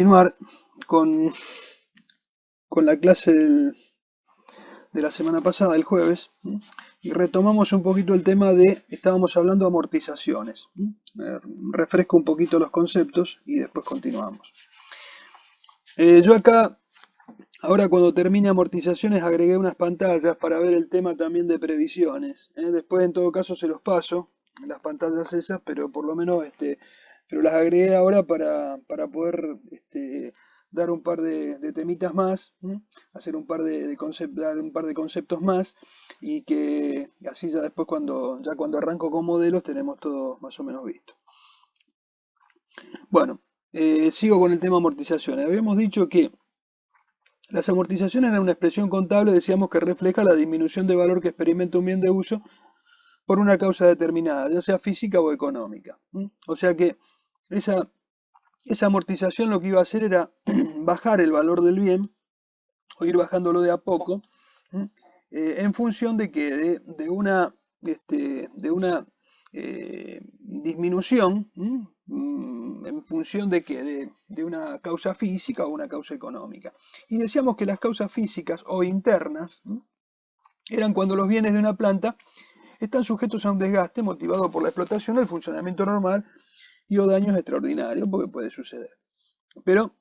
Continuar con, con la clase de la semana pasada, el jueves, y retomamos un poquito el tema estábamos hablando de amortizaciones. Refresco un poquito los conceptos y después continuamos. Yo acá, ahora cuando termine amortizaciones, agregué unas pantallas para ver el tema también de previsiones. Después en todo caso se los paso, las pantallas esas, pero por lo menos pero las agregué ahora para poder dar un par de temitas más, hacer un par dar un par de conceptos más y que así ya después cuando arranco con modelos tenemos todo más o menos visto. Bueno, sigo con el tema amortizaciones. Habíamos dicho que las amortizaciones eran una expresión contable, decíamos, que refleja la disminución de valor que experimenta un bien de uso por una causa determinada, ya sea física o económica. O sea que esa, esa amortización lo que iba a hacer era bajar el valor del bien, o ir bajándolo de a poco, en función de que de una disminución, en función de que de una causa física o una causa económica. Y decíamos que las causas físicas o internas eran cuando los bienes de una planta están sujetos a un desgaste motivado por la explotación, el funcionamiento normal y o daños extraordinarios, porque puede suceder. Pero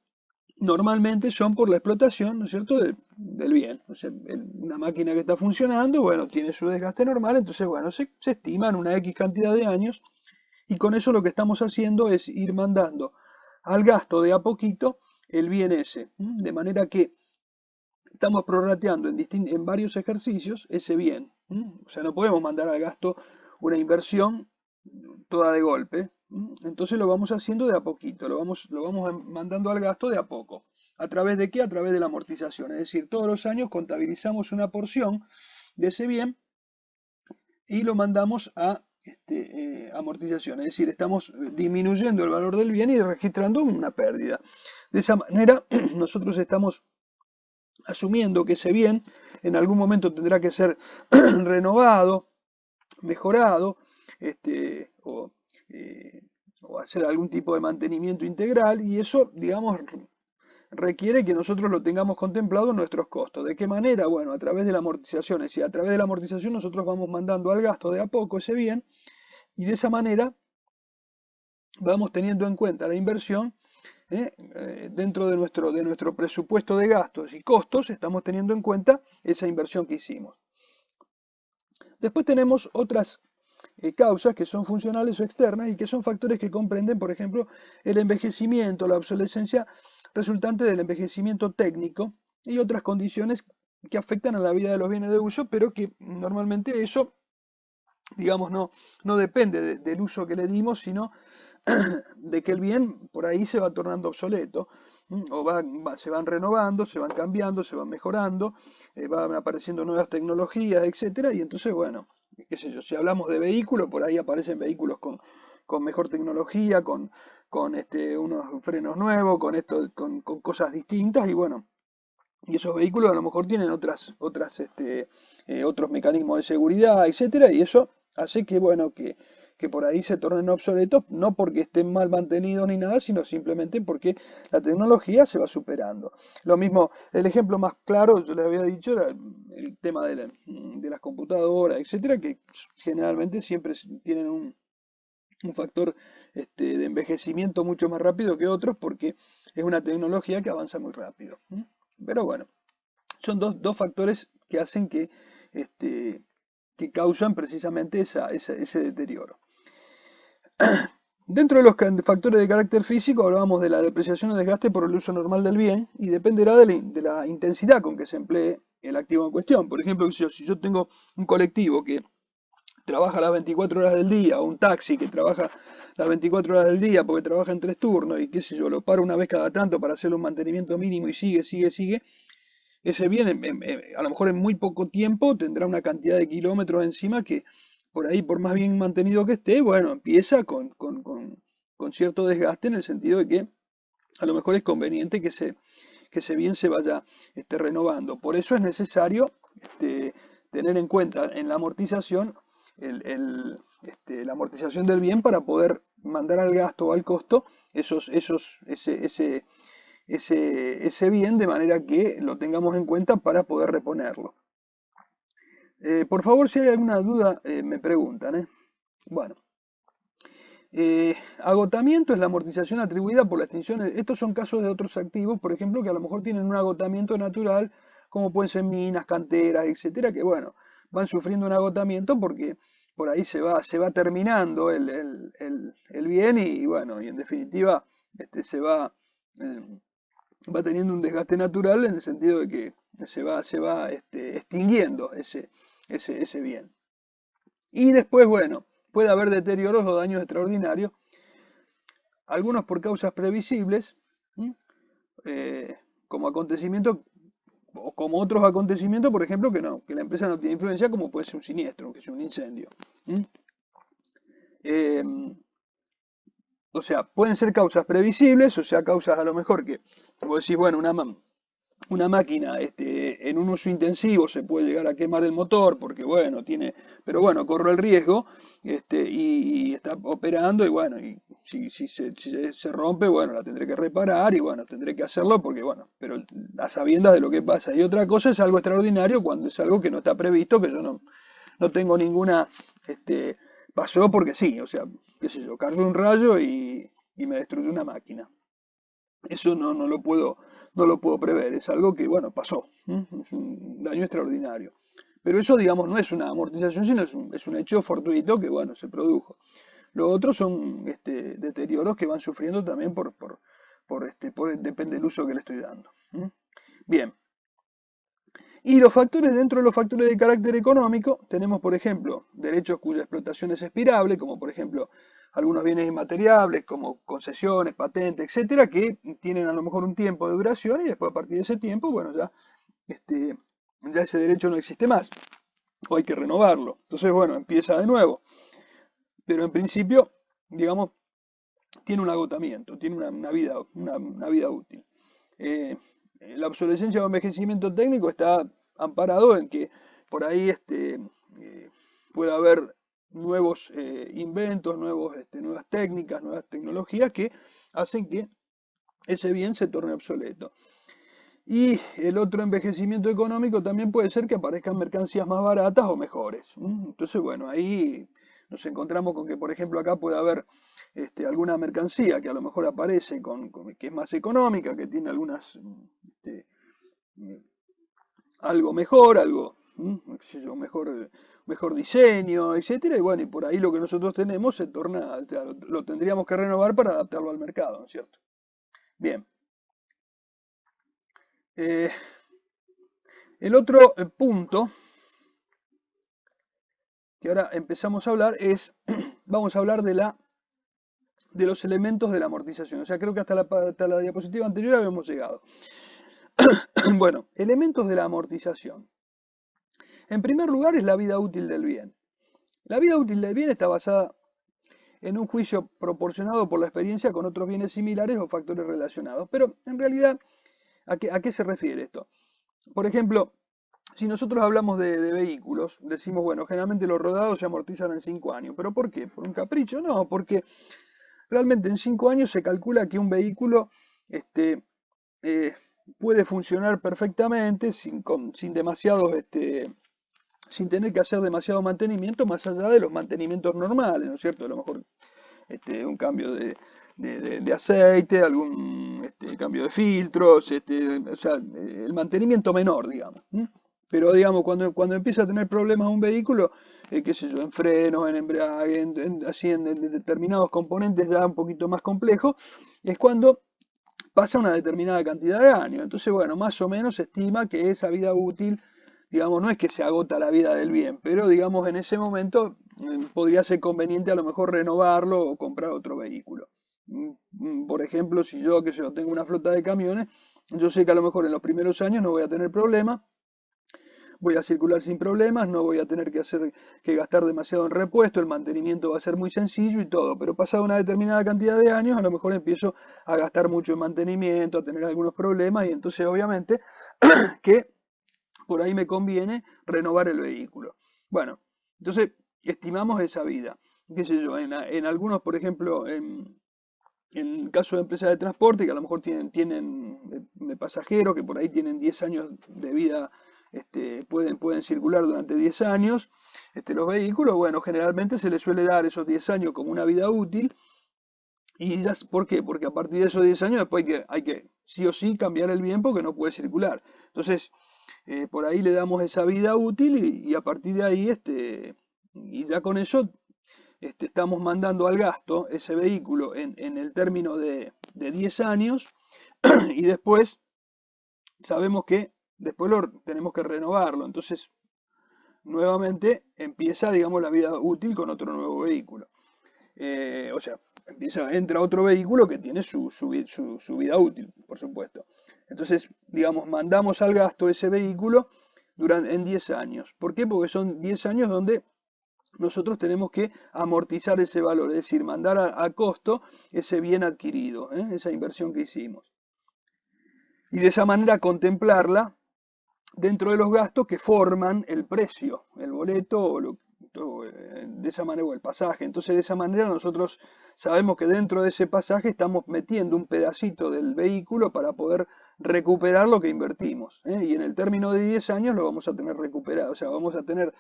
normalmente son por la explotación, ¿no es cierto?, del bien. O sea, una máquina que está funcionando, bueno, tiene su desgaste normal, entonces, bueno, se estiman una X cantidad de años y con eso lo que estamos haciendo es ir mandando al gasto de a poquito el bien ese. De manera que estamos prorrateando en varios ejercicios ese bien. O sea, no podemos mandar al gasto una inversión toda de golpe. Entonces lo vamos haciendo de a poquito, lo vamos mandando al gasto de a poco. ¿A través de qué? A través de la amortización. Es decir, todos los años contabilizamos una porción de ese bien y lo mandamos a amortización. Es decir, estamos disminuyendo el valor del bien y registrando una pérdida. De esa manera, nosotros estamos asumiendo que ese bien en algún momento tendrá que ser renovado, mejorado, o, o hacer algún tipo de mantenimiento integral, y eso, digamos, requiere que nosotros lo tengamos contemplado en nuestros costos. ¿De qué manera? Bueno, a través de la amortización. Es decir, a través de la amortización nosotros vamos mandando al gasto de a poco ese bien, y de esa manera vamos teniendo en cuenta la inversión. Dentro de nuestro presupuesto de gastos y costos, estamos teniendo en cuenta esa inversión que hicimos. Después tenemos otras causas que son funcionales o externas y que son factores que comprenden, por ejemplo, el envejecimiento, la obsolescencia resultante del envejecimiento técnico y otras condiciones que afectan a la vida de los bienes de uso, pero que normalmente eso, digamos, no depende del uso que le dimos, sino de que el bien por ahí se va tornando obsoleto, o se van renovando, se van cambiando, se van mejorando, van apareciendo nuevas tecnologías, etcétera, y entonces, bueno, qué sé yo, si hablamos de vehículos, por ahí aparecen vehículos con mejor tecnología, con unos frenos nuevos, con cosas distintas, y bueno, y esos vehículos a lo mejor tienen otros mecanismos de seguridad, etcétera, y eso hace que, bueno, que por ahí se tornen obsoletos, no porque estén mal mantenidos ni nada, sino simplemente porque la tecnología se va superando. Lo mismo, el ejemplo más claro, yo les había dicho, era el tema de las computadoras, etcétera, que generalmente siempre tienen un factor de envejecimiento mucho más rápido que otros porque es una tecnología que avanza muy rápido. Pero bueno, son dos factores que hacen que causan precisamente ese deterioro. Dentro de los factores de carácter físico hablábamos de la depreciación o desgaste por el uso normal del bien y dependerá de la intensidad con que se emplee el activo en cuestión. Por ejemplo, si yo tengo un colectivo que trabaja las 24 horas del día o un taxi que trabaja las 24 horas del día porque trabaja en 3 turnos y qué sé yo, lo paro una vez cada tanto para hacerle un mantenimiento mínimo y sigue, ese bien a lo mejor en muy poco tiempo tendrá una cantidad de kilómetros encima que por ahí, por más bien mantenido que esté, bueno, empieza con cierto desgaste en el sentido de que a lo mejor es conveniente que ese bien se vaya renovando. Por eso es necesario tener en cuenta en la amortización la amortización del bien para poder mandar al gasto o al costo ese bien de manera que lo tengamos en cuenta para poder reponerlo. Por favor, si hay alguna duda, me preguntan, ¿eh? Bueno. Agotamiento es la amortización atribuida por la extinción. Estos son casos de otros activos, por ejemplo, que a lo mejor tienen un agotamiento natural, como pueden ser minas, canteras, etcétera, que bueno, van sufriendo un agotamiento porque por ahí se va terminando el bien y bueno, y en definitiva va teniendo un desgaste natural en el sentido de que se va extinguiendo ese bien. Y después, bueno, puede haber deterioros o daños extraordinarios, algunos por causas previsibles, eh, como acontecimiento, o como otros acontecimientos, por ejemplo, que la empresa no tiene influencia, como puede ser un siniestro, que es un incendio. Eh, o sea, pueden ser causas previsibles, o sea, causas a lo mejor que, como decís, bueno, una máquina en un uso intensivo se puede llegar a quemar el motor porque bueno, pero bueno, corro el riesgo y está operando y bueno, y si se rompe, bueno, la tendré que reparar y bueno, tendré que hacerlo porque bueno, pero a sabiendas de lo que pasa. Y otra cosa es algo extraordinario cuando es algo que no está previsto, que yo no tengo ninguna, pasó porque sí, o sea, qué sé yo, cayó un rayo y me destruyó una máquina. Eso no lo puedo prever, es algo que, bueno, pasó, es un daño extraordinario. Pero eso, digamos, no es una amortización, sino es un hecho fortuito que, bueno, se produjo. Lo otro son deterioros que van sufriendo también depende del uso que le estoy dando. Bien. Y dentro de los factores de carácter económico, tenemos, por ejemplo, derechos cuya explotación es expirable, como por ejemplo algunos bienes inmateriables, como concesiones, patentes, etcétera, que tienen a lo mejor un tiempo de duración y después a partir de ese tiempo, bueno, ya ese derecho no existe más, o hay que renovarlo. Entonces, bueno, empieza de nuevo. Pero en principio, digamos, tiene un agotamiento, tiene una vida útil. Eh, la obsolescencia o envejecimiento técnico está amparado en que por ahí puede haber nuevos inventos, nuevas técnicas, nuevas tecnologías que hacen que ese bien se torne obsoleto. Y el otro envejecimiento económico también puede ser que aparezcan mercancías más baratas o mejores. Entonces, bueno, ahí nos encontramos con que, por ejemplo, acá puede haber alguna mercancía que a lo mejor aparece que es más económica, que tiene algo mejor, qué sé yo, mejor diseño, etcétera, y bueno, y por ahí lo que nosotros tenemos se torna, o sea, lo tendríamos que renovar para adaptarlo al mercado, ¿no es cierto? Bien. Eh, el otro punto que ahora empezamos a hablar vamos a hablar de los elementos de la amortización. O sea, creo que hasta la diapositiva anterior habíamos llegado. Bueno, elementos de la amortización. En primer lugar es la vida útil del bien. La vida útil del bien está basada en un juicio proporcionado por la experiencia con otros bienes similares o factores relacionados. Pero en realidad, ¿a qué se refiere esto? Por ejemplo, si nosotros hablamos de vehículos, decimos, bueno, generalmente los rodados se amortizan en 5 años. ¿Pero por qué? ¿Por un capricho? No, porque realmente en 5 años se calcula que un vehículo eh, puede funcionar perfectamente sin tener que hacer demasiado mantenimiento más allá de los mantenimientos normales, ¿no es cierto? A lo mejor un cambio de aceite, algún cambio de filtros, o sea, el mantenimiento menor, digamos. Pero digamos, cuando empieza a tener problemas un vehículo, qué sé yo, en frenos, en embrague, así en determinados componentes ya un poquito más complejos, es cuando pasa una determinada cantidad de años. Entonces, bueno, más o menos se estima que esa vida útil, digamos, no es que se agota la vida del bien, pero digamos en ese momento podría ser conveniente a lo mejor renovarlo o comprar otro vehículo. Por ejemplo, si yo, que yo tengo una flota de camiones, yo sé que a lo mejor en los primeros años no voy a tener problemas, voy a circular sin problemas, no voy a tener que gastar demasiado en repuesto, el mantenimiento va a ser muy sencillo y todo, pero pasada una determinada cantidad de años, a lo mejor empiezo a gastar mucho en mantenimiento, a tener algunos problemas y entonces obviamente que por ahí me conviene renovar el vehículo. Bueno, entonces estimamos esa vida, qué sé yo, en algunos, por ejemplo, En el caso de empresas de transporte, que a lo mejor tienen pasajeros que por ahí tienen 10 años de vida, pueden circular durante 10 años, los vehículos, bueno, generalmente se les suele dar esos 10 años como una vida útil. ¿Y ya, por qué? Porque a partir de esos 10 años después hay que sí o sí cambiar el bien porque no puede circular. Entonces, por ahí le damos esa vida útil y a partir de ahí, y ya con eso estamos mandando al gasto ese vehículo en el término de 10 años y después sabemos que después tenemos que renovarlo. Entonces, nuevamente empieza, digamos, la vida útil con otro nuevo vehículo. O sea, entra otro vehículo que tiene su vida útil, por supuesto. Entonces, digamos, mandamos al gasto ese vehículo en 10 años. ¿Por qué? Porque son 10 años donde nosotros tenemos que amortizar ese valor, es decir, mandar a costo ese bien adquirido, esa inversión que hicimos. Y de esa manera contemplarla dentro de los gastos que forman el precio, el boleto de esa manera, o el pasaje. Entonces, de esa manera nosotros sabemos que dentro de ese pasaje estamos metiendo un pedacito del vehículo para poder recuperar lo que invertimos. Y en el término de 10 años lo vamos a tener recuperado, o sea, vamos a tener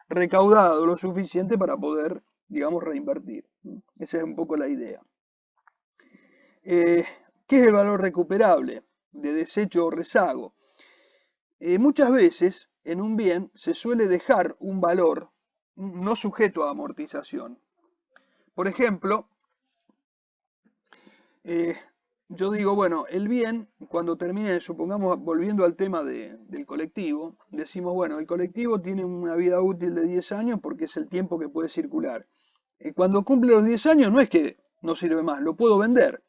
recaudado lo suficiente para poder, digamos, reinvertir. Esa es un poco la idea. ¿Qué es el valor recuperable de desecho o rezago? Muchas veces en un bien se suele dejar un valor no sujeto a amortización. Por ejemplo, yo digo, bueno, el bien, cuando termine, supongamos, volviendo al tema del colectivo, decimos, bueno, el colectivo tiene una vida útil de 10 años porque es el tiempo que puede circular. Cuando cumple los 10 años no es que no sirve más, lo puedo vender.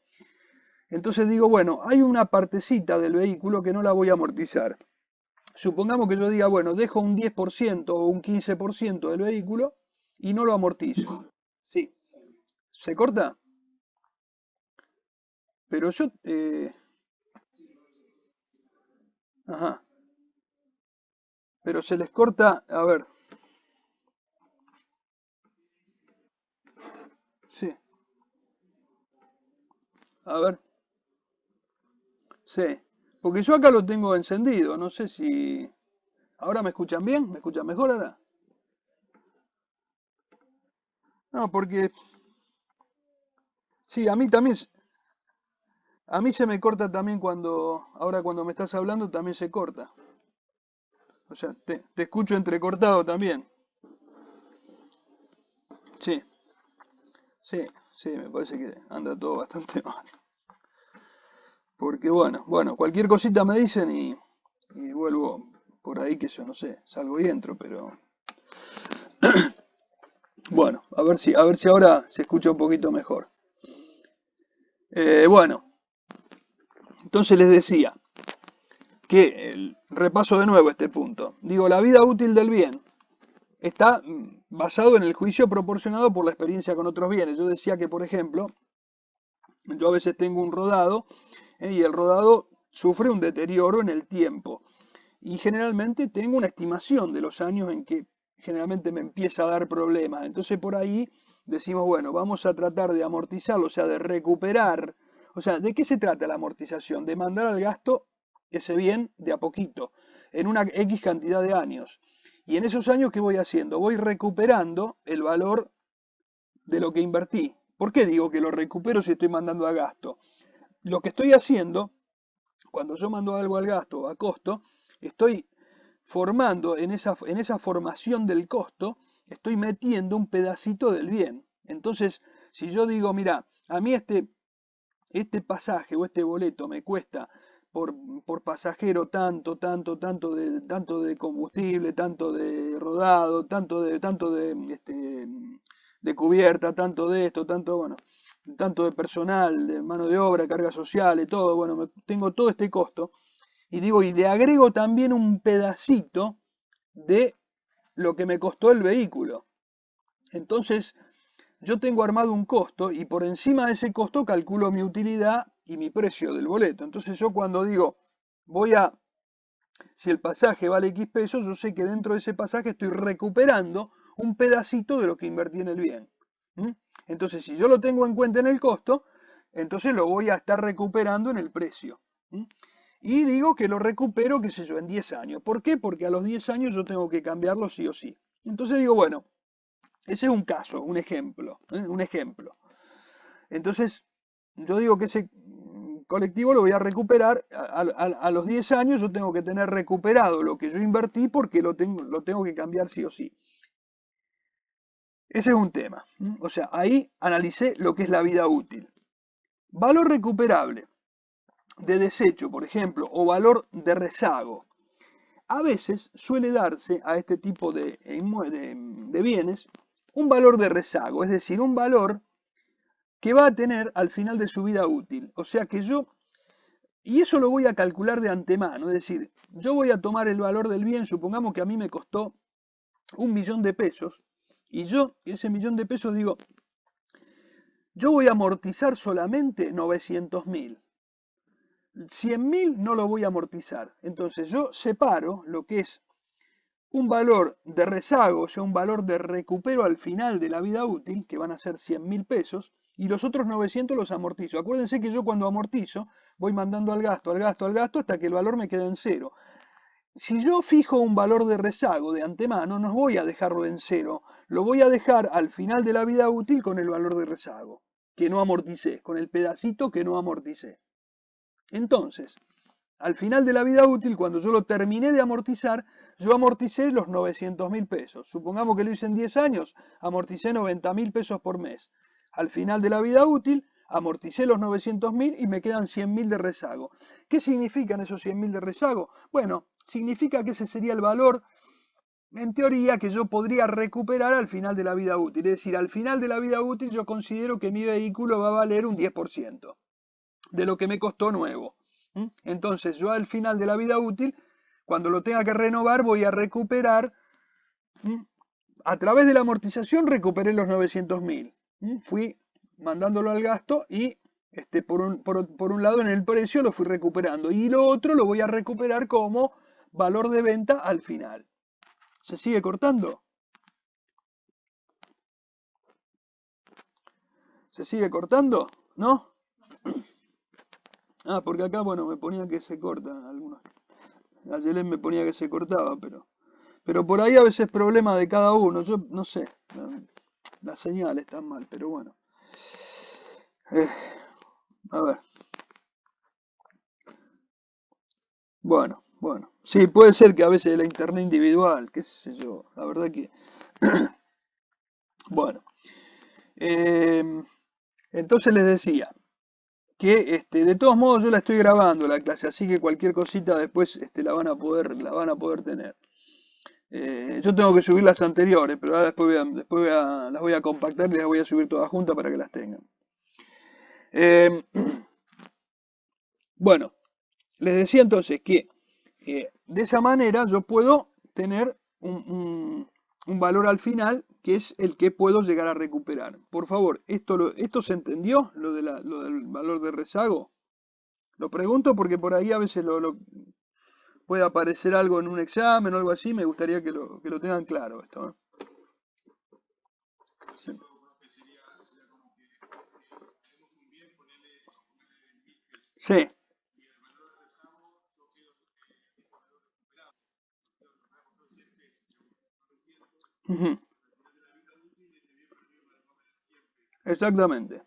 Entonces digo, bueno, hay una partecita del vehículo que no la voy a amortizar. Supongamos que yo diga, bueno, dejo un 10% o un 15% del vehículo y no lo amortizo. Sí. ¿Se corta? Pero yo... ajá. Pero se les corta... A ver. Sí. A ver. Sí. Porque yo acá lo tengo encendido. No sé si... ¿Ahora me escuchan bien? ¿Me escuchan mejor ahora? No, porque... Sí, a mí también... A mí se me corta también cuando... Ahora cuando me estás hablando también se corta. O sea, te escucho entrecortado también. Sí, sí, sí, me parece que anda todo bastante mal. Porque bueno, cualquier cosita me dicen y vuelvo por ahí que yo no sé, salgo y entro, pero bueno, a ver si ahora se escucha un poquito mejor. Bueno, entonces les decía que repaso de nuevo este punto. Digo, la vida útil del bien está basado en el juicio proporcionado por la experiencia con otros bienes. Yo decía que, por ejemplo, yo a veces tengo un rodado y el rodado sufre un deterioro en el tiempo. Y generalmente tengo una estimación de los años en que generalmente me empieza a dar problemas. Entonces por ahí decimos, bueno, vamos a tratar de amortizarlo, o sea, de recuperar. O sea, ¿de qué se trata la amortización? De mandar al gasto ese bien de a poquito, en una X cantidad de años. Y en esos años, ¿qué voy haciendo? Voy recuperando el valor de lo que invertí. ¿Por qué digo que lo recupero si estoy mandando a gasto? Lo que estoy haciendo, cuando yo mando algo al gasto o a costo, estoy formando en esa formación del costo, estoy metiendo un pedacito del bien. Entonces, si yo digo, mira, a mí este pasaje o este boleto me cuesta por pasajero tanto de combustible, tanto de rodado, tanto de cubierta, tanto de esto, tanto de personal, de mano de obra, cargas sociales, todo, bueno, tengo todo este costo. Y digo, y le agrego también un pedacito de lo que me costó el vehículo. Entonces, yo tengo armado un costo y por encima de ese costo calculo mi utilidad y mi precio del boleto. Entonces yo cuando digo, si el pasaje vale X pesos, yo sé que dentro de ese pasaje estoy recuperando un pedacito de lo que invertí en el bien. Entonces, si yo lo tengo en cuenta en el costo, entonces lo voy a estar recuperando en el precio. Y digo que lo recupero, qué sé yo, en 10 años. ¿Por qué? Porque a los 10 años yo tengo que cambiarlo sí o sí. Entonces digo, bueno, ese es un caso, un ejemplo, un ejemplo. Entonces, yo digo que ese colectivo lo voy a recuperar a los 10 años, yo tengo que tener recuperado lo que yo invertí porque lo tengo que cambiar sí o sí. Ese es un tema. O sea, ahí analicé lo que es la vida útil. Valor recuperable de desecho, por ejemplo, o valor de rezago. A veces suele darse a este tipo de bienes un valor de rezago, es decir, un valor que va a tener al final de su vida útil. O sea que y eso lo voy a calcular de antemano, es decir, yo voy a tomar el valor del bien, supongamos que a mí me costó 1.000.000 de pesos, y yo, ese 1.000.000 de pesos, digo, yo voy a amortizar solamente 900.000. 100.000 no lo voy a amortizar. Entonces yo separo lo que es un valor de rezago, o sea, un valor de recupero al final de la vida útil, que van a ser 100.000 pesos, y los otros 900 los amortizo. Acuérdense que yo cuando amortizo voy mandando al gasto, al gasto, al gasto, hasta que el valor me queda en cero. Si yo fijo un valor de rezago de antemano, no voy a dejarlo en cero, lo voy a dejar al final de la vida útil con el valor de rezago, que no amorticé, con el pedacito que no amorticé. Entonces, al final de la vida útil, cuando yo lo terminé de amortizar, yo amorticé los 900.000 pesos. Supongamos que lo hice en 10 años, amorticé 90.000 pesos por mes. Al final de la vida útil, amorticé los 900.000 y me quedan 100.000 de rezago. ¿Qué significan esos 100.000 de rezago? Bueno, significa que ese sería el valor, en teoría, que yo podría recuperar al final de la vida útil. Es decir, al final de la vida útil yo considero que mi vehículo va a valer un 10% de lo que me costó nuevo. Entonces yo al final de la vida útil, cuando lo tenga que renovar, voy a recuperar, a través de la amortización recuperé los 900.000. Fui mandándolo al gasto y por un lado en el precio lo fui recuperando y lo otro lo voy a recuperar como valor de venta al final. ¿Se sigue cortando? ¿Se sigue cortando? ¿No? Ah, porque acá, bueno, me ponía que se corta algunos. Ayer me ponía que se cortaba, pero por ahí a veces es problema de cada uno. Yo no sé, las señales están mal, pero bueno. A ver. Bueno. Sí, puede ser que a veces la internet individual, qué sé yo, la verdad que... Bueno. Entonces les decía que de todos modos yo la estoy grabando la clase, así que cualquier cosita después la van a poder tener. Yo tengo que subir las anteriores, pero ahora después las voy a compactar y las voy a subir todas juntas para que las tengan. Bueno, les decía entonces que de esa manera yo puedo tener un valor al final que es el que puedo llegar a recuperar. Por favor, ¿esto se entendió? Lo del valor de rezago. Lo pregunto porque por ahí a veces puede aparecer algo en un examen o algo así. Me gustaría que lo tengan claro esto, ¿eh? Sí. Sí. Ujú. Exactamente.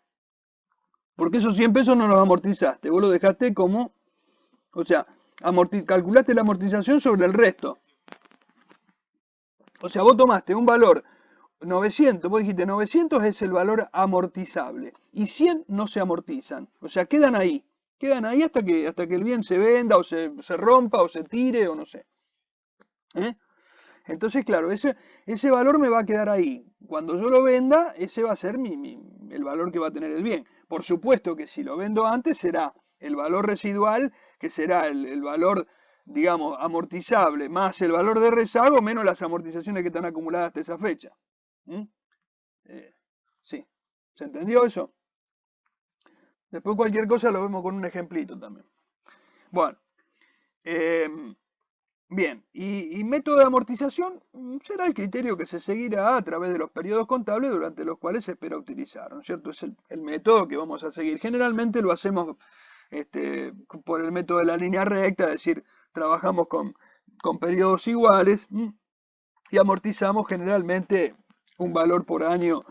Porque esos 100 pesos no los amortizaste, vos lo dejaste como, o sea, calculaste la amortización sobre el resto. O sea, vos tomaste un valor 900, vos dijiste 900 es el valor amortizable y 100 no se amortizan. O sea, quedan ahí hasta que el bien se venda o se rompa o se tire o no sé. ¿Eh? Entonces, claro, ese valor me va a quedar ahí. Cuando yo lo venda, ese va a ser el valor que va a tener el bien. Por supuesto que si lo vendo antes será el valor residual, que será el valor, digamos, amortizable, más el valor de rezago, menos las amortizaciones que están acumuladas hasta esa fecha. ¿Mm? Sí, ¿se entendió eso? Después cualquier cosa lo vemos con un ejemplito también. Bueno, Bien, y método de amortización será el criterio que se seguirá a través de los periodos contables durante los cuales se espera utilizar, ¿no es cierto? Es el método que vamos a seguir. Generalmente lo hacemos por el método de la línea recta, es decir, trabajamos con periodos iguales y amortizamos generalmente un valor por año,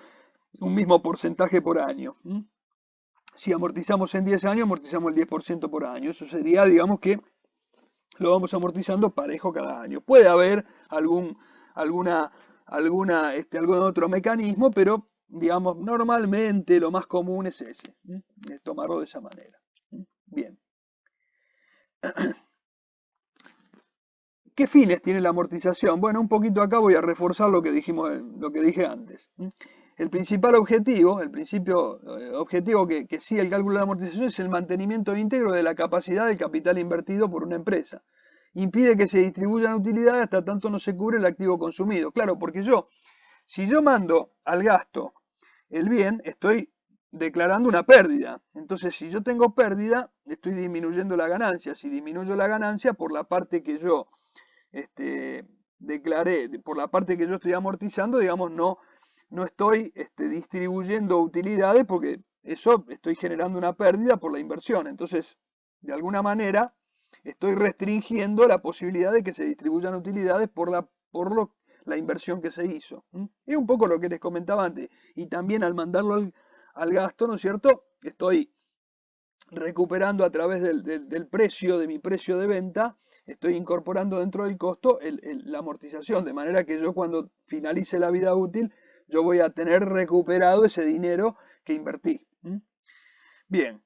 un mismo porcentaje por año. Si amortizamos en 10 años, amortizamos el 10% por año. Eso sería, digamos que lo vamos amortizando parejo cada año. Puede haber algún otro mecanismo, pero digamos, normalmente lo más común es ese, es tomarlo de esa manera. Bien. ¿Qué fines tiene la amortización? Bueno, un poquito acá voy a reforzar lo que dije antes. El principal objetivo, el principio objetivo que sigue el cálculo de la amortización es el mantenimiento íntegro de la capacidad del capital invertido por una empresa. Impide que se distribuyan utilidades hasta tanto no se cubre el activo consumido. Claro, porque si yo mando al gasto el bien, estoy declarando una pérdida. Entonces, si yo tengo pérdida, estoy disminuyendo la ganancia. Si disminuyo la ganancia por la parte que yo declaré, por la parte que yo estoy amortizando, digamos, no estoy distribuyendo utilidades porque eso estoy generando una pérdida por la inversión. Entonces, de alguna manera, estoy restringiendo la posibilidad de que se distribuyan utilidades por la inversión que se hizo. Es un poco lo que les comentaba antes. Y también al mandarlo al gasto, ¿no es cierto? Estoy recuperando a través del precio, de mi precio de venta, estoy incorporando dentro del costo la amortización, de manera que yo cuando finalice la vida útil, yo voy a tener recuperado ese dinero que invertí. Bien.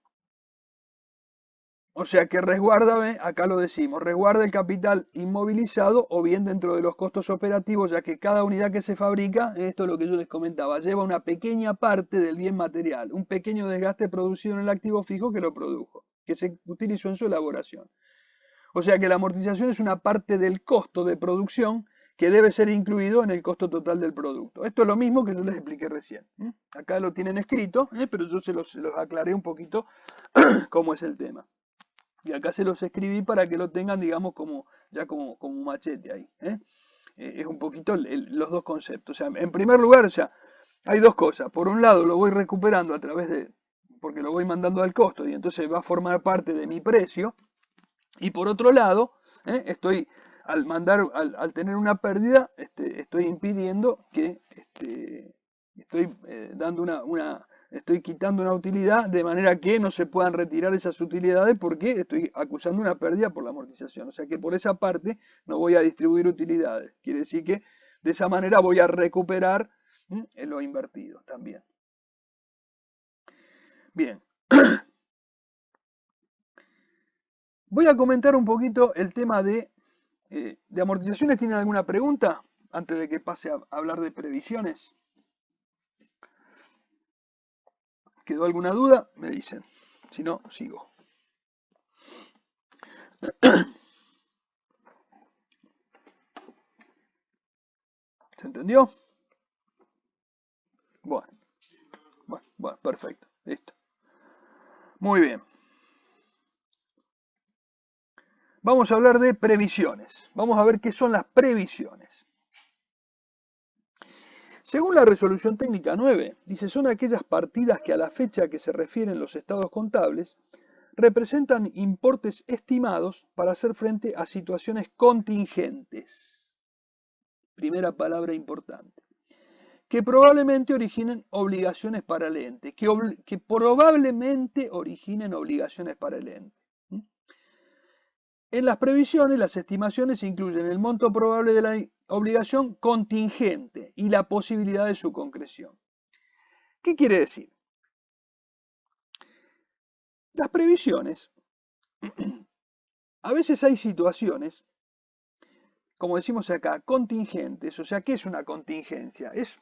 O sea que resguárdame, acá lo decimos, resguarda el capital inmovilizado o bien dentro de los costos operativos, ya que cada unidad que se fabrica, esto es lo que yo les comentaba, lleva una pequeña parte del bien material, un pequeño desgaste producido en el activo fijo que lo produjo, que se utilizó en su elaboración. O sea que la amortización es una parte del costo de producción que debe ser incluido en el costo total del producto. Esto es lo mismo que yo les expliqué recién. Acá lo tienen escrito, pero yo se los aclaré un poquito cómo es el tema. Y acá se los escribí para que lo tengan, digamos, como un machete ahí. Es un poquito los dos conceptos. O sea, en primer lugar, o sea, hay dos cosas. Por un lado, lo voy recuperando a través porque lo voy mandando al costo y entonces va a formar parte de mi precio. Y por otro lado, al tener una pérdida, estoy impidiendo que estoy dando estoy quitando una utilidad de manera que no se puedan retirar esas utilidades porque estoy acusando una pérdida por la amortización. O sea que por esa parte no voy a distribuir utilidades. Quiere decir que de esa manera voy a recuperar lo invertido también. Bien. Voy a comentar un poquito el tema de amortizaciones. ¿Tienen alguna pregunta antes de que pase a hablar de previsiones? ¿Quedó alguna duda? Me dicen. Si no, sigo. ¿Se entendió? Bueno, perfecto. Listo. Muy bien. Vamos a hablar de previsiones. Vamos a ver qué son las previsiones. Según la resolución técnica 9, dice, son aquellas partidas que a la fecha a que se refieren los estados contables representan importes estimados para hacer frente a situaciones contingentes. Primera palabra importante. Que probablemente originen obligaciones para el ente. Que probablemente originen obligaciones para el ente. En las previsiones, las estimaciones incluyen el monto probable de la obligación contingente y la posibilidad de su concreción. ¿Qué quiere decir? Las previsiones, a veces hay situaciones, como decimos acá, contingentes. O sea, ¿qué es una contingencia? Es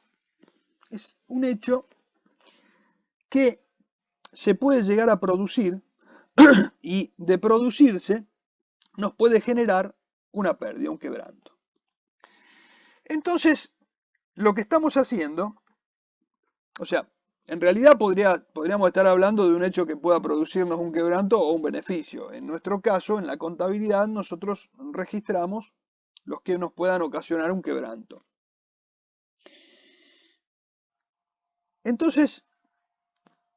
un hecho que se puede llegar a producir y de producirse nos puede generar una pérdida, un quebranto. Entonces, lo que estamos haciendo, o sea, en realidad podríamos estar hablando de un hecho que pueda producirnos un quebranto o un beneficio. En nuestro caso, en la contabilidad, nosotros registramos los que nos puedan ocasionar un quebranto. Entonces,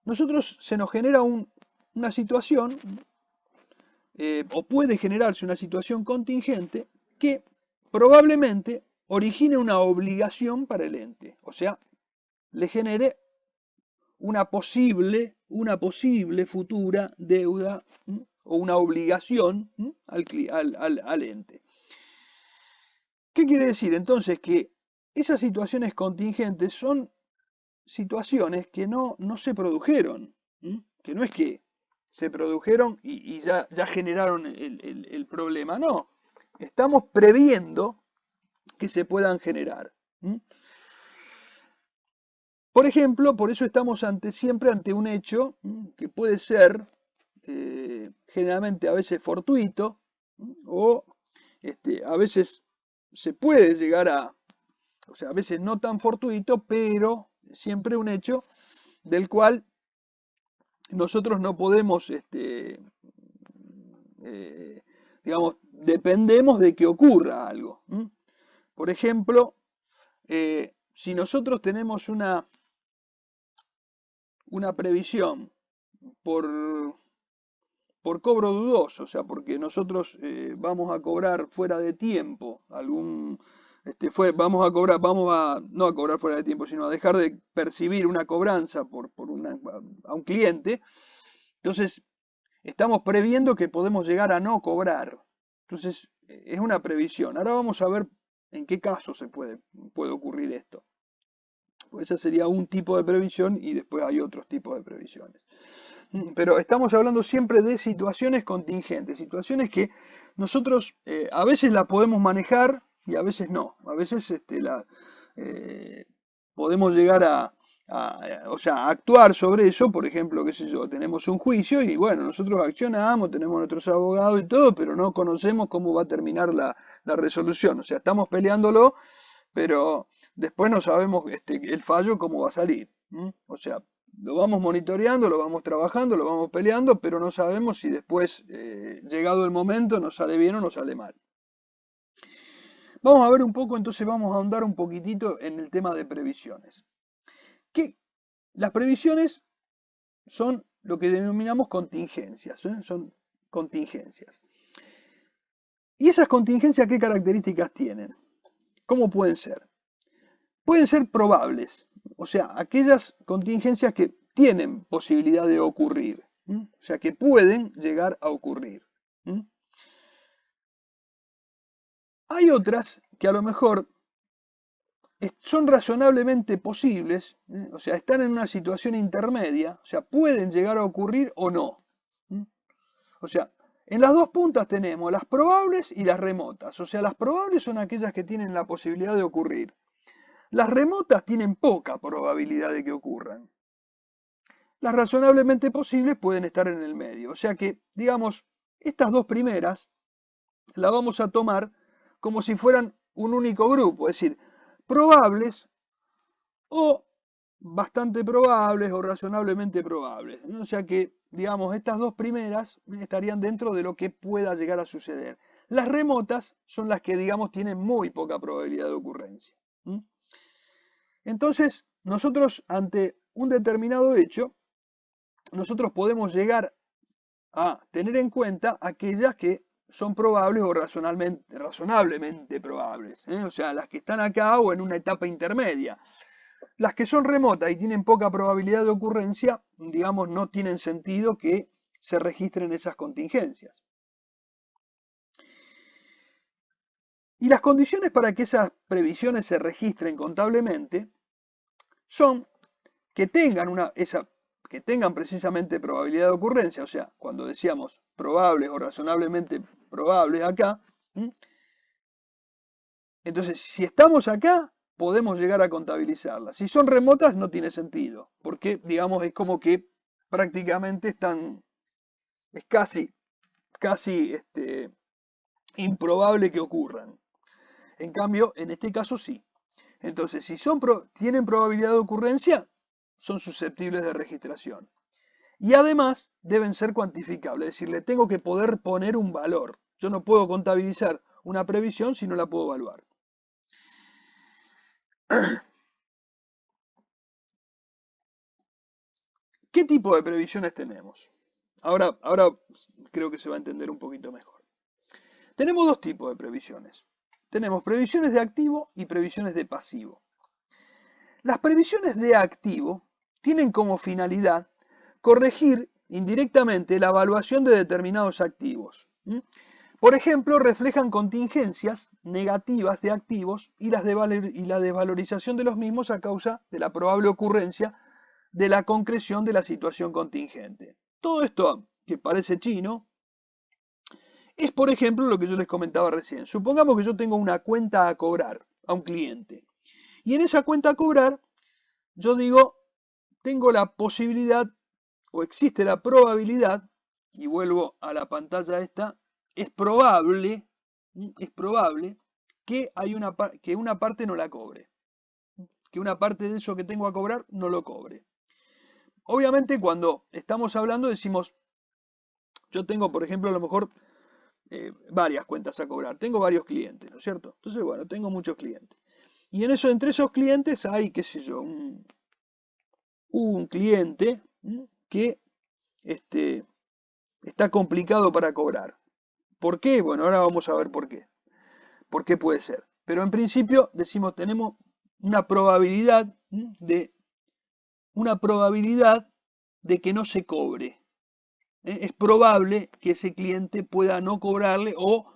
nosotros se nos genera una situación, o puede generarse una situación contingente que probablemente origine una obligación para el ente, o sea, le genere una posible futura deuda o una obligación al ente. ¿Qué quiere decir? Entonces que esas situaciones contingentes son situaciones que no se produjeron, que no es que se produjeron y ya generaron el problema, no, estamos previendo que se puedan generar. Por ejemplo, por eso estamos siempre ante un hecho que puede ser generalmente a veces fortuito o a veces se puede llegar o sea, a veces no tan fortuito, pero siempre un hecho del cual nosotros no podemos, digamos, dependemos de que ocurra algo. Por ejemplo, si nosotros tenemos una previsión por cobro dudoso, o sea, porque nosotros vamos a cobrar fuera de tiempo vamos a no a cobrar fuera de tiempo, sino a dejar de percibir una cobranza a un cliente. Entonces, estamos previendo que podemos llegar a no cobrar. Entonces, es una previsión. Ahora vamos a ver en qué caso se puede ocurrir esto. Pues ese sería un tipo de previsión y después hay otros tipos de previsiones. Pero estamos hablando siempre de situaciones contingentes, situaciones que nosotros a veces las podemos manejar y a veces no. A veces podemos llegar o sea, a actuar sobre eso. Por ejemplo, qué sé yo, tenemos un juicio y bueno, nosotros accionamos, tenemos nuestros abogados y todo, pero no conocemos cómo va a terminar la resolución. O sea, estamos peleándolo, pero después no sabemos el fallo cómo va a salir. O sea, lo vamos monitoreando, lo vamos trabajando, lo vamos peleando, pero no sabemos si después, llegado el momento, nos sale bien o nos sale mal. Vamos a ver un poco, entonces vamos a ahondar un poquitito en el tema de previsiones. Las previsiones son lo que denominamos contingencias, son contingencias. ¿Y esas contingencias qué características tienen? ¿Cómo pueden ser? Pueden ser probables, o sea, aquellas contingencias que tienen posibilidad de ocurrir, o sea, que pueden llegar a ocurrir. Hay otras que a lo mejor son razonablemente posibles, o sea, están en una situación intermedia, o sea, pueden llegar a ocurrir o no. O sea, en las dos puntas tenemos las probables y las remotas, o sea, las probables son aquellas que tienen la posibilidad de ocurrir. Las remotas tienen poca probabilidad de que ocurran. Las razonablemente posibles pueden estar en el medio. O sea que, digamos, estas dos primeras las vamos a tomar como si fueran un único grupo, es decir, probables o bastante probables o razonablemente probables. O sea que, digamos, estas dos primeras estarían dentro de lo que pueda llegar a suceder. Las remotas son las que, digamos, tienen muy poca probabilidad de ocurrencia. Entonces, nosotros ante un determinado hecho, nosotros podemos llegar a tener en cuenta aquellas que son probables o razonablemente probables, o sea, las que están acá o en una etapa intermedia. Las que son remotas y tienen poca probabilidad de ocurrencia, digamos, no tienen sentido que se registren esas contingencias. Y las condiciones para que esas previsiones se registren contablemente son que tengan precisamente probabilidad de ocurrencia, o sea, cuando decíamos probables o razonablemente probables acá, entonces si estamos acá, podemos llegar a contabilizarlas. Si son remotas, no tiene sentido, porque, digamos, es como que prácticamente es casi improbable que ocurran. En cambio, en este caso sí. Entonces, si tienen probabilidad de ocurrencia, son susceptibles de registración. Y además deben ser cuantificables, es decir, le tengo que poder poner un valor. Yo no puedo contabilizar una previsión si no la puedo evaluar? ¿Qué tipo de previsiones tenemos? Ahora creo que se va a entender un poquito mejor. Tenemos dos tipos de previsiones. Tenemos previsiones de activo y previsiones de pasivo. Las previsiones de activo tienen como finalidad corregir indirectamente la evaluación de determinados activos. Por ejemplo, reflejan contingencias negativas de activos y la desvalorización de los mismos a causa de la probable ocurrencia de la concreción de la situación contingente. Todo esto que parece chino es, por ejemplo, lo que yo les comentaba recién. Supongamos que yo tengo una cuenta a cobrar a un cliente. Y en esa cuenta a cobrar, yo digo, tengo la posibilidad o existe la probabilidad, y vuelvo a la pantalla esta, es probable que una parte no la cobre. Que una parte de eso que tengo a cobrar no lo cobre. Obviamente cuando estamos hablando decimos, yo tengo por ejemplo a lo mejor varias cuentas a cobrar, tengo varios clientes, ¿no es cierto? Entonces bueno, tengo muchos clientes. Y entre esos clientes hay, qué sé yo, un cliente que está complicado para cobrar. ¿Por qué? Bueno, ahora vamos a ver por qué. ¿Por qué puede ser? Pero en principio decimos, tenemos una probabilidad de que no se cobre. Es probable que ese cliente pueda no cobrarle o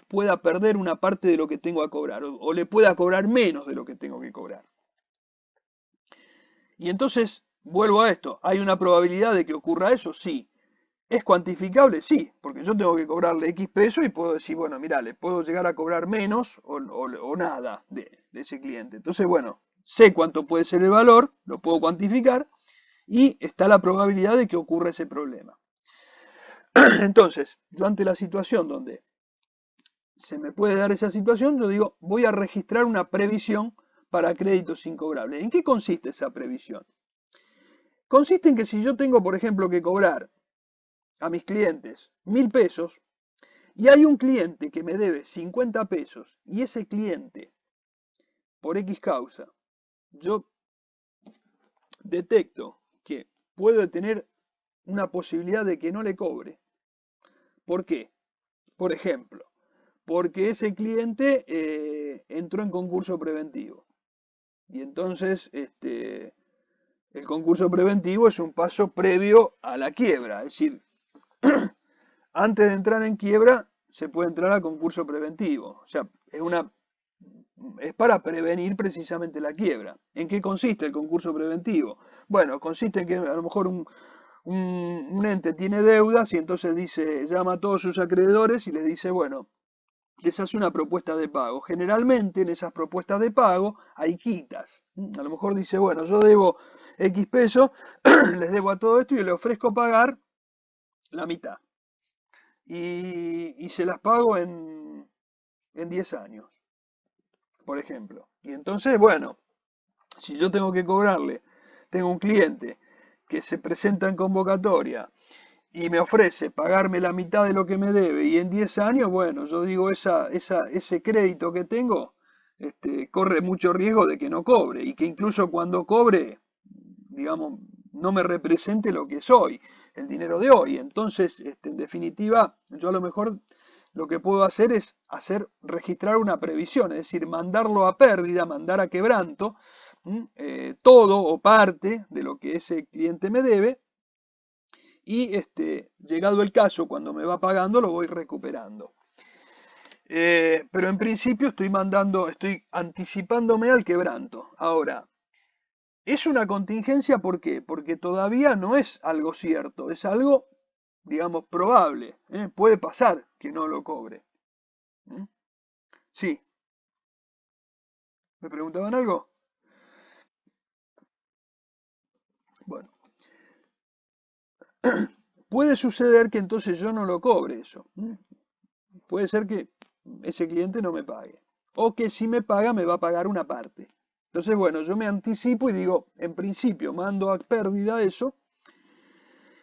pueda perder una parte de lo que tengo a cobrar o le pueda cobrar menos de lo que tengo que cobrar. Y entonces, vuelvo a esto, ¿hay una probabilidad de que ocurra eso? Sí. ¿Es cuantificable? Sí, porque yo tengo que cobrarle X pesos y puedo decir, bueno, mira, le puedo llegar a cobrar menos o nada de ese cliente. Entonces, bueno, sé cuánto puede ser el valor, lo puedo cuantificar y está la probabilidad de que ocurra ese problema. Entonces, yo ante la situación donde se me puede dar esa situación, yo digo, voy a registrar una previsión para créditos incobrables. ¿En qué consiste esa previsión? Consiste en que si yo tengo, por ejemplo, que cobrar a mis clientes 1.000 pesos y hay un cliente que me debe 50 pesos y ese cliente, por X causa, yo detecto que puedo tener una posibilidad de que no le cobre. ¿Por qué? Por ejemplo, porque ese cliente entró en concurso preventivo. Y entonces el concurso preventivo es un paso previo a la quiebra. Es decir, antes de entrar en quiebra se puede entrar a concurso preventivo. O sea, es para prevenir precisamente la quiebra. ¿En qué consiste el concurso preventivo? Bueno, consiste en que a lo mejor un ente tiene deudas y entonces llama a todos sus acreedores y les dice, bueno, les hace una propuesta de pago. Generalmente en esas propuestas de pago hay quitas. A lo mejor dice, bueno, yo debo X pesos, les debo a todo esto y le ofrezco pagar la mitad. Y se las pago en 10 años, por ejemplo. Y entonces, bueno, si yo tengo que cobrarle, tengo un cliente que se presenta en convocatoria y me ofrece pagarme la mitad de lo que me debe y en 10 años, bueno, yo digo, ese crédito que tengo corre mucho riesgo de que no cobre y que incluso cuando cobre, digamos, no me represente lo que soy, el dinero de hoy. Entonces, en definitiva, yo a lo mejor lo que puedo hacer es registrar una previsión, es decir, mandarlo a pérdida, mandar a quebranto, todo o parte de lo que ese cliente me debe, y llegado el caso, cuando me va pagando, lo voy recuperando. Pero en principio estoy anticipándome al quebranto. Ahora, es una contingencia, ¿por qué? Porque todavía no es algo cierto, es algo, digamos, probable. Puede pasar que no lo cobre. Sí. ¿Me preguntaban algo? Bueno. Puede suceder que entonces yo no lo cobre eso. Puede ser que ese cliente no me pague. O que si me paga, me va a pagar una parte. Entonces, bueno, yo me anticipo y digo, en principio, mando a pérdida eso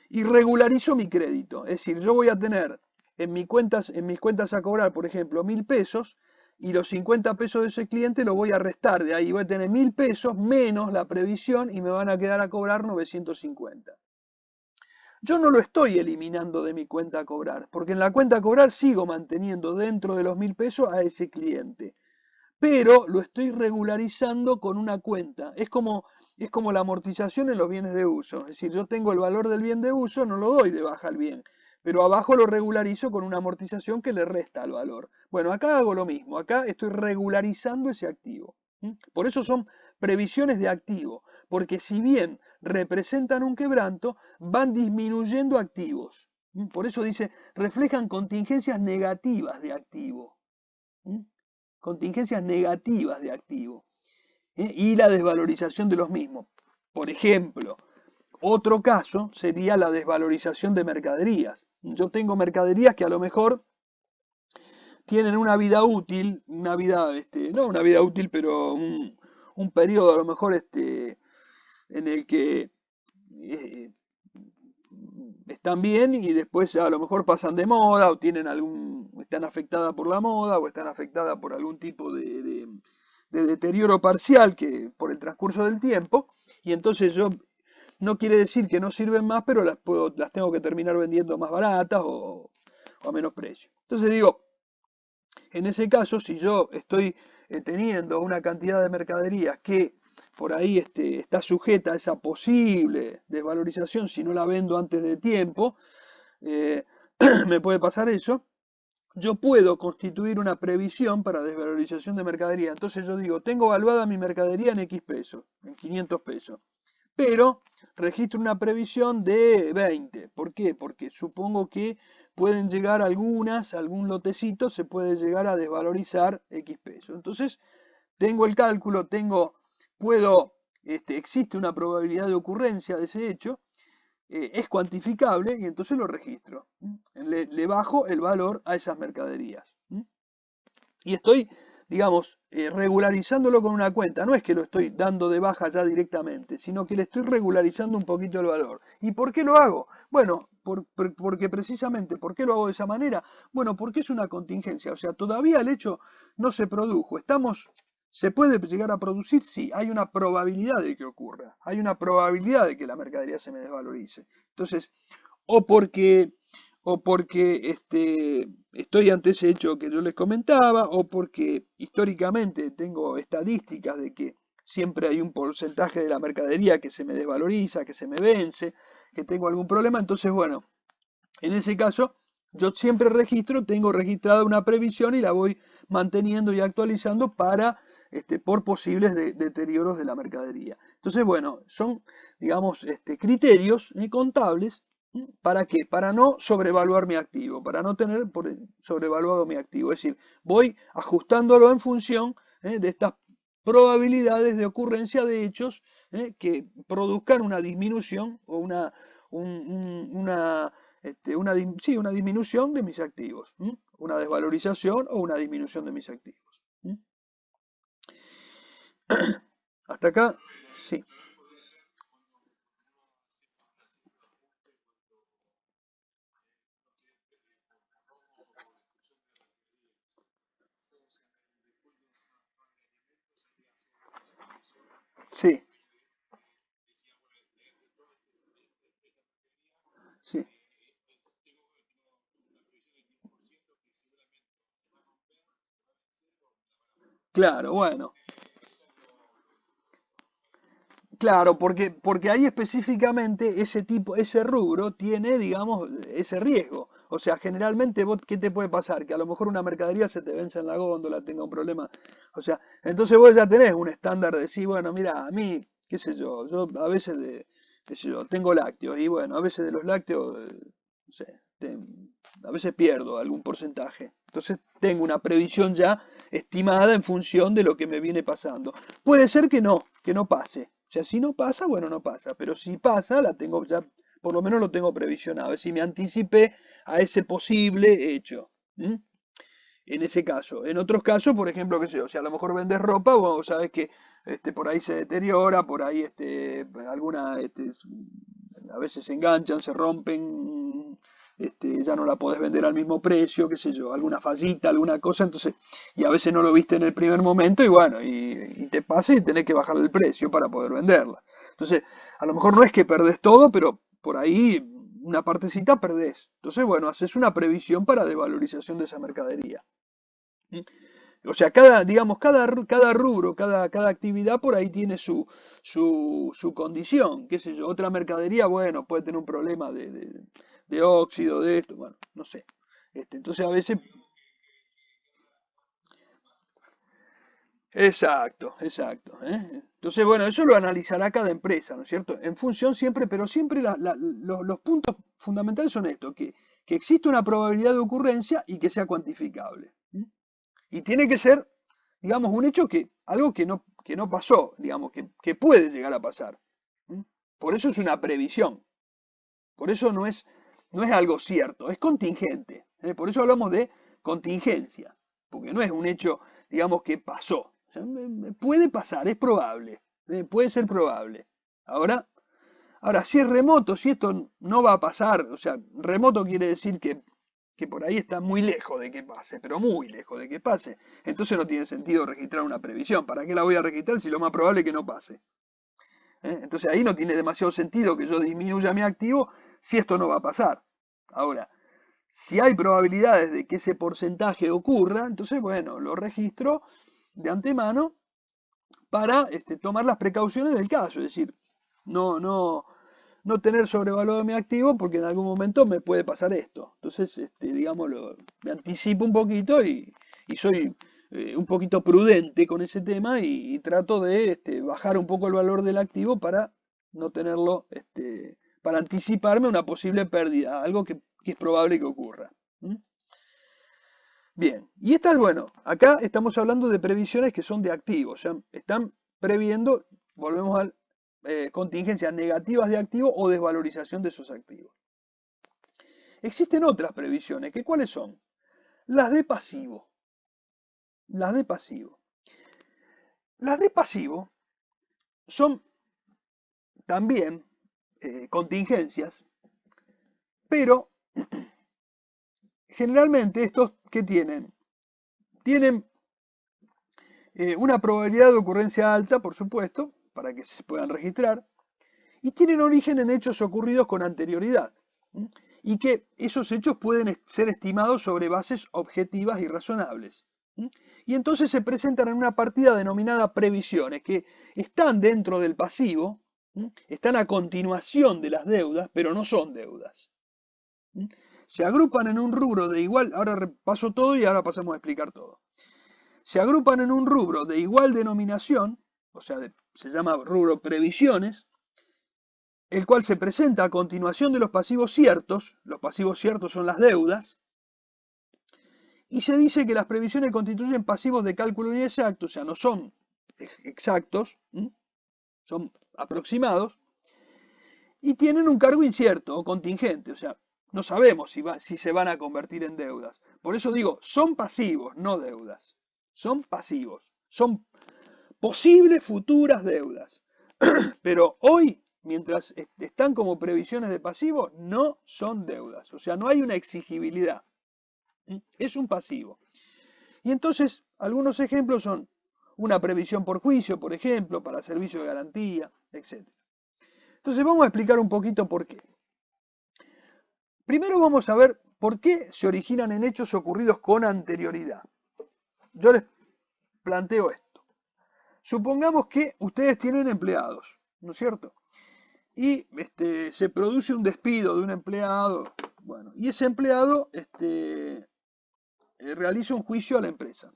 y regularizo mi crédito. Es decir, yo voy a tener en mis cuentas a cobrar, por ejemplo, 1000 pesos, y los 50 pesos de ese cliente lo voy a restar de ahí. Voy a tener 1000 pesos menos la previsión y me van a quedar a cobrar 950. Yo no lo estoy eliminando de mi cuenta a cobrar, porque en la cuenta a cobrar sigo manteniendo dentro de los 1000 pesos a ese cliente, pero lo estoy regularizando con una cuenta. Es como la amortización en los bienes de uso. Es decir, yo tengo el valor del bien de uso, no lo doy de baja al bien, pero abajo lo regularizo con una amortización que le resta al valor. Bueno, acá hago lo mismo. Acá estoy regularizando ese activo. Por eso son previsiones de activo, porque si bien representan un quebranto, van disminuyendo activos. Por eso dice, reflejan contingencias negativas de activo. Contingencias negativas de activo, y la desvalorización de los mismos. Por ejemplo, otro caso sería la desvalorización de mercaderías. Yo tengo mercaderías que a lo mejor tienen una vida útil, una vida, no una vida útil, pero un periodo a lo mejor en el que están bien y después a lo mejor pasan de moda o tienen están afectadas por la moda o están afectadas por algún tipo de deterioro parcial que por el transcurso del tiempo, y entonces yo no quiere decir que no sirven más, pero las tengo que terminar vendiendo más baratas o a menos precio. Entonces digo, en ese caso, si yo estoy teniendo una cantidad de mercaderías que por ahí está sujeta a esa posible desvalorización si no la vendo antes de tiempo, me puede pasar eso. Yo puedo constituir una previsión para desvalorización de mercadería. Entonces yo digo, tengo evaluada mi mercadería en X pesos, en 500 pesos, pero registro una previsión de 20. ¿Por qué? Porque supongo que pueden llegar algún lotecito se puede llegar a desvalorizar X pesos. Entonces tengo el cálculo, existe una probabilidad de ocurrencia de ese hecho, es cuantificable y entonces lo registro. Le bajo el valor a esas mercaderías. Y estoy, digamos, regularizándolo con una cuenta. No es que lo estoy dando de baja ya directamente, sino que le estoy regularizando un poquito el valor. ¿Y por qué lo hago? Bueno, porque precisamente, ¿por qué lo hago de esa manera? Bueno, porque es una contingencia. O sea, todavía el hecho no se produjo. ¿Se puede llegar a producir? Sí, hay una probabilidad de que ocurra. Hay una probabilidad de que la mercadería se me desvalorice. Entonces, o porque, estoy ante ese hecho que yo les comentaba, o porque históricamente tengo estadísticas de que siempre hay un porcentaje de la mercadería que se me desvaloriza, que se me vence, que tengo algún problema. Entonces, bueno, en ese caso, yo siempre tengo registrada una previsión y la voy manteniendo y actualizando por posibles deterioros de la mercadería. Entonces, bueno, son, digamos, criterios contables. ¿Para qué? Para no sobrevaluar mi activo, para no tener sobrevaluado mi activo. Es decir, voy ajustándolo en función de estas probabilidades de ocurrencia de hechos que produzcan una disminución o una disminución de mis activos, una desvalorización o una disminución de mis activos. Hasta acá, sí. Sí, sí. Claro, bueno. Claro, porque ahí específicamente ese rubro tiene, digamos, ese riesgo. O sea, generalmente ¿qué te puede pasar? Que a lo mejor una mercadería se te vence en la góndola, tenga un problema. O sea, entonces vos ya tenés un estándar de decir, bueno, mira, a mí, qué sé yo a veces qué sé yo, tengo lácteos y bueno, a veces de los lácteos, no sé, a veces pierdo algún porcentaje. Entonces tengo una previsión ya estimada en función de lo que me viene pasando. Puede ser que no pase. O sea, si no pasa, bueno, no pasa. Pero si pasa, la tengo ya, por lo menos lo tengo previsionado. Es decir, me anticipé a ese posible hecho. En ese caso. En otros casos, por ejemplo, qué sé yo, si a lo mejor vendes ropa, vos sabés que por ahí se deteriora, por ahí a veces se enganchan, se rompen, ya no la podés vender al mismo precio, qué sé yo, alguna fallita, alguna cosa, entonces, y a veces no lo viste en el primer momento y bueno, y te pasa y tenés que bajar el precio para poder venderla. Entonces, a lo mejor no es que perdés todo, pero por ahí una partecita perdés. Entonces, bueno, haces una previsión para desvalorización de esa mercadería. ¿Mm? O sea, digamos, cada rubro, cada actividad por ahí tiene su condición, qué sé yo. Otra mercadería, bueno, puede tener un problema de óxido, de esto, bueno, no sé. Entonces a veces, exacto, exacto. Entonces, bueno, eso lo analizará cada empresa, ¿no es cierto? En función siempre, pero siempre los puntos fundamentales son estos, que existe una probabilidad de ocurrencia y que sea cuantificable. Y tiene que ser, digamos, un hecho algo que no pasó, digamos, que puede llegar a pasar. ¿Mm? Por eso es una previsión. Por eso no es algo cierto, es contingente. Por eso hablamos de contingencia. Porque no es un hecho, digamos, que pasó. O sea, puede pasar, es probable. Puede ser probable. Ahora, ahora, si es remoto, si esto no va a pasar, o sea, remoto quiere decir que por ahí está muy lejos de que pase, pero muy lejos de que pase. Entonces no tiene sentido registrar una previsión. ¿Para qué la voy a registrar si lo más probable es que no pase? Entonces ahí no tiene demasiado sentido que yo disminuya mi activo si esto no va a pasar. Ahora, si hay probabilidades de que ese porcentaje ocurra, entonces bueno, lo registro de antemano para tomar las precauciones del caso, es decir, no tener sobrevalorado mi activo porque en algún momento me puede pasar esto. Entonces, digamos, me anticipo un poquito y soy un poquito prudente con ese tema y trato de bajar un poco el valor del activo para no tenerlo, para anticiparme a una posible pérdida, algo que es probable que ocurra. ¿Mm? Bien, y esta es, bueno, acá estamos hablando de previsiones que son de activos, o sea, están previendo, volvemos a contingencias negativas de activos o desvalorización de esos activos. Existen otras previsiones, que ¿cuáles son? Las de pasivo. Las de pasivo. Las de pasivo son también contingencias, pero generalmente estos que tienen una probabilidad de ocurrencia alta, por supuesto, para que se puedan registrar, y tienen origen en hechos ocurridos con anterioridad, y que esos hechos pueden ser estimados sobre bases objetivas y razonables. Y entonces se presentan en una partida denominada previsiones, que están dentro del pasivo, están a continuación de las deudas, pero no son deudas. Se agrupan en un rubro de igual, ahora repaso todo y ahora pasamos a explicar todo. Se agrupan en un rubro de igual denominación, o sea, se llama rubro previsiones, el cual se presenta a continuación de los pasivos ciertos son las deudas, y se dice que las previsiones constituyen pasivos de cálculo inexacto, o sea, no son exactos, son aproximados, y tienen un cargo incierto o contingente, o sea, no sabemos si se van a convertir en deudas. Por eso digo, son pasivos, no deudas. Son pasivos, son posibles futuras deudas. Pero hoy, mientras están como previsiones de pasivo, no son deudas. O sea, no hay una exigibilidad. Es un pasivo. Y entonces, algunos ejemplos son una previsión por juicio, por ejemplo, para servicio de garantía, etc. Entonces vamos a explicar un poquito por qué. Primero vamos a ver por qué se originan en hechos ocurridos con anterioridad. Yo les planteo esto. Supongamos que ustedes tienen empleados, ¿no es cierto? Y se produce un despido de un empleado, bueno, y ese empleado realiza un juicio a la empresa.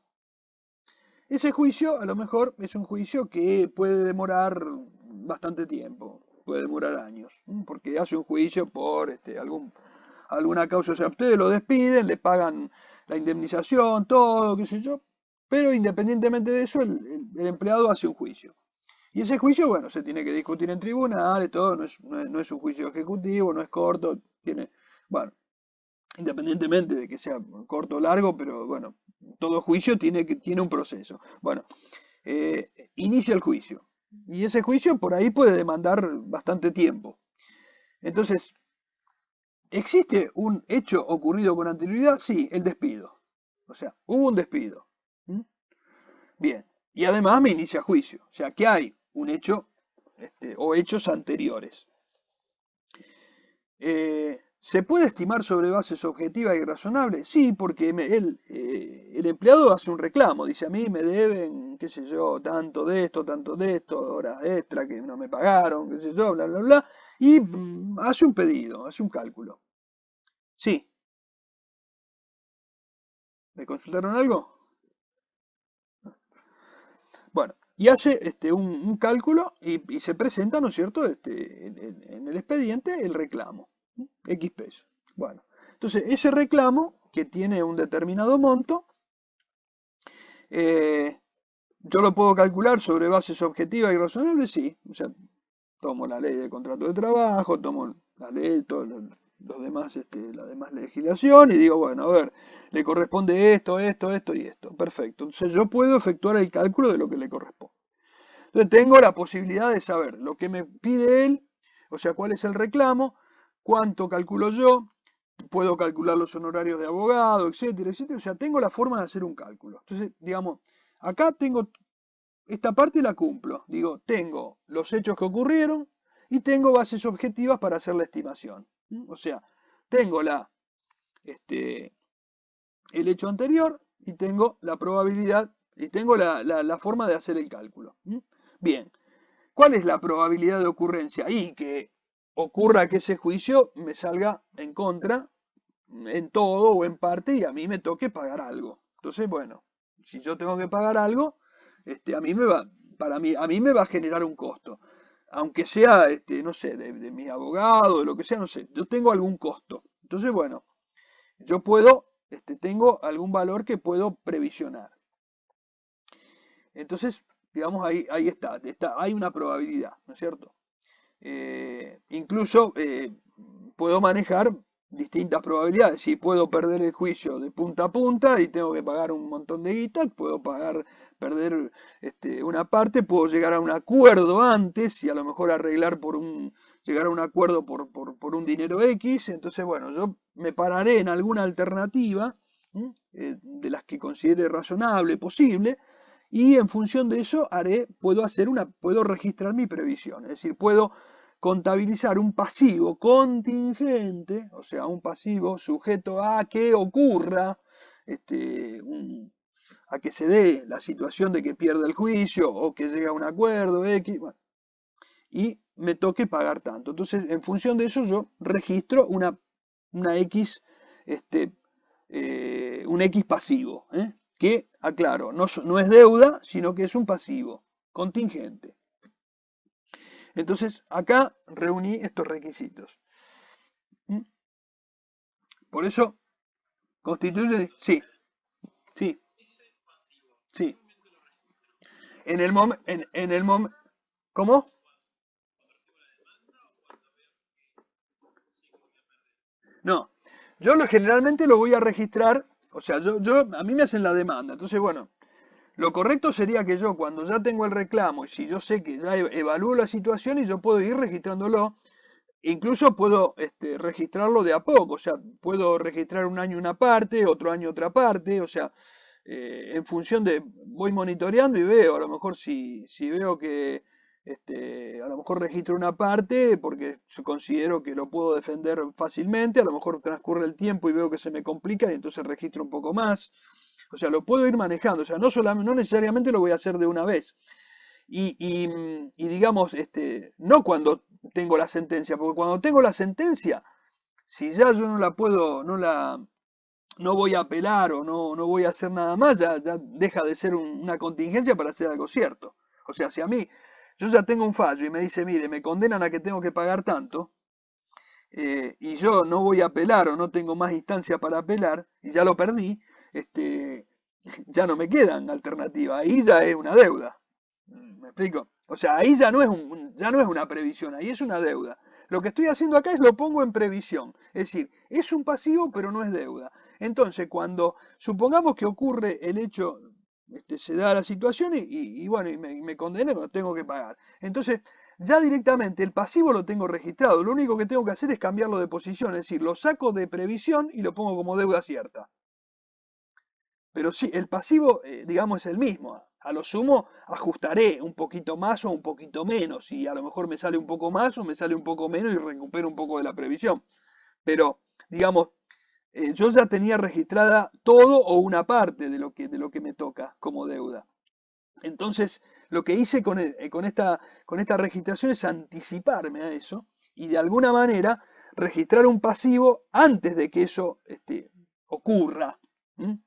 Ese juicio a lo mejor es un juicio que puede demorar bastante tiempo, puede demorar años, porque hace un juicio por alguna causa. O sea, ustedes lo despiden, le pagan la indemnización, todo, qué sé yo, pero independientemente de eso, el empleado hace un juicio. Y ese juicio, bueno, se tiene que discutir en tribunales, todo, no es un juicio ejecutivo, no es corto, bueno, independientemente de que sea corto o largo, pero bueno, todo juicio tiene un proceso. Bueno, inicia el juicio. Y ese juicio por ahí puede demandar bastante tiempo. Entonces, ¿Existe un hecho ocurrido con anterioridad? Sí, el despido. O sea, hubo un despido. ¿Mm? Bien. Y además me inicia juicio. O sea, que hay un hecho o hechos anteriores. ¿Se puede estimar sobre bases objetivas y razonables? Sí, porque el empleado hace un reclamo, dice a mí me deben, qué sé yo, tanto de esto, horas extra que no me pagaron, qué sé yo, bla, bla, bla, y hace un pedido, hace un cálculo. Sí, ¿me consultaron algo? Bueno, y hace un cálculo y se presenta, ¿no es cierto?, en el expediente el reclamo, X pesos. Bueno, entonces ese reclamo que tiene un determinado monto, eh, yo lo puedo calcular sobre bases objetivas y razonables, sí. O sea, tomo la ley de contrato de trabajo, tomo la ley, todos los demás, la demás legislación y digo, bueno, a ver, le corresponde esto, esto, esto y esto. Perfecto. Entonces yo puedo efectuar el cálculo de lo que le corresponde. Entonces tengo la posibilidad de saber lo que me pide él, o sea, cuál es el reclamo, cuánto calculo yo, puedo calcular los honorarios de abogado, etcétera, etcétera. O sea, tengo la forma de hacer un cálculo. Entonces, digamos, acá tengo esta parte la cumplo. Digo, tengo los hechos que ocurrieron y tengo bases objetivas para hacer la estimación. O sea, tengo este, el hecho anterior y tengo la probabilidad y tengo la forma de hacer el cálculo. Bien, ¿cuál es la probabilidad de ocurrencia? Y que ocurra que ese juicio me salga en contra en todo o en parte y a mí me toque pagar algo. Entonces, bueno, si yo tengo que pagar algo, a mí me va, a mí me va a generar un costo. Aunque sea, no sé, de mi abogado, de lo que sea, no sé, yo tengo algún costo. Entonces, bueno, yo puedo, tengo algún valor que puedo previsionar. Entonces, digamos, ahí está, hay una probabilidad, ¿no es cierto? Incluso puedo manejar distintas probabilidades. Si puedo perder el juicio de punta a punta y tengo que pagar un montón de guita, puedo perder una parte, puedo llegar a un acuerdo antes y a lo mejor arreglar llegar a un acuerdo por un dinero X. Entonces, bueno, yo me pararé en alguna alternativa de las que considere razonable, posible, y en función de eso puedo registrar mi previsión, es decir, puedo contabilizar un pasivo contingente, o sea, un pasivo sujeto a que ocurra, a que se dé la situación de que pierda el juicio o que llegue a un acuerdo X, bueno, y me toque pagar tanto. Entonces, en función de eso, yo registro una X, este, un X pasivo, que, aclaro, no es deuda, sino que es un pasivo contingente. Entonces, acá reuní estos requisitos. ¿Mm? Por eso, constituye, sí, sí, sí. En el momento, en el momento, ¿cómo? No, generalmente lo voy a registrar, o sea, a mí me hacen la demanda, entonces, bueno, lo correcto sería que yo cuando ya tengo el reclamo y si yo sé que ya evalúo la situación y yo puedo ir registrándolo, incluso puedo registrarlo de a poco, o sea, puedo registrar un año una parte, otro año otra parte, o sea, en función voy monitoreando y veo, a lo mejor si veo que a lo mejor registro una parte porque yo considero que lo puedo defender fácilmente, a lo mejor transcurre el tiempo y veo que se me complica y entonces registro un poco más. O sea, lo puedo ir manejando, o sea, no necesariamente lo voy a hacer de una vez. Y digamos, no cuando tengo la sentencia, porque cuando tengo la sentencia, si ya yo no la puedo, no voy a apelar o no voy a hacer nada más, ya deja de ser una contingencia para hacer algo cierto. O sea, si a mí, yo ya tengo un fallo y me dice, mire, me condenan a que tengo que pagar tanto, y yo no voy a apelar o no tengo más instancia para apelar, y ya lo perdí, ya no me quedan alternativas, ahí ya es una deuda. ¿Me explico? O sea, ahí ya no es una previsión, ahí es una deuda. Lo que estoy haciendo acá es lo pongo en previsión. Es decir, es un pasivo, pero no es deuda. Entonces, cuando supongamos que ocurre el hecho, se da la situación y bueno, y me condena, me tengo que pagar. Entonces, ya directamente el pasivo lo tengo registrado. Lo único que tengo que hacer es cambiarlo de posición, es decir, lo saco de previsión y lo pongo como deuda cierta. Pero sí, el pasivo, digamos, es el mismo. A lo sumo ajustaré un poquito más o un poquito menos. Y a lo mejor me sale un poco más o me sale un poco menos y recupero un poco de la previsión. Pero, digamos, yo ya tenía registrada todo o una parte de lo que me toca como deuda. Entonces, lo que hice con esta registración es anticiparme a eso y de alguna manera registrar un pasivo antes de que eso ocurra. ¿M?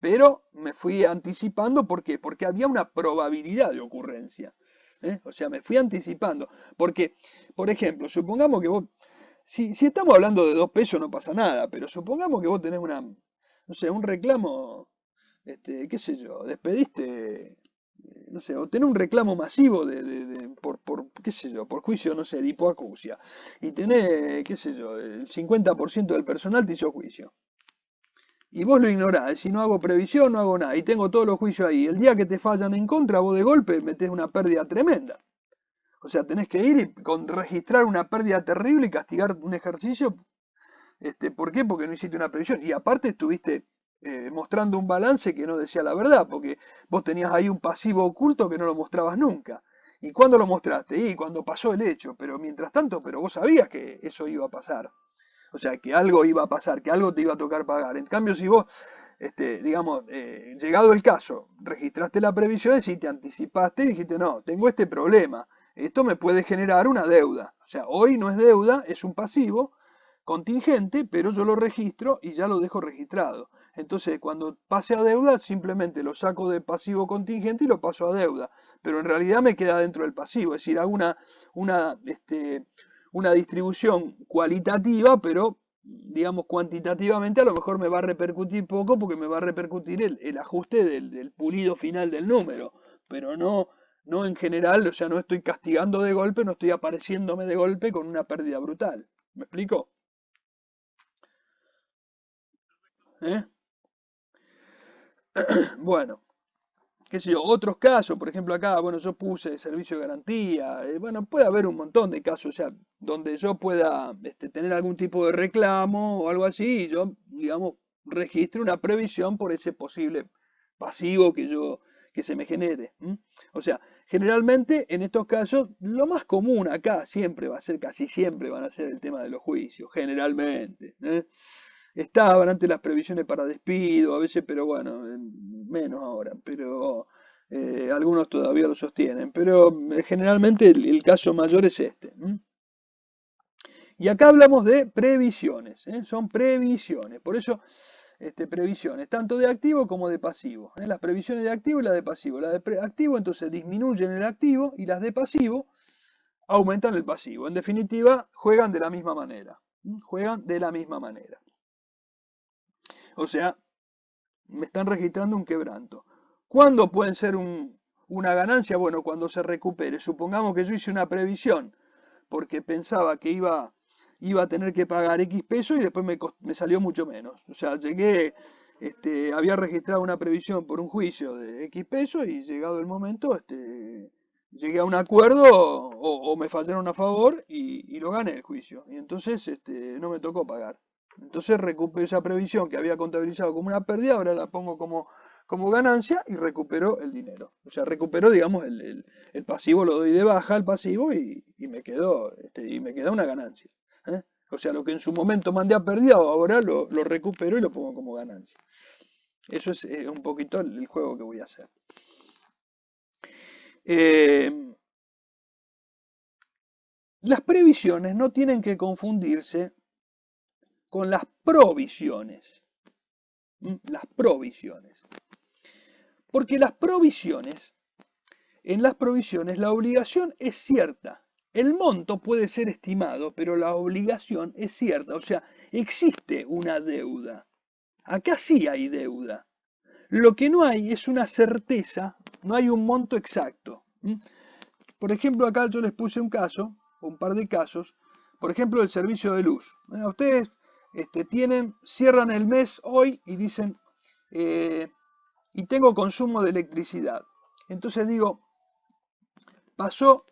Pero me fui anticipando, ¿por qué? Porque había una probabilidad de ocurrencia. O sea, me fui anticipando. Porque, por ejemplo, supongamos que vos, si estamos hablando de 2 pesos no pasa nada, pero supongamos que vos tenés no sé, un reclamo, qué sé yo, despediste, no sé, o tenés un reclamo masivo qué sé yo, por juicio, no sé, de hipoacusia, y tenés, qué sé yo, el 50% del personal te hizo juicio. Y vos lo ignorás, si no hago previsión, no hago nada, y tengo todos los juicios ahí. El día que te fallan en contra, vos de golpe metés una pérdida tremenda. O sea, tenés que ir y registrar una pérdida terrible y castigar un ejercicio. ¿Por qué? Porque no hiciste una previsión. Y aparte estuviste mostrando un balance que no decía la verdad, porque vos tenías ahí un pasivo oculto que no lo mostrabas nunca. ¿Y cuándo lo mostraste? Y cuando pasó el hecho, pero mientras tanto, pero vos sabías que eso iba a pasar. O sea, que algo iba a pasar, que algo te iba a tocar pagar. En cambio, si vos, digamos, llegado el caso, registraste la previsión y te anticipaste y dijiste, no, tengo este problema, esto me puede generar una deuda. O sea, hoy no es deuda, es un pasivo contingente, pero yo lo registro y ya lo dejo registrado. Entonces, cuando pase a deuda, simplemente lo saco de pasivo contingente y lo paso a deuda. Pero en realidad me queda dentro del pasivo, es decir, hago una, una distribución cualitativa, pero digamos cuantitativamente a lo mejor me va a repercutir poco porque me va a repercutir el ajuste del pulido final del número, pero no en general, o sea, no estoy castigando de golpe, no estoy apareciéndome de golpe con una pérdida brutal. ¿Me explico? ¿Eh? Bueno, qué sé yo, otros casos, por ejemplo acá, bueno, yo puse servicio de garantía, bueno, puede haber un montón de casos, o sea, donde yo pueda tener algún tipo de reclamo o algo así, y yo, digamos, registre una previsión por ese posible pasivo que se me genere. ¿M? O sea, generalmente en estos casos, lo más común acá siempre va a ser, casi siempre van a ser el tema de los juicios, generalmente. Estaban antes las previsiones para despido, a veces, pero bueno, menos ahora, pero algunos todavía lo sostienen. Pero generalmente el caso mayor es este. ¿M? Y acá hablamos de previsiones, son previsiones. Por eso, previsiones, tanto de activo como de pasivo. Las previsiones de activo y las de pasivo. Las de activo entonces disminuyen el activo y las de pasivo aumentan el pasivo. En definitiva, juegan de la misma manera. Juegan de la misma manera. O sea, me están registrando un quebranto. ¿Cuándo pueden ser una ganancia? Bueno, cuando se recupere. Supongamos que yo hice una previsión porque pensaba que iba a tener que pagar X pesos y después me salió mucho menos. O sea, había registrado una previsión por un juicio de X pesos y llegado el momento, llegué a un acuerdo o me fallaron a favor y lo gané el juicio. Y entonces no me tocó pagar. Entonces recupero esa previsión que había contabilizado como una pérdida, ahora la pongo como ganancia y recupero el dinero. O sea, recupero, digamos, el pasivo, lo doy de baja al pasivo y me queda una ganancia. ¿Eh? O sea, lo que en su momento mandé a pérdida, ahora lo recupero y lo pongo como ganancia. Eso es un poquito el juego que voy a hacer. Eh, las previsiones no tienen que confundirse con las provisiones. Las provisiones. Porque en las provisiones la obligación es cierta. El monto puede ser estimado, pero la obligación es cierta. O sea, existe una deuda. Acá sí hay deuda. Lo que no hay es una certeza, no hay un monto exacto. Por ejemplo, acá yo les puse un caso, un par de casos, por ejemplo, el servicio de luz. Ustedes cierran el mes hoy y dicen, y tengo consumo de electricidad. Entonces digo, pasó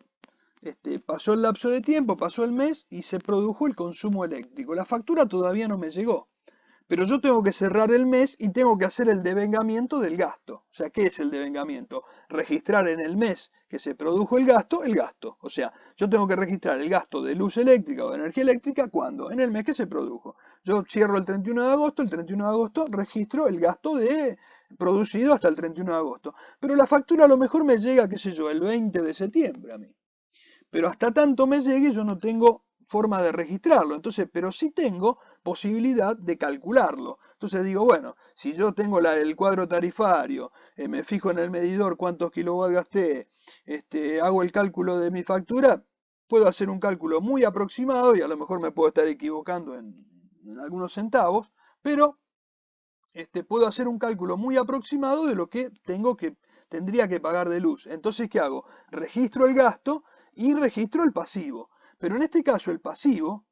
pasó el lapso de tiempo, pasó el mes y se produjo el consumo eléctrico. La factura todavía no me llegó, pero yo tengo que cerrar el mes y tengo que hacer el devengamiento del gasto. O sea, ¿qué es el devengamiento? Registrar en el mes que se produjo el gasto, el gasto. O sea, yo tengo que registrar el gasto de luz eléctrica o de energía eléctrica, ¿cuándo? En el mes que se produjo. Yo cierro el 31 de agosto, el 31 de agosto registro el gasto producido hasta el 31 de agosto. Pero la factura a lo mejor me llega, qué sé yo, el 20 de septiembre a mí. Pero hasta tanto me llegue yo no tengo forma de registrarlo. Entonces, pero sí tengo posibilidad de calcularlo. Entonces digo, bueno, si yo tengo el cuadro tarifario, me fijo en el medidor cuántos kilowatts gasté, hago el cálculo de mi factura, puedo hacer un cálculo muy aproximado y a lo mejor me puedo estar equivocando en algunos centavos, pero puedo hacer un cálculo muy aproximado de lo que tendría que pagar de luz. Entonces, ¿qué hago? Registro el gasto y registro el pasivo. Pero en este caso el pasivo,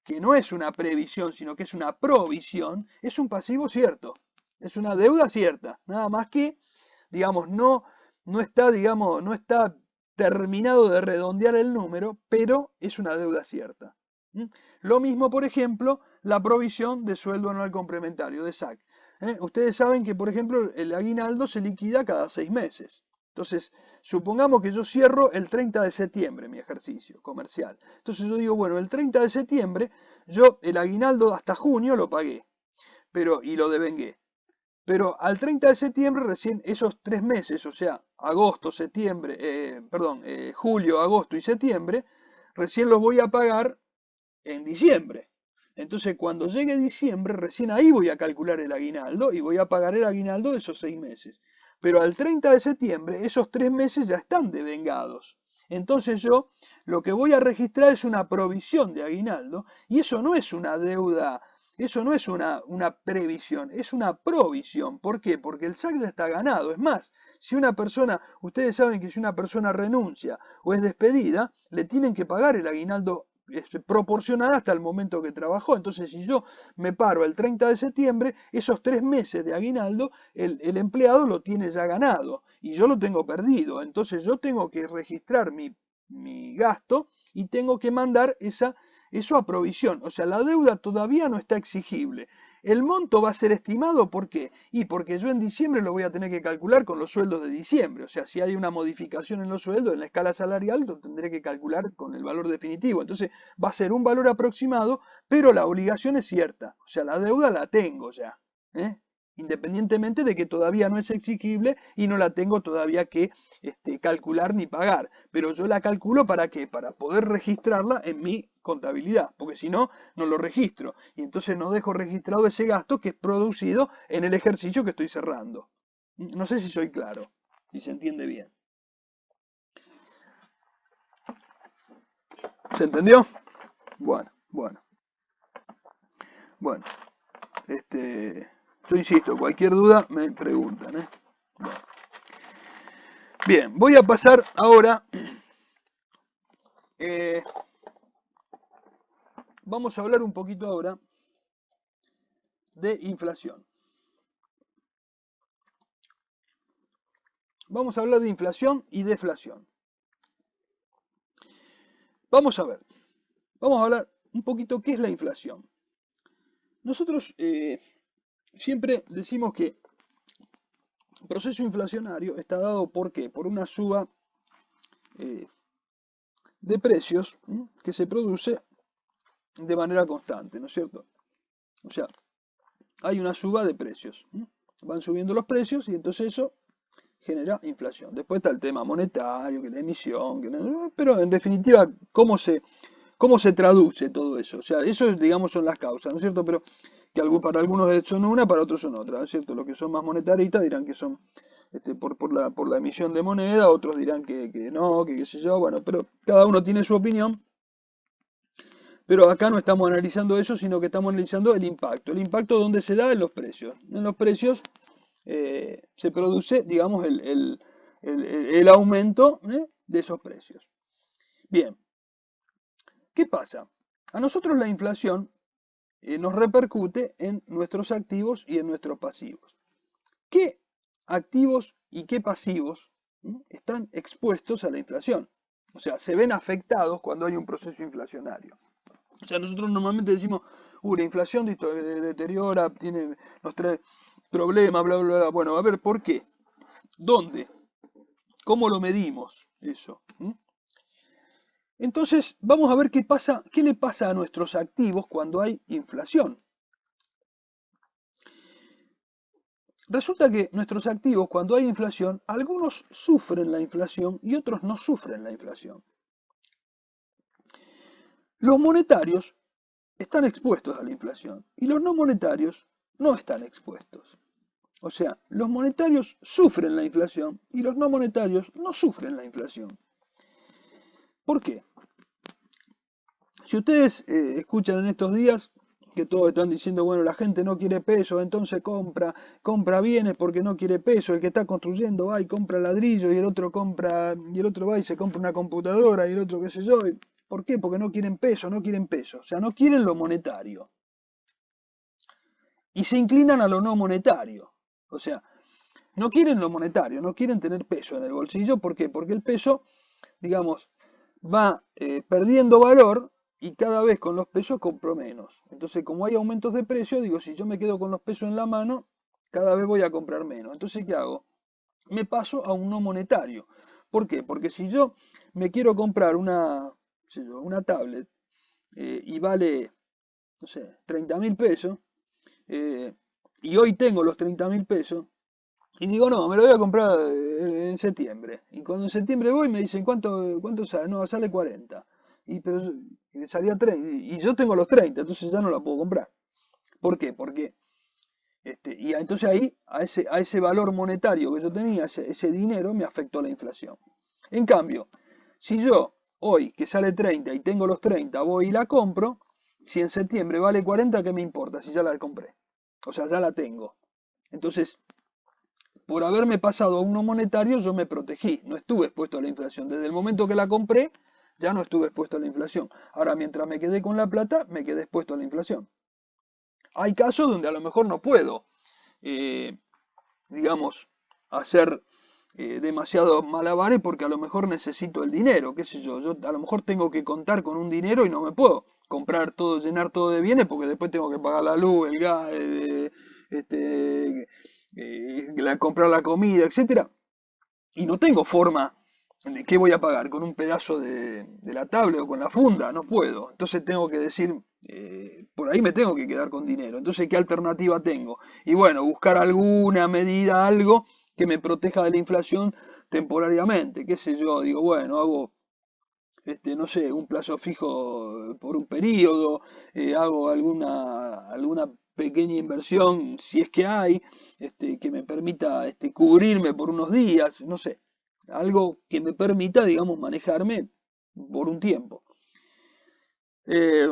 que no es una previsión, sino que es una provisión, es un pasivo cierto. Es una deuda cierta. Nada más que, digamos, no está, digamos, no está terminado de redondear el número, pero es una deuda cierta. Lo mismo, por ejemplo, la provisión de sueldo anual complementario, de SAC. Ustedes saben que, por ejemplo, el aguinaldo se liquida cada 6 meses. Entonces, supongamos que yo cierro el 30 de septiembre mi ejercicio comercial. Entonces yo digo, bueno, el 30 de septiembre yo el aguinaldo hasta junio lo pagué, y lo devengué. Pero al 30 de septiembre recién esos 3 meses, o sea, agosto, septiembre, julio, agosto y septiembre, recién los voy a pagar en diciembre. Entonces cuando llegue diciembre, recién ahí voy a calcular el aguinaldo y voy a pagar el aguinaldo de esos 6 meses. Pero al 30 de septiembre esos 3 meses ya están devengados. Entonces yo lo que voy a registrar es una provisión de aguinaldo y eso no es una deuda, eso no es una previsión, es una provisión. ¿Por qué? Porque el SAC ya está ganado. Es más, si una persona, ustedes saben que si una persona renuncia o es despedida, le tienen que pagar el aguinaldo proporcional hasta el momento que trabajó. Entonces, si yo me paro el 30 de septiembre, esos 3 meses de aguinaldo, el empleado lo tiene ya ganado y yo lo tengo perdido. Entonces, yo tengo que registrar mi gasto y tengo que mandar eso a provisión. O sea, la deuda todavía no está exigible. El monto va a ser estimado, ¿por qué? Y porque yo en diciembre lo voy a tener que calcular con los sueldos de diciembre. O sea, si hay una modificación en los sueldos, en la escala salarial, lo tendré que calcular con el valor definitivo. Entonces, va a ser un valor aproximado, pero la obligación es cierta. O sea, la deuda la tengo ya, independientemente de que todavía no es exigible y no la tengo todavía que calcular ni pagar. Pero yo la calculo ¿para qué? Para poder registrarla en mi contabilidad, porque si no, no lo registro. Y entonces no dejo registrado ese gasto que es producido en el ejercicio que estoy cerrando. No sé si soy claro, si se entiende bien. ¿Se entendió? Bueno. Yo insisto, cualquier duda me preguntan. Bueno. Bien, voy a pasar ahora. Vamos a hablar un poquito ahora de inflación. Vamos a hablar de inflación y deflación. Vamos a hablar un poquito qué es la inflación. Nosotros siempre decimos que el proceso inflacionario está dado ¿por qué? Por una suba de precios que se produce de manera constante, ¿no es cierto? O sea, hay una suba de precios. Van subiendo los precios y entonces eso genera inflación. Después está el tema monetario, que la emisión, pero en definitiva, ¿cómo se traduce todo eso? O sea, eso, digamos, son las causas, ¿no es cierto? Pero que para algunos son una, para otros son otra, ¿no es cierto? Los que son más monetaristas dirán que son por la emisión de moneda, otros dirán que no, que qué sé yo, bueno, pero cada uno tiene su opinión. Pero acá no estamos analizando eso, sino que estamos analizando el impacto. El impacto donde se da en los precios. En los precios se produce, digamos, el aumento de esos precios. Bien, ¿qué pasa? A nosotros la inflación nos repercute en nuestros activos y en nuestros pasivos. ¿Qué activos y qué pasivos están expuestos a la inflación? O sea, se ven afectados cuando hay un proceso inflacionario. O sea, nosotros normalmente decimos, la inflación deteriora, nos trae problemas, bla, bla, bla. Bueno, a ver, ¿por qué? ¿Dónde? ¿Cómo lo medimos eso? Entonces, vamos a ver qué le pasa a nuestros activos cuando hay inflación. Resulta que nuestros activos, cuando hay inflación, algunos sufren la inflación y otros no sufren la inflación. Los monetarios están expuestos a la inflación y los no monetarios no están expuestos. O sea, los monetarios sufren la inflación y los no monetarios no sufren la inflación. ¿Por qué? Si ustedes escuchan en estos días que todos están diciendo, bueno, la gente no quiere peso, entonces compra bienes porque no quiere peso, el que está construyendo va y compra ladrillo y el otro va y se compra una computadora y el otro qué sé yo. ¿Por qué? Porque no quieren peso, o sea, no quieren lo monetario. Y se inclinan a lo no monetario. O sea, no quieren lo monetario, no quieren tener peso en el bolsillo. ¿Por qué? Porque el peso, digamos, va perdiendo valor y cada vez con los pesos compro menos. Entonces, como hay aumentos de precio, digo, si yo me quedo con los pesos en la mano, cada vez voy a comprar menos. Entonces, ¿qué hago? Me paso a un no monetario. ¿Por qué? Porque si yo me quiero comprar una tablet y vale, no sé, 30.000 pesos, y hoy tengo los 30.000 pesos, y digo, no, me lo voy a comprar en septiembre. Y cuando en septiembre voy me dicen, ¿cuánto sale? No, sale 40. Pero salía 30. Y yo tengo los 30, entonces ya no la puedo comprar. ¿Por qué? Porque y entonces ahí, a ese valor monetario que yo tenía, ese dinero, me afectó la inflación. En cambio, si yo hoy, que sale 30 y tengo los 30, voy y la compro, si en septiembre vale 40, ¿qué me importa? Si ya la compré. O sea, ya la tengo. Entonces, por haberme pasado a uno monetario, yo me protegí, no estuve expuesto a la inflación. Desde el momento que la compré, ya no estuve expuesto a la inflación. Ahora, mientras me quedé con la plata, me quedé expuesto a la inflación. Hay casos donde a lo mejor no puedo, eh, digamos, hacer demasiados malabares porque a lo mejor necesito el dinero, qué sé yo. Yo a lo mejor tengo que contar con un dinero y no me puedo comprar todo, llenar todo de bienes porque después tengo que pagar la luz, el gas, comprar la comida, etcétera. Y no tengo forma de qué voy a pagar con un pedazo de la tablet o con la funda, no puedo. Entonces tengo que decir, por ahí me tengo que quedar con dinero. Entonces, ¿qué alternativa tengo? Y bueno, buscar alguna medida, algo que me proteja de la inflación temporariamente. ¿Qué sé yo? Digo, bueno, hago, no sé, un plazo fijo por un periodo, hago alguna pequeña inversión, si es que hay, que me permita cubrirme por unos días, no sé, algo que me permita, digamos, manejarme por un tiempo. Eh,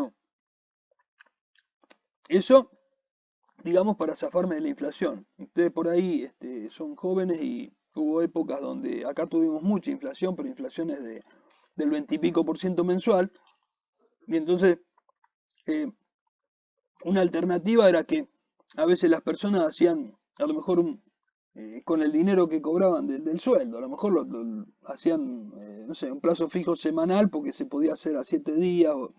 Eso, digamos, para zafarme de la inflación. Ustedes por ahí son jóvenes y hubo épocas donde acá tuvimos mucha inflación, pero inflaciones del 20 y pico por ciento mensual. Y entonces, eh, una alternativa era que a veces las personas hacían, a lo mejor, con el dinero que cobraban del sueldo, a lo mejor lo hacían, no sé, un plazo fijo semanal porque se podía hacer a 7 días o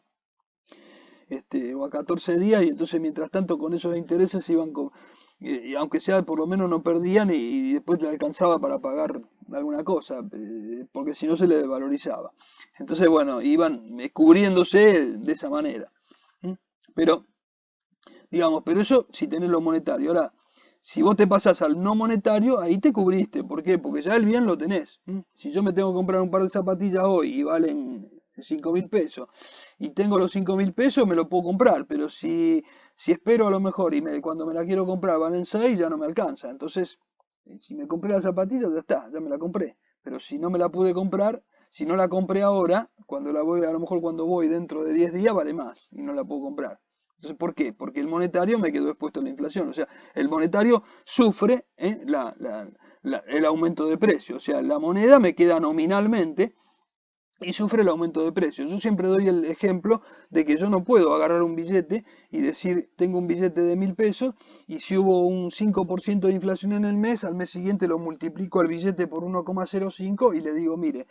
a 14 días y entonces mientras tanto con esos intereses iban y aunque sea por lo menos no perdían y después le alcanzaba para pagar alguna cosa, porque si no se le desvalorizaba. Entonces, bueno, iban cubriéndose de esa manera. Pero, digamos, pero eso si tenés lo monetario. Ahora, si vos te pasás al no monetario, ahí te cubriste. ¿Por qué? Porque ya el bien lo tenés. Si yo me tengo que comprar un par de zapatillas hoy y valen 5.000 pesos y tengo los 5.000 pesos, me lo puedo comprar. Pero si espero a lo mejor y cuando me la quiero comprar valen 6, ya no me alcanza. Entonces, si me compré la zapatilla, ya está, ya me la compré. Pero si no me la pude comprar, si no la compré ahora, cuando la voy, a lo mejor cuando voy dentro de 10 días vale más y no la puedo comprar. Entonces, ¿por qué? Porque el monetario me quedó expuesto a la inflación. O sea, el monetario sufre el aumento de precio. O sea, la moneda me queda nominalmente y sufre el aumento de precios. Yo siempre doy el ejemplo de que yo no puedo agarrar un billete y decir, tengo un billete de 1.000 pesos y si hubo un 5% de inflación en el mes, al mes siguiente lo multiplico al billete por 1,05 y le digo, mire,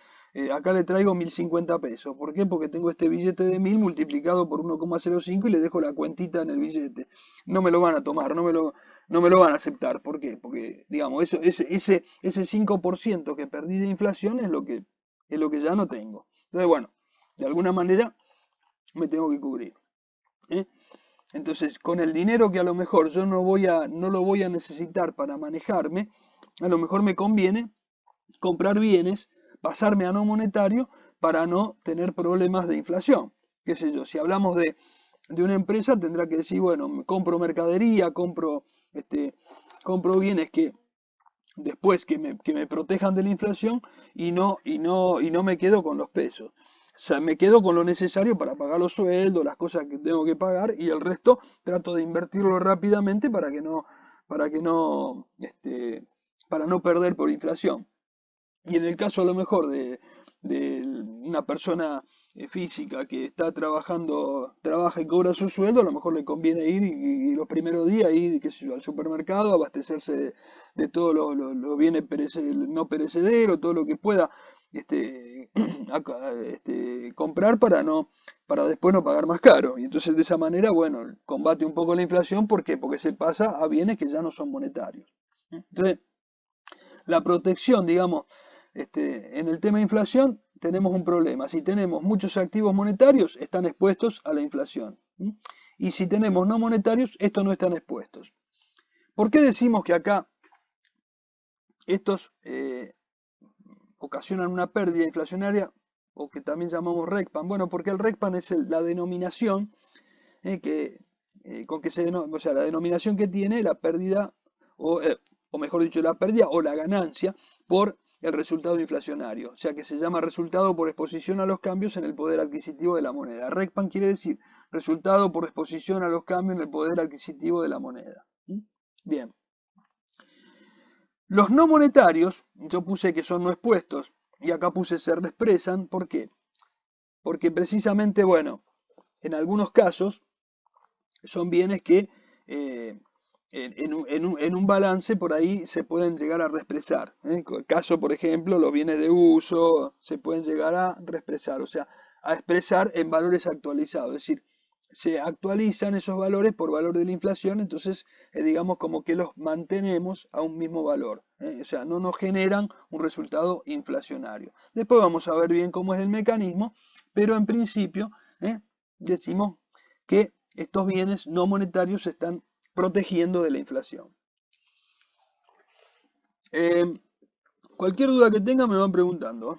acá le traigo 1.050 pesos. ¿Por qué? Porque tengo este billete de 1.000 multiplicado por 1,05 y le dejo la cuentita en el billete. No me lo van a tomar, no me lo van a aceptar. ¿Por qué? Porque, digamos, ese 5% que perdí de inflación es lo que ya no tengo. Entonces, bueno, de alguna manera me tengo que cubrir. ¿Eh? Entonces, con el dinero que a lo mejor yo no lo voy a necesitar para manejarme, a lo mejor me conviene comprar bienes, pasarme a no monetario para no tener problemas de inflación. ¿Qué sé yo? Si hablamos de una empresa, tendrá que decir, bueno, compro mercadería, compro bienes que después que me protejan de la inflación y no me quedo con los pesos. O sea, me quedo con lo necesario para pagar los sueldos, las cosas que tengo que pagar y el resto trato de invertirlo rápidamente para que no, para no perder por inflación. Y en el caso a lo mejor de una persona física que está trabajando, trabaja y cobra su sueldo, a lo mejor le conviene ir y los primeros días ir, qué sé yo, al supermercado, abastecerse de todos los bienes no perecederos, todo lo que pueda comprar para después no pagar más caro. Y entonces de esa manera, bueno, combate un poco la inflación, ¿por qué? Porque se pasa a bienes que ya no son monetarios. Entonces, la protección, digamos, en el tema de inflación tenemos un problema. Si tenemos muchos activos monetarios, están expuestos a la inflación. Y si tenemos no monetarios, estos no están expuestos. ¿Por qué decimos que acá estos ocasionan una pérdida inflacionaria o que también llamamos RECPAN? Bueno, porque el RECPAN es la denominación con que o sea, la denominación que tiene la pérdida o mejor dicho, la pérdida o la ganancia por el resultado inflacionario, o sea que se llama resultado por exposición a los cambios en el poder adquisitivo de la moneda. RECPAN quiere decir resultado por exposición a los cambios en el poder adquisitivo de la moneda. Bien. Los no monetarios, yo puse que son no expuestos, y acá puse se expresan, ¿por qué? Porque precisamente, bueno, en algunos casos son bienes que en un balance por ahí se pueden llegar a reexpresar. Caso, por ejemplo, los bienes de uso se pueden llegar a reexpresar, o sea, a expresar en valores actualizados. Es decir, se actualizan esos valores por valor de la inflación, entonces digamos como que los mantenemos a un mismo valor. O sea, no nos generan un resultado inflacionario. Después vamos a ver bien cómo es el mecanismo, pero en principio decimos que estos bienes no monetarios se están protegiendo de la inflación. Cualquier duda que tengan me van preguntando.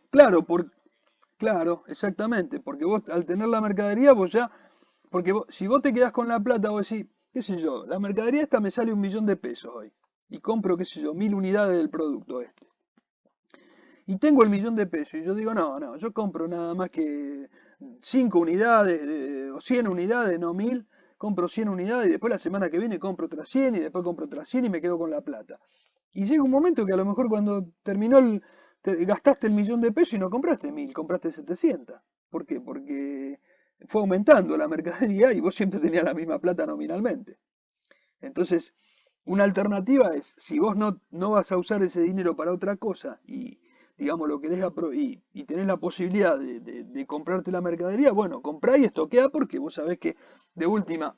Claro, claro, exactamente, porque vos al tener la mercadería, vos ya, porque si vos te quedás con la plata, vos decís, qué sé yo, la mercadería esta me sale 1.000.000 de pesos hoy, y compro, qué sé yo, 1.000 unidades del producto este. Y tengo el 1.000.000 de pesos, y yo digo, no, yo compro nada más que 5 unidades, o 100 unidades, no 1.000, compro 100 unidades, y después la semana que viene compro otras 100, y después compro otras 100 y me quedo con la plata. Y llega un momento que a lo mejor cuando terminó gastaste el 1.000.000 de pesos y no compraste 1.000, compraste 700. ¿Por qué? Porque fue aumentando la mercadería y vos siempre tenías la misma plata nominalmente. Entonces, una alternativa es, si vos no vas a usar ese dinero para otra cosa y, digamos, lo querés y tenés la posibilidad de comprarte la mercadería, bueno, comprá y estoqueá porque vos sabés que de última,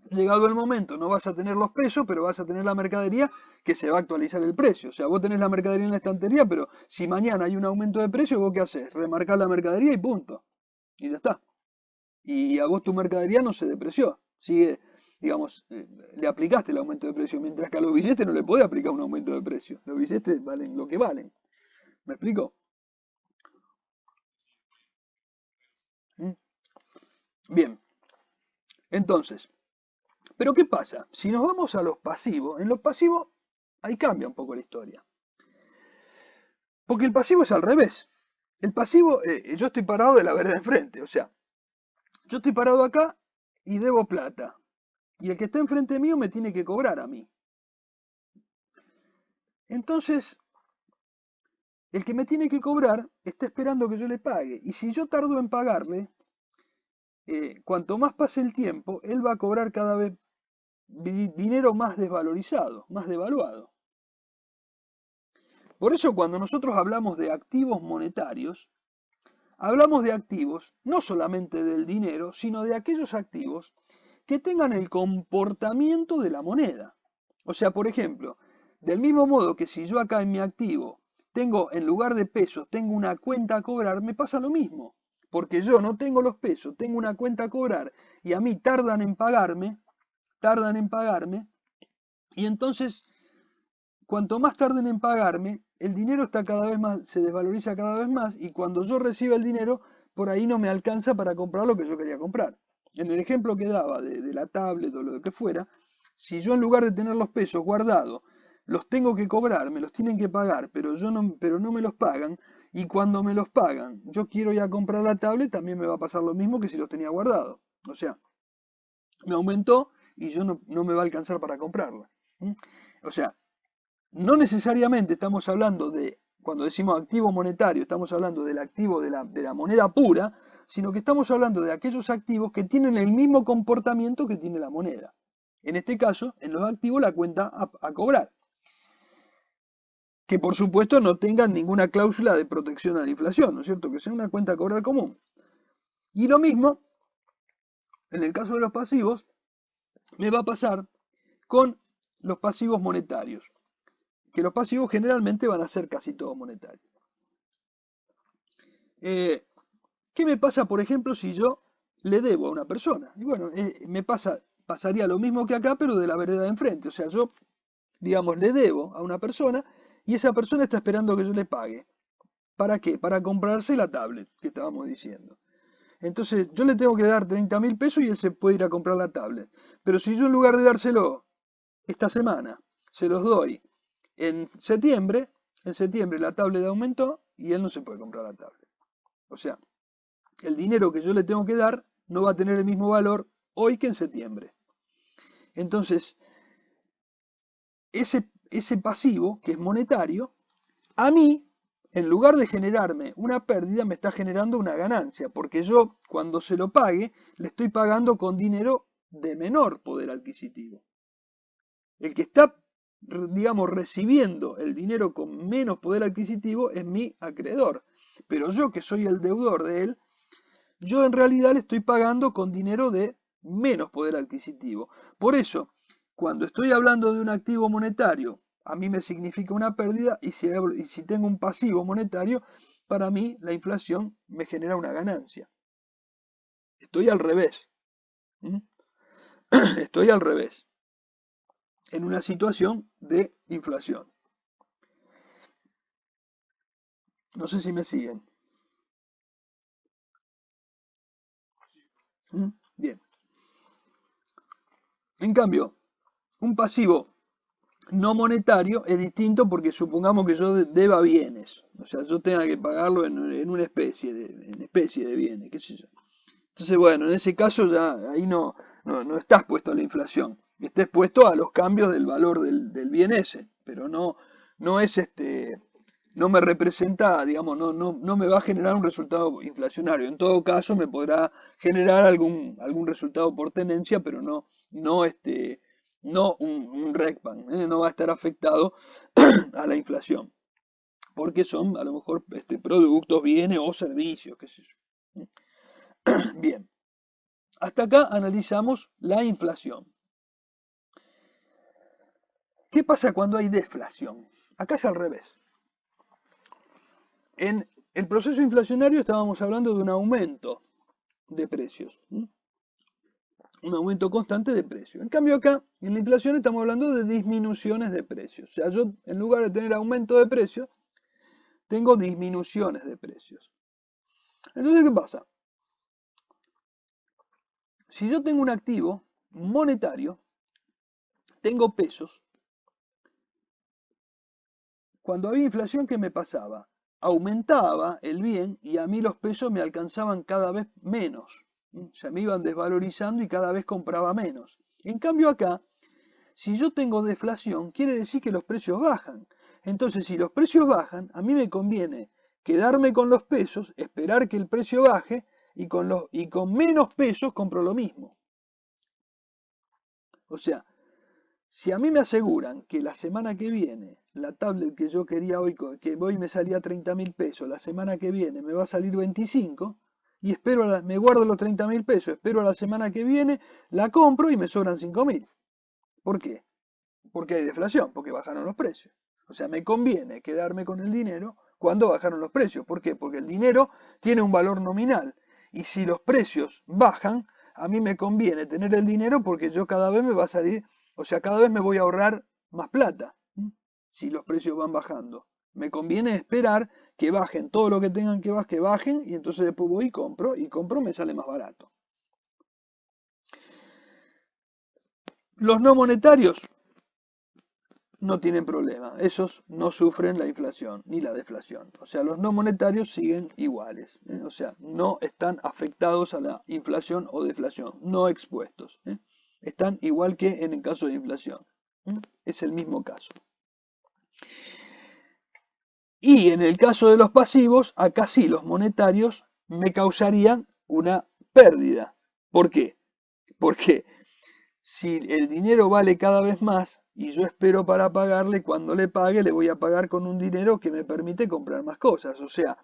llegado el momento, no vas a tener los precios, pero vas a tener la mercadería que se va a actualizar el precio. O sea, vos tenés la mercadería en la estantería, pero si mañana hay un aumento de precio, ¿vos qué haces? Remarcás la mercadería y punto. Y ya está. Y a vos tu mercadería no se depreció. Sigue, digamos, le aplicaste el aumento de precio, mientras que a los billetes no le podés aplicar un aumento de precio. Los billetes valen lo que valen. ¿Me explico? ¿Mm? Bien. Entonces, ¿pero qué pasa? Si nos vamos a los pasivos, en los pasivos ahí cambia un poco la historia. Porque el pasivo es al revés. El pasivo, yo estoy parado de la vereda enfrente, o sea, yo estoy parado acá y debo plata. Y el que está enfrente mío me tiene que cobrar a mí. Entonces, el que me tiene que cobrar está esperando que yo le pague. Y si yo tardo en pagarle, cuanto más pase el tiempo, él va a cobrar cada vez dinero más desvalorizado, más devaluado. Por eso cuando nosotros hablamos de activos monetarios, hablamos de activos no solamente del dinero, sino de aquellos activos que tengan el comportamiento de la moneda. O sea, por ejemplo, del mismo modo que si yo acá en mi activo tengo, en lugar de pesos, tengo una cuenta a cobrar, me pasa lo mismo. Porque yo no tengo los pesos, tengo una cuenta a cobrar y a mí tardan en pagarme, y entonces, cuanto más tarden en pagarme, el dinero está cada vez más, se desvaloriza cada vez más, y cuando yo reciba el dinero, por ahí no me alcanza para comprar lo que yo quería comprar. En el ejemplo que daba de la tablet o lo que fuera, si yo en lugar de tener los pesos guardados, los tengo que cobrar, me los tienen que pagar, pero no me los pagan, y cuando me los pagan, yo quiero ir a comprar la tablet, también me va a pasar lo mismo que si los tenía guardados. O sea, me aumentó y yo no me va a alcanzar para comprarla. ¿Mm? O sea, no necesariamente estamos hablando de, cuando decimos activo monetario, estamos hablando del activo de la moneda pura, sino que estamos hablando de aquellos activos que tienen el mismo comportamiento que tiene la moneda. En este caso, en los activos la cuenta a cobrar. Que por supuesto no tengan ninguna cláusula de protección a la inflación, ¿no es cierto? Que sea una cuenta a cobrar común. Y lo mismo, en el caso de los pasivos, me va a pasar con los pasivos monetarios, que los pasivos generalmente van a ser casi todos monetarios. ¿Qué me pasa, por ejemplo, si yo le debo a una persona? Y bueno, pasaría lo mismo que acá, pero de la vereda de enfrente. O sea, yo, digamos, le debo a una persona y esa persona está esperando que yo le pague. ¿Para qué? Para comprarse la tablet que estábamos diciendo. Entonces, yo le tengo que dar 30.000 pesos y él se puede ir a comprar la tablet. Pero si yo en lugar de dárselo esta semana, se los doy en septiembre la tablet aumentó y él no se puede comprar la tablet. O sea, el dinero que yo le tengo que dar no va a tener el mismo valor hoy que en septiembre. Entonces, ese pasivo, que es monetario, a mí, en lugar de generarme una pérdida, me está generando una ganancia, porque yo, cuando se lo pague, le estoy pagando con dinero de menor poder adquisitivo. El que está, digamos, recibiendo el dinero con menos poder adquisitivo es mi acreedor. Pero yo, que soy el deudor de él, yo en realidad le estoy pagando con dinero de menos poder adquisitivo. Por eso, cuando estoy hablando de un activo monetario, a mí me significa una pérdida, y si tengo un pasivo monetario, para mí la inflación me genera una ganancia. Estoy al revés. ¿Mm? Estoy al revés, en una situación de inflación. No sé si me siguen. ¿Mm? Bien. En cambio, un pasivo no monetario es distinto porque supongamos que yo deba bienes, o sea, yo tenga que pagarlo en una especie de bienes, qué sé yo. Entonces, bueno, en ese caso ya ahí no estás puesto a la inflación, estás puesto a los cambios del valor del bien ese, pero no es no me representa, digamos, no me va a generar un resultado inflacionario. En todo caso, me podrá generar algún resultado por tenencia, pero no un RECPAN, no va a estar afectado a la inflación, porque son a lo mejor productos, bienes o servicios, qué sé yo. Bien, hasta acá analizamos la inflación. ¿Qué pasa cuando hay deflación? Acá es al revés. En el proceso inflacionario estábamos hablando de un aumento de precios, un aumento constante de precios. En cambio acá, en la inflación estamos hablando de disminuciones de precios. O sea, yo en lugar de tener aumento de precios, tengo disminuciones de precios. Entonces, ¿qué pasa? Si yo tengo un activo monetario, tengo pesos, cuando había inflación, ¿qué me pasaba? aumentaba el bien y a mí los pesos me alcanzaban cada vez menos. Se me iban desvalorizando y cada vez compraba menos. En cambio acá, si yo tengo deflación, quiere decir que los precios bajan. Entonces, si los precios bajan, a mí me conviene quedarme con los pesos, esperar que el precio baje y con menos pesos compro lo mismo. O sea, si a mí me aseguran que la semana que viene, la tablet que yo quería hoy, que hoy me salía 30.000 pesos, la semana que viene me va a salir 25, y me guardo los 30.000 pesos, espero a la semana que viene, la compro y me sobran 5.000. ¿Por qué? Porque hay deflación, porque bajaron los precios. O sea, me conviene quedarme con el dinero cuando bajaron los precios. ¿Por qué? Porque el dinero tiene un valor nominal. Y si los precios bajan, a mí me conviene tener el dinero porque yo cada vez me va a salir, o sea, cada vez me voy a ahorrar más plata. Si los precios van bajando. Me conviene esperar que bajen todo lo que tengan que bajen, y entonces después voy y compro, me sale más barato. Los no monetarios no tienen problema, esos no sufren la inflación ni la deflación. O sea, los no monetarios siguen iguales, o sea, no están afectados a la inflación o deflación, no expuestos. Están igual que en el caso de inflación. Es el mismo caso. Y en el caso de los pasivos, acá sí los monetarios me causarían una pérdida. ¿Por qué? Porque si el dinero vale cada vez más y yo espero para pagarle, cuando le pague le voy a pagar con un dinero que me permite comprar más cosas. O sea,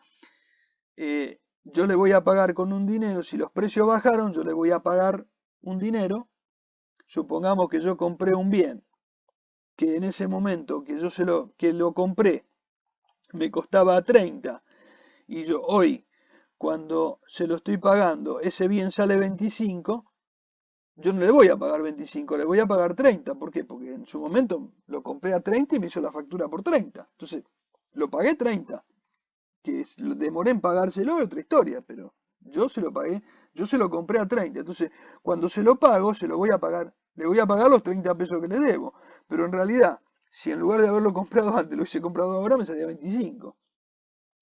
yo le voy a pagar con un dinero, si los precios bajaron, yo le voy a pagar un dinero. Supongamos que yo compré un bien, que en ese momento que lo compré me costaba 30, y yo hoy, cuando se lo estoy pagando, ese bien sale 25, yo no le voy a pagar 25, le voy a pagar 30. ¿Por qué? Porque en su momento lo compré a 30 y me hizo la factura por 30. Entonces, lo pagué 30. Que demoré en pagárselo es otra historia, pero yo se lo pagué, yo se lo compré a 30. Entonces, cuando se lo pago, se lo voy a pagar, le voy a pagar los 30 pesos que le debo. Pero en realidad, si en lugar de haberlo comprado antes, lo hubiese comprado ahora, me salía 25.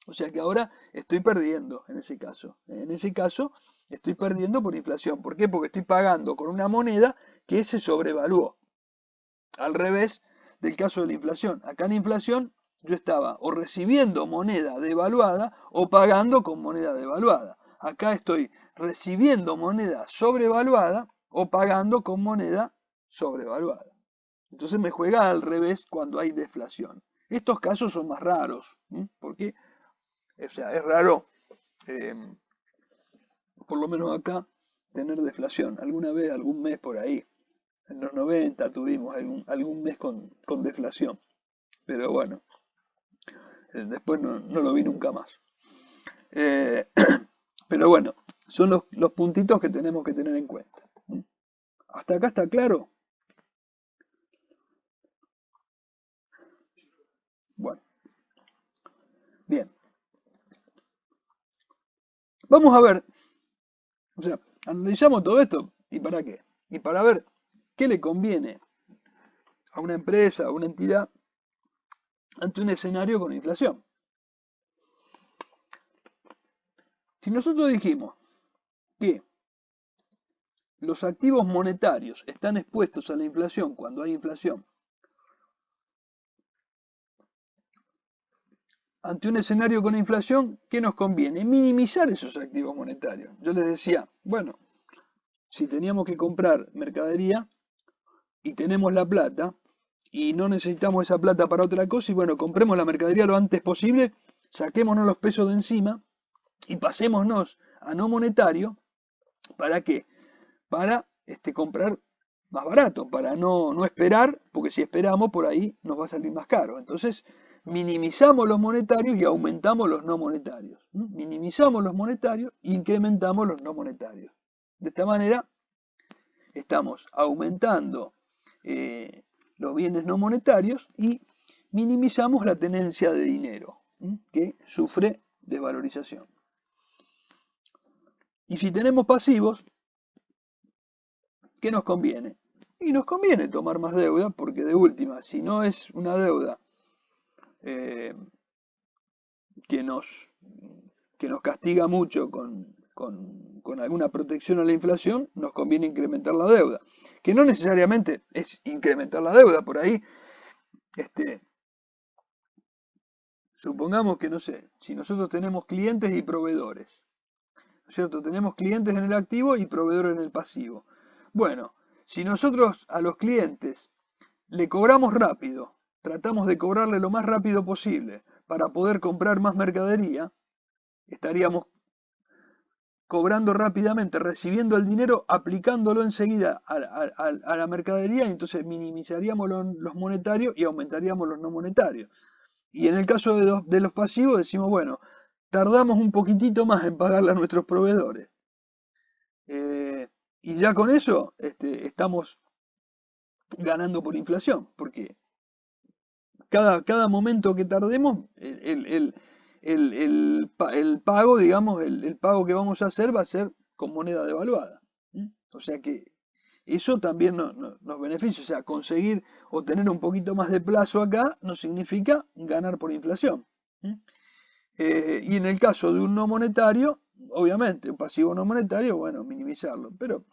O sea que ahora estoy perdiendo en ese caso. En ese caso estoy perdiendo por inflación. ¿Por qué? Porque estoy pagando con una moneda que se sobrevaluó. Al revés del caso de la inflación. Acá en la inflación yo estaba o recibiendo moneda devaluada o pagando con moneda devaluada. Acá estoy recibiendo moneda sobrevaluada o pagando con moneda sobrevaluada. Entonces me juega al revés cuando hay deflación. Estos casos son más raros. Porque o sea, es raro, por lo menos acá, tener deflación. Alguna vez, algún mes por ahí, en los 90 tuvimos algún mes con deflación. Pero bueno, después no lo vi nunca más. Pero bueno, son los puntitos que tenemos que tener en cuenta. ¿Hasta acá está claro? Bueno, bien. Vamos a ver, o sea, analizamos todo esto, ¿y para qué? Y para ver qué le conviene a una empresa, a una entidad, ante un escenario con inflación. Si nosotros dijimos que los activos monetarios están expuestos a la inflación cuando hay inflación, ante un escenario con inflación, ¿qué nos conviene? Minimizar esos activos monetarios. Yo les decía, bueno, si teníamos que comprar mercadería y tenemos la plata y no necesitamos esa plata para otra cosa, y bueno, compremos la mercadería lo antes posible, saquémonos los pesos de encima y pasémonos a no monetario. ¿Para qué? Para comprar más barato, para no esperar, porque si esperamos por ahí nos va a salir más caro. Entonces, minimizamos los monetarios y aumentamos los no monetarios. Minimizamos los monetarios e incrementamos los no monetarios. De esta manera, estamos aumentando los bienes no monetarios y minimizamos la tenencia de dinero, que sufre desvalorización. Y si tenemos pasivos, ¿qué nos conviene? Y nos conviene tomar más deuda, porque de última, si no es una deuda que nos, que nos castiga mucho con alguna protección a la inflación, nos conviene incrementar la deuda. Que no necesariamente es incrementar la deuda, por ahí, supongamos que, no sé, si nosotros tenemos clientes y proveedores, ¿no es cierto? Tenemos clientes en el activo y proveedores en el pasivo. Bueno, si nosotros a los clientes le cobramos rápido, tratamos de cobrarle lo más rápido posible para poder comprar más mercadería, estaríamos cobrando rápidamente, recibiendo el dinero, aplicándolo enseguida a la mercadería, y entonces minimizaríamos los monetarios y aumentaríamos los no monetarios. Y en el caso de los pasivos decimos, bueno, tardamos un poquitito más en pagarle a nuestros proveedores. Y ya con eso estamos ganando por inflación, porque cada momento que tardemos, el pago, digamos, el pago que vamos a hacer va a ser con moneda devaluada. O sea que eso también nos beneficia. O sea, conseguir o tener un poquito más de plazo acá no significa ganar por inflación. Y en el caso de un no monetario, obviamente, un pasivo no monetario, bueno, minimizarlo. Pero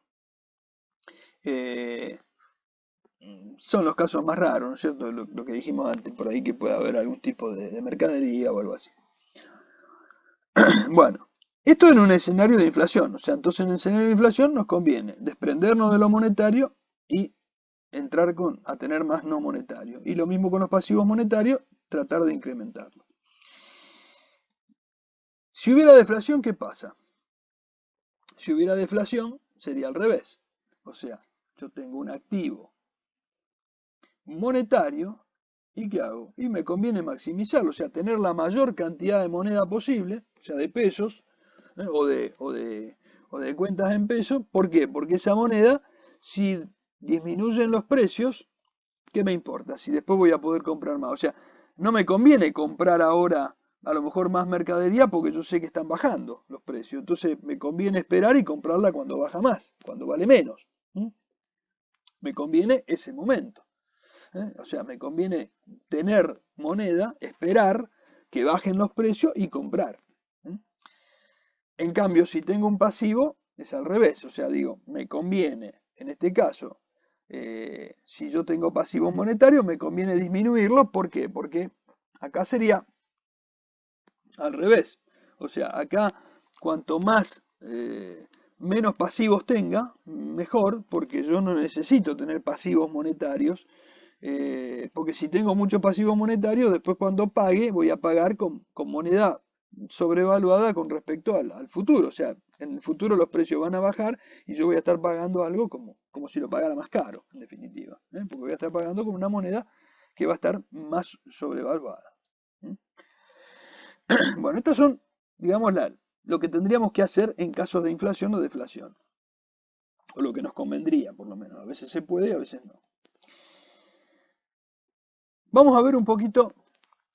son los casos más raros, ¿no es cierto? Lo que dijimos antes, por ahí que puede haber algún tipo de mercadería o algo así. Bueno, esto en un escenario de inflación, o sea, entonces en el escenario de inflación nos conviene desprendernos de lo monetario y entrar a tener más no monetario. Y lo mismo con los pasivos monetarios, tratar de incrementarlo. Si hubiera deflación, ¿qué pasa? Si hubiera deflación, sería al revés. O sea, yo tengo un activo monetario, ¿y qué hago? Y me conviene maximizarlo, o sea, tener la mayor cantidad de moneda posible, o sea, de pesos, o de cuentas en pesos. ¿Por qué? Porque esa moneda, si disminuyen los precios, ¿qué me importa? Si después voy a poder comprar más. O sea, no me conviene comprar ahora a lo mejor más mercadería porque yo sé que están bajando los precios. Entonces me conviene esperar y comprarla cuando baja más, cuando vale menos. Me conviene ese momento. O sea, me conviene tener moneda, esperar que bajen los precios y comprar. En cambio, si tengo un pasivo, es al revés. O sea, digo, me conviene, en este caso, si yo tengo pasivos monetarios, me conviene disminuirlo. ¿Por qué? Porque acá sería al revés. O sea, acá cuanto más menos pasivos tenga, mejor, porque yo no necesito tener pasivos monetarios. Porque si tengo muchos pasivos monetarios, después cuando pague, voy a pagar con moneda sobrevaluada con respecto al futuro. O sea, en el futuro los precios van a bajar y yo voy a estar pagando algo como si lo pagara más caro, en definitiva. Porque voy a estar pagando con una moneda que va a estar más sobrevaluada. Bueno, estas son, digamos, lo que tendríamos que hacer en casos de inflación o deflación. O lo que nos convendría, por lo menos. A veces se puede y a veces no. Vamos a ver un poquito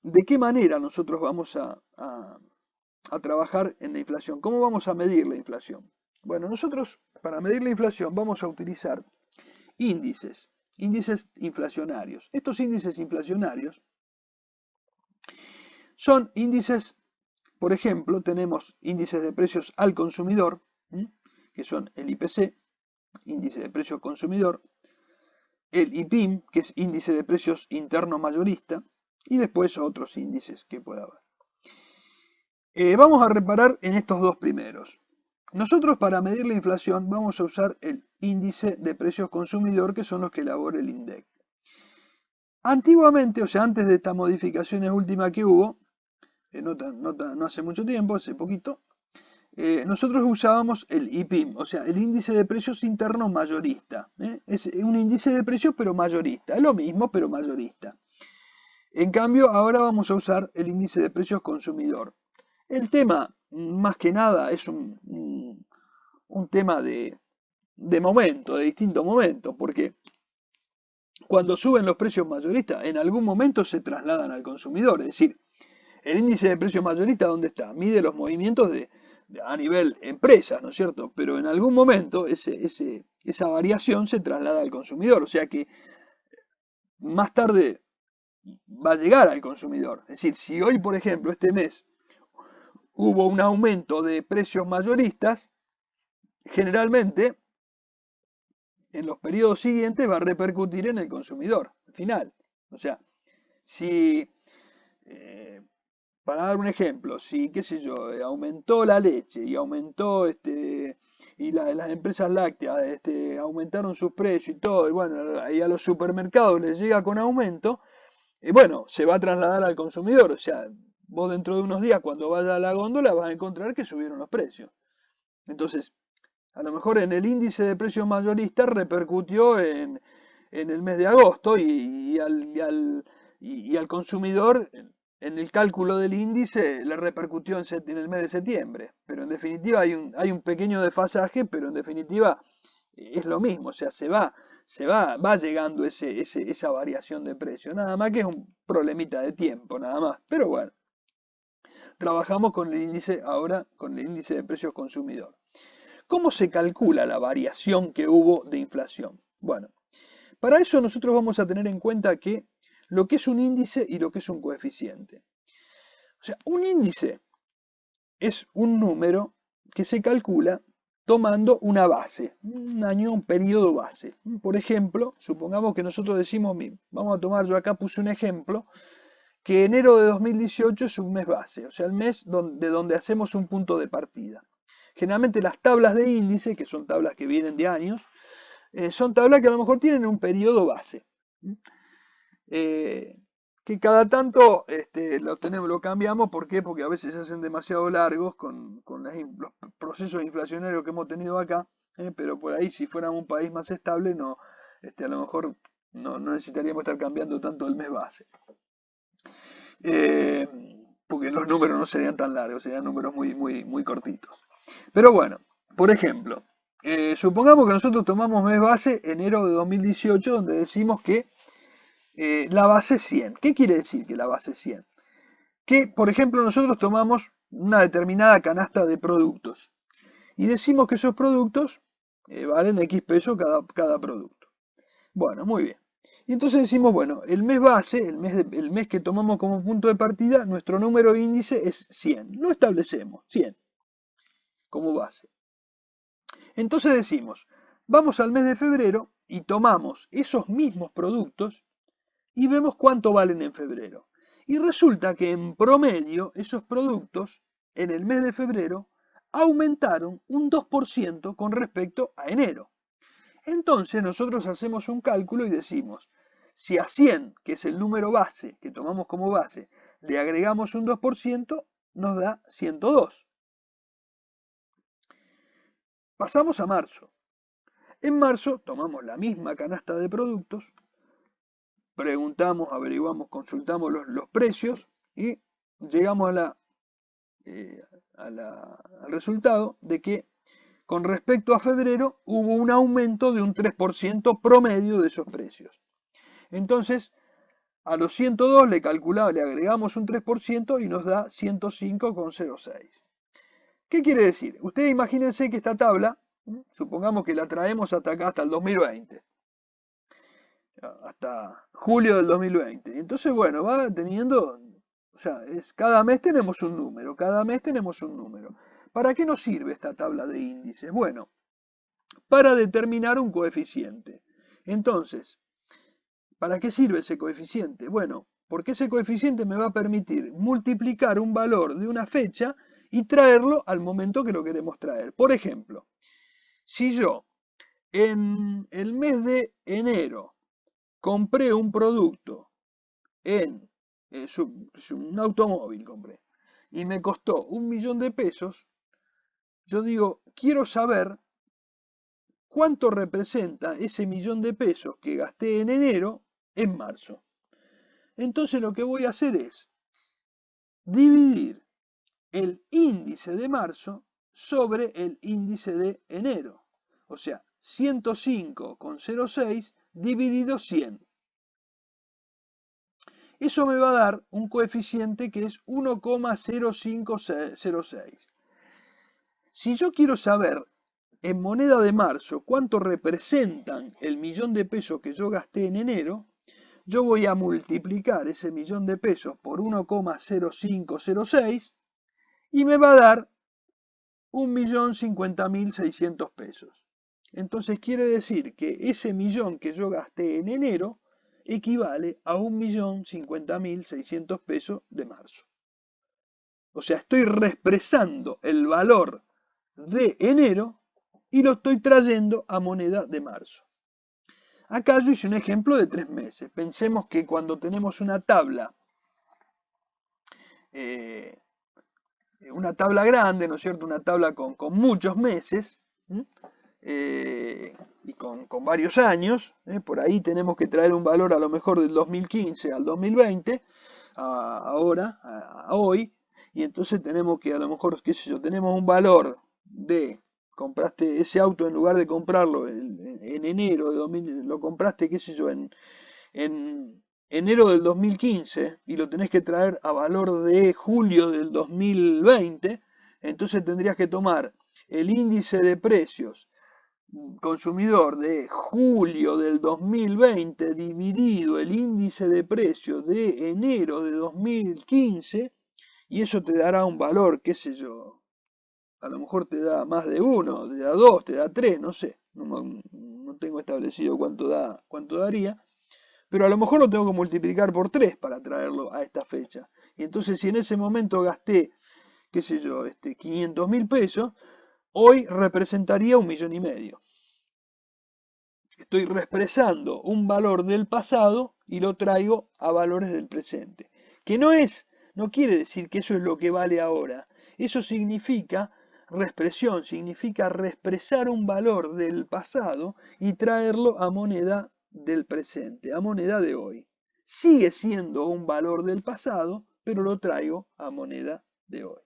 de qué manera nosotros vamos a trabajar en la inflación. ¿Cómo vamos a medir la inflación? Bueno, nosotros para medir la inflación vamos a utilizar índices inflacionarios. Estos índices inflacionarios son índices, por ejemplo, tenemos índices de precios al consumidor, que son el IPC, índice de precios consumidor, el IPIM, que es índice de precios interno mayorista, y después otros índices que pueda haber. Vamos a reparar en estos dos primeros. Nosotros para medir la inflación vamos a usar el índice de precios consumidor, que son los que elabora el INDEC. Antiguamente, o sea, antes de estas modificaciones últimas que hubo, no hace mucho tiempo, hace poquito, nosotros usábamos el IPIM, o sea, el índice de precios interno mayorista. Es un índice de precios pero mayorista, es lo mismo pero mayorista. En cambio, ahora vamos a usar el índice de precios consumidor. El tema, más que nada, es un tema de momento, de distinto momento, porque cuando suben los precios mayoristas, en algún momento se trasladan al consumidor. Es decir, el índice de precios mayorista, ¿dónde está? Mide los movimientos a nivel empresas, ¿no es cierto? Pero en algún momento esa variación se traslada al consumidor. O sea que más tarde va a llegar al consumidor. Es decir, si hoy, por ejemplo, este mes hubo un aumento de precios mayoristas, generalmente en los periodos siguientes va a repercutir en el consumidor final. O sea, si, para dar un ejemplo, si, qué sé yo, aumentó la leche y aumentó y las empresas lácteas aumentaron sus precios y todo, y bueno, ahí a los supermercados les llega con aumento, bueno, se va a trasladar al consumidor. O sea, vos dentro de unos días cuando vayas a la góndola vas a encontrar que subieron los precios. Entonces, a lo mejor en el índice de precios mayoristas repercutió en el mes de agosto y al consumidor en el cálculo del índice le repercutió en el mes de septiembre. Pero en definitiva hay un pequeño desfasaje, pero en definitiva es lo mismo. O sea, va llegando esa variación de precio. Nada más que es un problemita de tiempo, nada más. Pero bueno, trabajamos con el índice ahora, con el índice de precios consumidor. ¿Cómo se calcula la variación que hubo de inflación? Bueno, para eso nosotros vamos a tener en cuenta que lo que es un índice y lo que es un coeficiente. O sea, un índice es un número que se calcula tomando una base, un año, un periodo base. Por ejemplo, supongamos que nosotros decimos, vamos a tomar, yo acá puse un ejemplo, que enero de 2018 es un mes base, o sea, el mes de donde hacemos un punto de partida. Generalmente las tablas de índice, que son tablas que vienen de años, son tablas que a lo mejor tienen un periodo base. Que cada tanto lo cambiamos. ¿Por qué? Porque a veces se hacen demasiado largos con los procesos inflacionarios que hemos tenido acá, pero por ahí si fuéramos un país más estable, no, a lo mejor no necesitaríamos estar cambiando tanto el mes base. Porque los números no serían tan largos, serían números muy, muy, muy cortitos. Pero bueno, por ejemplo, supongamos que nosotros tomamos mes base enero de 2018, donde decimos que la base 100. ¿Qué quiere decir que la base 100? Que, por ejemplo, nosotros tomamos una determinada canasta de productos y decimos que esos productos valen X pesos cada producto. Bueno, muy bien. Y entonces decimos, bueno, el mes base, el mes que tomamos como punto de partida, nuestro número índice es 100. Lo establecemos, 100, como base. Entonces decimos, vamos al mes de febrero y tomamos esos mismos productos y vemos cuánto valen en febrero. Y resulta que en promedio esos productos en el mes de febrero aumentaron un 2% con respecto a enero. Entonces nosotros hacemos un cálculo y decimos, si a 100, que es el número base que tomamos como base, le agregamos un 2%, nos da 102. Pasamos a marzo. En marzo tomamos la misma canasta de productos, preguntamos, averiguamos, consultamos los precios y llegamos al resultado de que con respecto a febrero hubo un aumento de un 3% promedio de esos precios. Entonces, a los 102 le agregamos un 3% y nos da 105,06. ¿Qué quiere decir? Ustedes imagínense que esta tabla, supongamos que la traemos hasta acá, hasta el 2020. Hasta julio del 2020. Entonces, bueno, va teniendo, o sea, cada mes tenemos un número, cada mes tenemos un número. ¿Para qué nos sirve esta tabla de índices? Bueno, para determinar un coeficiente. Entonces, ¿para qué sirve ese coeficiente? Bueno, porque ese coeficiente me va a permitir multiplicar un valor de una fecha y traerlo al momento que lo queremos traer. Por ejemplo, si yo en el mes de enero compré un producto un automóvil compré, y me costó 1.000.000 de pesos, yo digo, quiero saber cuánto representa ese 1.000.000 de pesos que gasté en enero en marzo. Entonces lo que voy a hacer es dividir el índice de marzo sobre el índice de enero. O sea, 105,06 dividido 100. Eso me va a dar un coeficiente que es 1,0506. Si yo quiero saber en moneda de marzo cuánto representan el 1.000.000 de pesos que yo gasté en enero, yo voy a multiplicar ese 1.000.000 de pesos por 1,0506 y me va a dar 1.050.600 pesos. Entonces quiere decir que ese millón que yo gasté en enero equivale a 1.050.600 pesos de marzo. O sea, estoy reexpresando el valor de enero y lo estoy trayendo a moneda de marzo. Acá yo hice un ejemplo de 3 meses. Pensemos que cuando tenemos una tabla grande, ¿no es cierto? Una tabla con muchos meses y con varios años. Por ahí tenemos que traer un valor a lo mejor del 2015 al 2020, a hoy. Y entonces tenemos que a lo mejor, qué sé yo, tenemos un valor de, compraste ese auto en lugar de comprarlo en enero de 2000, lo compraste, qué sé yo, en enero del 2015 y lo tenés que traer a valor de julio del 2020, entonces tendrías que tomar el índice de precios consumidor de julio del 2020 dividido el índice de precios de enero de 2015 y eso te dará un valor, qué sé yo, a lo mejor te da más de 1, te da 2, te da 3, no sé, no tengo establecido cuánto daría, pero a lo mejor lo tengo que multiplicar por 3 para traerlo a esta fecha. Y entonces si en ese momento gasté, qué sé yo, 500.000 pesos, hoy representaría 1,5 millones. Estoy reexpresando un valor del pasado y lo traigo a valores del presente. Que no quiere decir que eso es lo que vale ahora. Eso significa reexpresión, significa reexpresar un valor del pasado y traerlo a moneda del presente, a moneda de hoy. Sigue siendo un valor del pasado, pero lo traigo a moneda de hoy.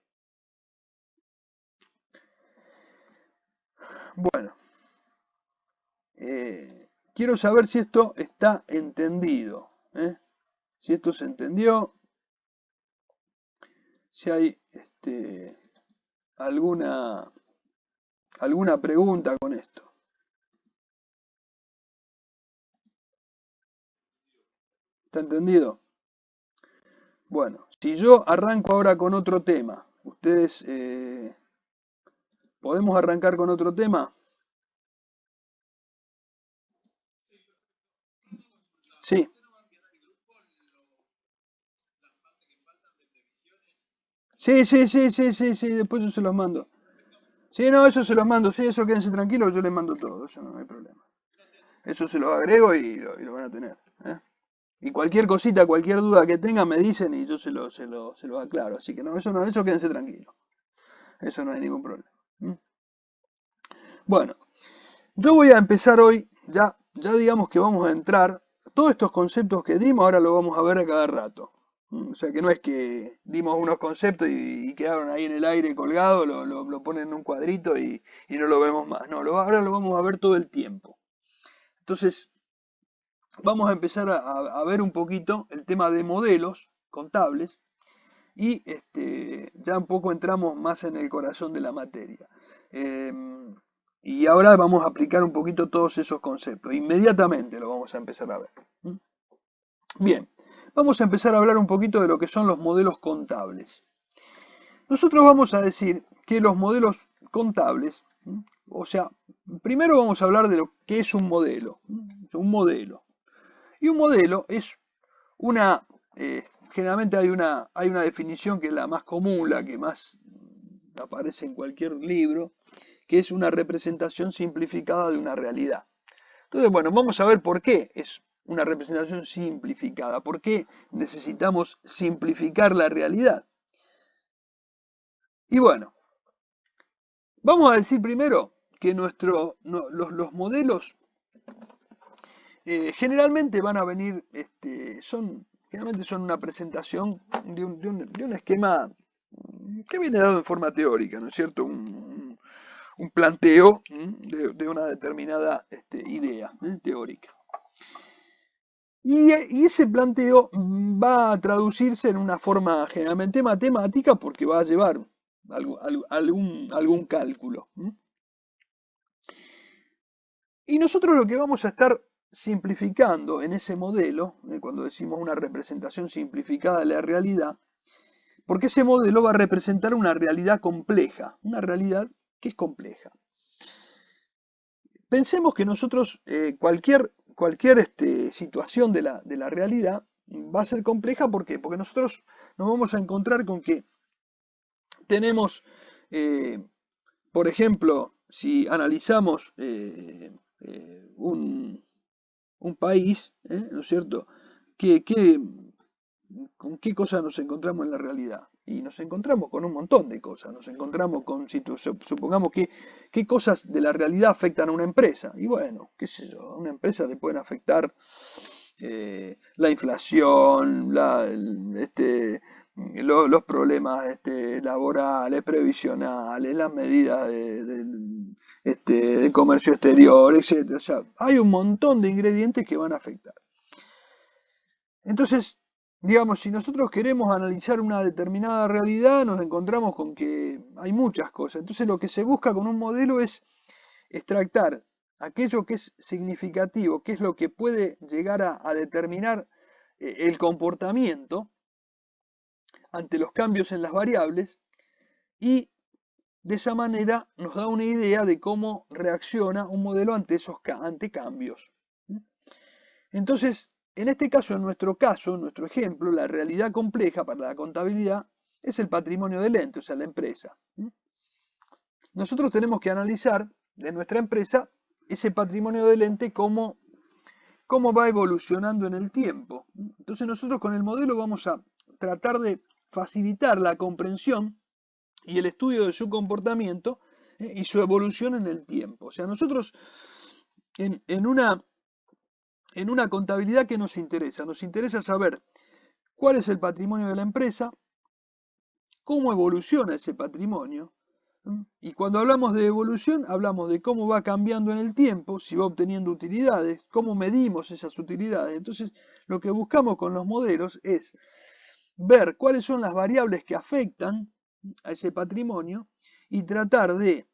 Bueno, quiero saber si esto está entendido. Si esto se entendió, si hay alguna pregunta con esto. ¿Está entendido? Bueno, si yo arranco ahora con otro tema, ustedes, ¿podemos arrancar con otro tema? Sí. Sí, después yo se los mando. Sí, no, eso se los mando, sí, eso quédense tranquilos, yo les mando todo, eso no hay problema. Eso se los agrego y lo van a tener. Y cualquier cosita, cualquier duda que tengan me dicen y yo se lo aclaro. Así que no, eso quédense tranquilos. Eso no hay ningún problema. Bueno, yo voy a empezar hoy, ya digamos que vamos a entrar, todos estos conceptos que dimos ahora los vamos a ver a cada rato. O sea que no es que dimos unos conceptos y quedaron ahí en el aire colgados, lo ponen en un cuadrito y no lo vemos más. No, ahora lo vamos a ver todo el tiempo. Entonces, vamos a empezar a ver un poquito el tema de modelos contables y ya un poco entramos más en el corazón de la materia. Y ahora vamos a aplicar un poquito todos esos conceptos. Inmediatamente lo vamos a empezar a ver. Bien, vamos a empezar a hablar un poquito de lo que son los modelos contables. Nosotros vamos a decir que los modelos contables, o sea, primero vamos a hablar de lo que es un modelo. Un modelo. Y un modelo es generalmente hay una definición que es la más común, la que más aparece en cualquier libro, que es una representación simplificada de una realidad. Entonces, bueno, vamos a ver por qué es una representación simplificada, por qué necesitamos simplificar la realidad. Y bueno, vamos a decir primero que los modelos generalmente van a venir, generalmente son una presentación de un esquema que viene dado en forma teórica, ¿no es cierto? Un planteo de una determinada idea teórica. Y ese planteo va a traducirse en una forma generalmente matemática porque va a llevar algún cálculo. Y nosotros lo que vamos a estar simplificando en ese modelo, cuando decimos una representación simplificada de la realidad, porque ese modelo va a representar una realidad compleja, una realidad que es compleja. Pensemos que nosotros, cualquier situación de la realidad va a ser compleja, ¿por qué? Porque nosotros nos vamos a encontrar con que tenemos, por ejemplo, si analizamos un país, ¿no es cierto? ¿Con qué cosas nos encontramos en la realidad? Y nos encontramos con un montón de cosas. Nos encontramos con, supongamos que, qué cosas de la realidad afectan a una empresa. Y bueno, qué sé yo, a una empresa le pueden afectar la inflación, los problemas laborales, previsionales, las medidas de comercio exterior, etcétera. O sea, hay un montón de ingredientes que van a afectar. Entonces, digamos, si nosotros queremos analizar una determinada realidad, nos encontramos con que hay muchas cosas. Entonces, lo que se busca con un modelo es extractar aquello que es significativo, que es lo que puede llegar a determinar el comportamiento ante los cambios en las variables, y de esa manera nos da una idea de cómo reacciona un modelo ante cambios. Entonces, en este caso, en nuestro ejemplo, la realidad compleja para la contabilidad es el patrimonio del ente, o sea, la empresa. Nosotros tenemos que analizar de nuestra empresa ese patrimonio del ente, cómo va evolucionando en el tiempo. Entonces nosotros con el modelo vamos a tratar de facilitar la comprensión y el estudio de su comportamiento y su evolución en el tiempo. O sea, nosotros en una contabilidad, ¿qué nos interesa? Nos interesa saber cuál es el patrimonio de la empresa, cómo evoluciona ese patrimonio. Y cuando hablamos de evolución, hablamos de cómo va cambiando en el tiempo, si va obteniendo utilidades, cómo medimos esas utilidades. Entonces, lo que buscamos con los modelos es ver cuáles son las variables que afectan a ese patrimonio y tratar de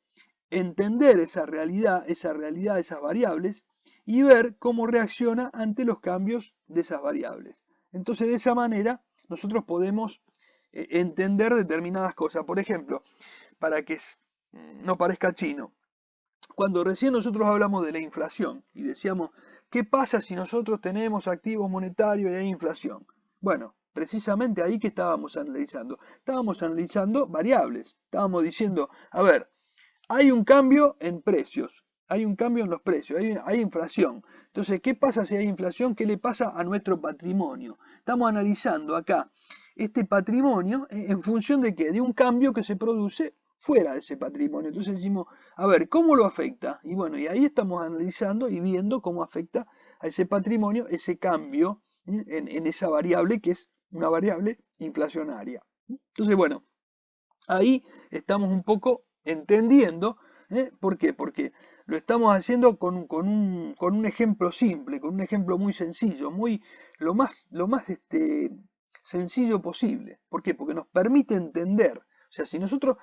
entender esa realidad, esas variables, y ver cómo reacciona ante los cambios de esas variables. Entonces, de esa manera, nosotros podemos entender determinadas cosas. Por ejemplo, para que no parezca chino, cuando recién nosotros hablamos de la inflación y decíamos, ¿qué pasa si nosotros tenemos activos monetarios y hay inflación? Bueno, precisamente ahí que estábamos analizando variables. Estábamos diciendo, a ver, hay un cambio en precios, hay un cambio en los precios, hay inflación. Entonces, ¿qué pasa si hay inflación? ¿Qué le pasa a nuestro patrimonio? Estamos analizando acá este patrimonio en función de qué, de un cambio que se produce fuera de ese patrimonio. Entonces decimos, a ver, ¿cómo lo afecta? Y bueno, y ahí estamos analizando y viendo cómo afecta a ese patrimonio ese cambio en esa variable que es una variable inflacionaria. Entonces, bueno, ahí estamos un poco entendiendo, ¿por qué? Porque lo estamos haciendo con un ejemplo simple, con un ejemplo muy sencillo, lo más sencillo posible. ¿Por qué? Porque nos permite entender. O sea, si nosotros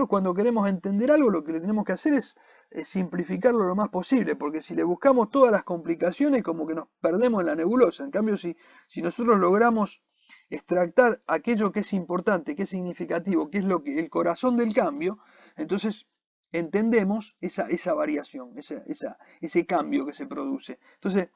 cuando queremos entender algo, lo que le tenemos que hacer es simplificarlo lo más posible, porque si le buscamos todas las complicaciones, como que nos perdemos en la nebulosa. En cambio, si nosotros logramos extractar aquello que es importante, que es significativo, que es el corazón del cambio, entonces entendemos esa variación, ese cambio que se produce. Entonces,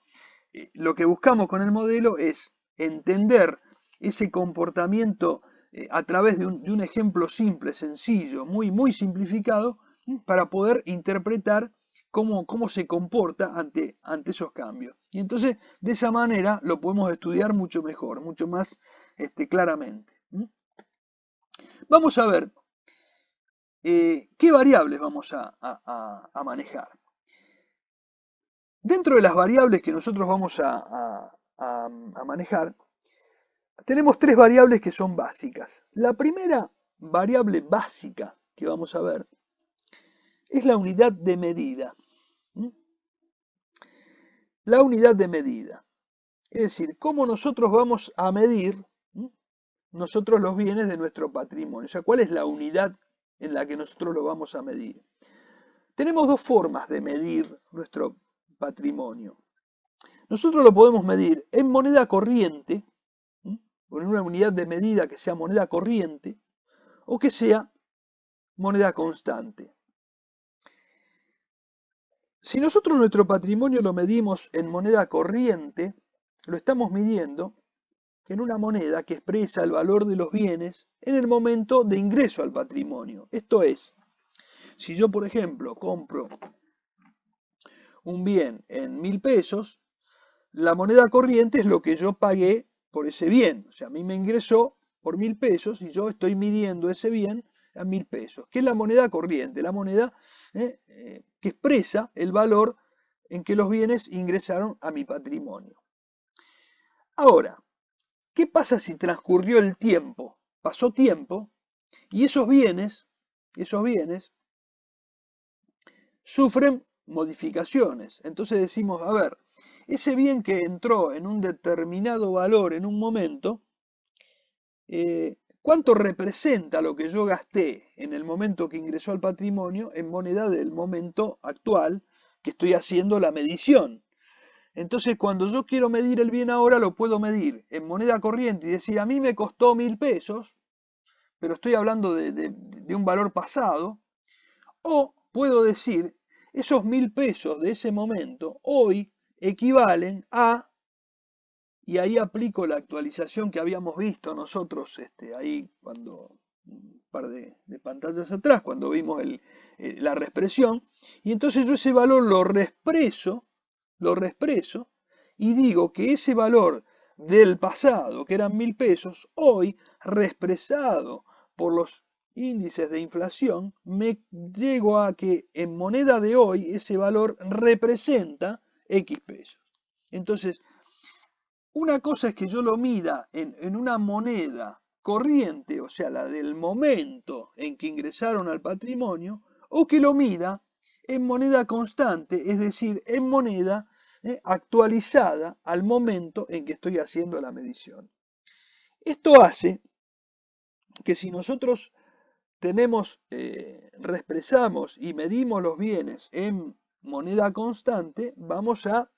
lo que buscamos con el modelo es entender ese comportamiento a través de un ejemplo simple, sencillo, muy simplificado, para poder interpretar cómo se comporta ante esos cambios. Y entonces, de esa manera, lo podemos estudiar mucho mejor, mucho más claramente. Vamos a ver qué variables vamos a manejar. Dentro de las variables que nosotros vamos a manejar, tenemos tres variables que son básicas. La primera variable básica que vamos a ver es la unidad de medida. La unidad de medida. Es decir, cómo nosotros vamos a medir nosotros los bienes de nuestro patrimonio. O sea, ¿cuál es la unidad en la que nosotros lo vamos a medir? Tenemos dos formas de medir nuestro patrimonio. Nosotros lo podemos medir en moneda corriente, o en una unidad de medida que sea moneda corriente, o que sea moneda constante. Si nosotros nuestro patrimonio lo medimos en moneda corriente, lo estamos midiendo en una moneda que expresa el valor de los bienes en el momento de ingreso al patrimonio. Esto es, si yo, por ejemplo, compro un bien en 1.000 pesos, la moneda corriente es lo que yo pagué por ese bien. O sea, a mí me ingresó por 1.000 pesos y yo estoy midiendo ese bien a 1.000 pesos, que es la moneda corriente, la moneda que expresa el valor en que los bienes ingresaron a mi patrimonio. Ahora, ¿qué pasa si transcurrió el tiempo? Pasó tiempo y esos bienes sufren modificaciones. Entonces decimos, a ver, ese bien que entró en un determinado valor en un momento, ¿cuánto representa lo que yo gasté en el momento que ingresó al patrimonio en moneda del momento actual que estoy haciendo la medición? Entonces, cuando yo quiero medir el bien ahora, lo puedo medir en moneda corriente y decir, a mí me costó 1.000 pesos, pero estoy hablando de un valor pasado, o puedo decir, esos 1.000 pesos de ese momento hoy equivalen a, y ahí aplico la actualización que habíamos visto nosotros ahí cuando, un par de pantallas atrás, cuando vimos la reexpresión, y entonces yo ese valor lo reexpreso y digo que ese valor del pasado, que eran 1.000 pesos, hoy reexpresado por los índices de inflación, me llego a que en moneda de hoy ese valor representa X pesos. Entonces, una cosa es que yo lo mida en una moneda corriente, o sea, la del momento en que ingresaron al patrimonio, o que lo mida en moneda constante, es decir, en moneda actualizada al momento en que estoy haciendo la medición. Esto hace que si nosotros reexpresamos y medimos los bienes en moneda constante, vamos a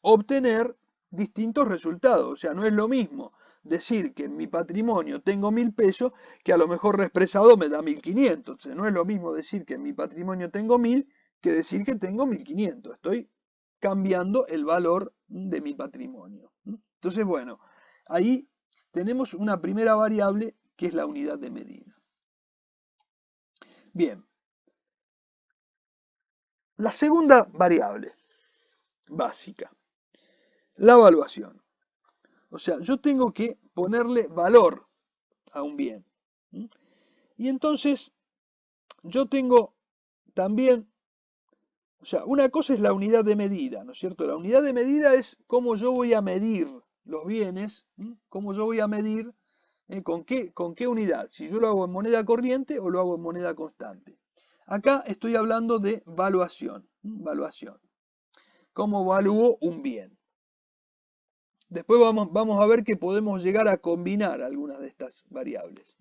obtener distintos resultados. O sea, no es lo mismo decir que en mi patrimonio tengo 1.000 pesos que a lo mejor reexpresado me da 1.500. Entonces, no es lo mismo decir que en mi patrimonio tengo 1.000 que decir que tengo 1.500. Estoy cambiando el valor de mi patrimonio. Entonces, bueno, ahí tenemos una primera variable que es la unidad de medida. Bien, la segunda variable básica, la evaluación. O sea, yo tengo que ponerle valor a un bien. Y entonces yo tengo también, o sea, una cosa es la unidad de medida, ¿no es cierto? La unidad de medida es cómo yo voy a medir los bienes, cómo yo voy a medir con qué unidad, si yo lo hago en moneda corriente o lo hago en moneda constante. Acá estoy hablando de valuación, cómo evalúo un bien. Después vamos a ver que podemos llegar a combinar algunas de estas variables.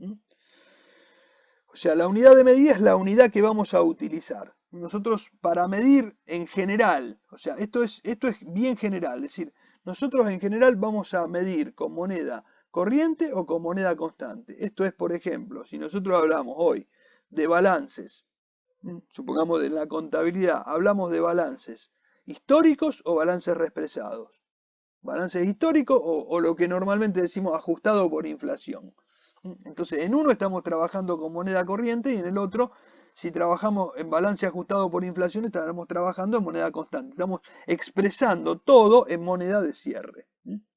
O sea, la unidad de medida es la unidad que vamos a utilizar. Nosotros para medir en general, o sea, esto es bien general, es decir, nosotros en general vamos a medir con moneda corriente o con moneda constante. Esto es, por ejemplo, si nosotros hablamos hoy de balances, supongamos de la contabilidad, hablamos de balances históricos o balances reexpresados. Balances históricos o lo que normalmente decimos ajustado por inflación. Entonces, en uno estamos trabajando con moneda corriente y en el otro, si trabajamos en balance ajustado por inflación, estaremos trabajando en moneda constante. Estamos expresando todo en moneda de cierre.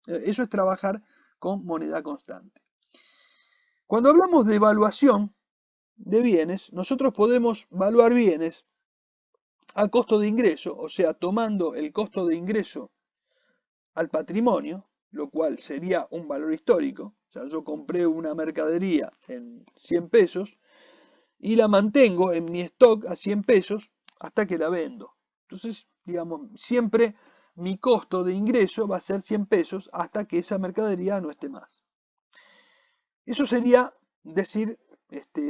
Eso es trabajar con moneda constante. Cuando hablamos de evaluación de bienes, nosotros podemos evaluar bienes a costo de ingreso, o sea, tomando el costo de ingreso al patrimonio, lo cual sería un valor histórico. O sea, yo compré una mercadería en 100 pesos y la mantengo en mi stock a 100 pesos hasta que la vendo. Entonces, digamos, siempre mi costo de ingreso va a ser 100 pesos hasta que esa mercadería no esté más. Eso sería decir,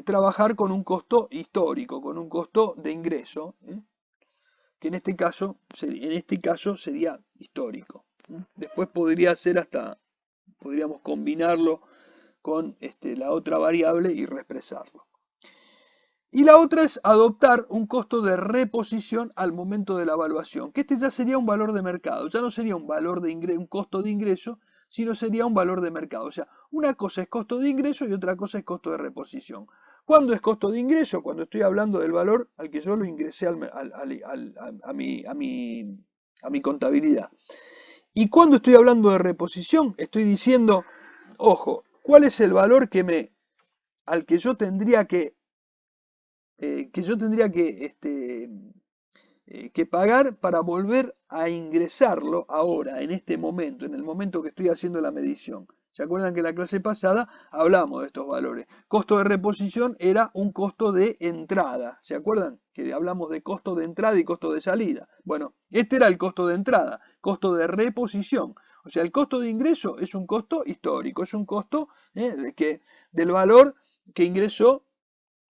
trabajar con un costo histórico, con un costo de ingreso, que en este caso sería histórico. Después podría ser hasta podríamos combinarlo con la otra variable y reexpresarlo. Y la otra es adoptar un costo de reposición al momento de la evaluación, que ya sería un valor de mercado, ya no sería un valor de un costo de ingreso, sino sería un valor de mercado. O sea, una cosa es costo de ingreso y otra cosa es costo de reposición. ¿Cuándo es costo de ingreso? Cuando estoy hablando del valor al que yo lo ingresé a mi contabilidad. Y cuando estoy hablando de reposición, estoy diciendo, ojo, ¿cuál es el valor al que yo tendría que pagar para volver a ingresarlo ahora, en este momento, en el momento que estoy haciendo la medición? ¿Se acuerdan que en la clase pasada hablamos de estos valores? Costo de reposición era un costo de entrada. ¿Se acuerdan? Que hablamos de costo de entrada y costo de salida. Bueno, este era el costo de entrada, costo de reposición. O sea, el costo de ingreso es un costo histórico, es un costo del valor que ingresó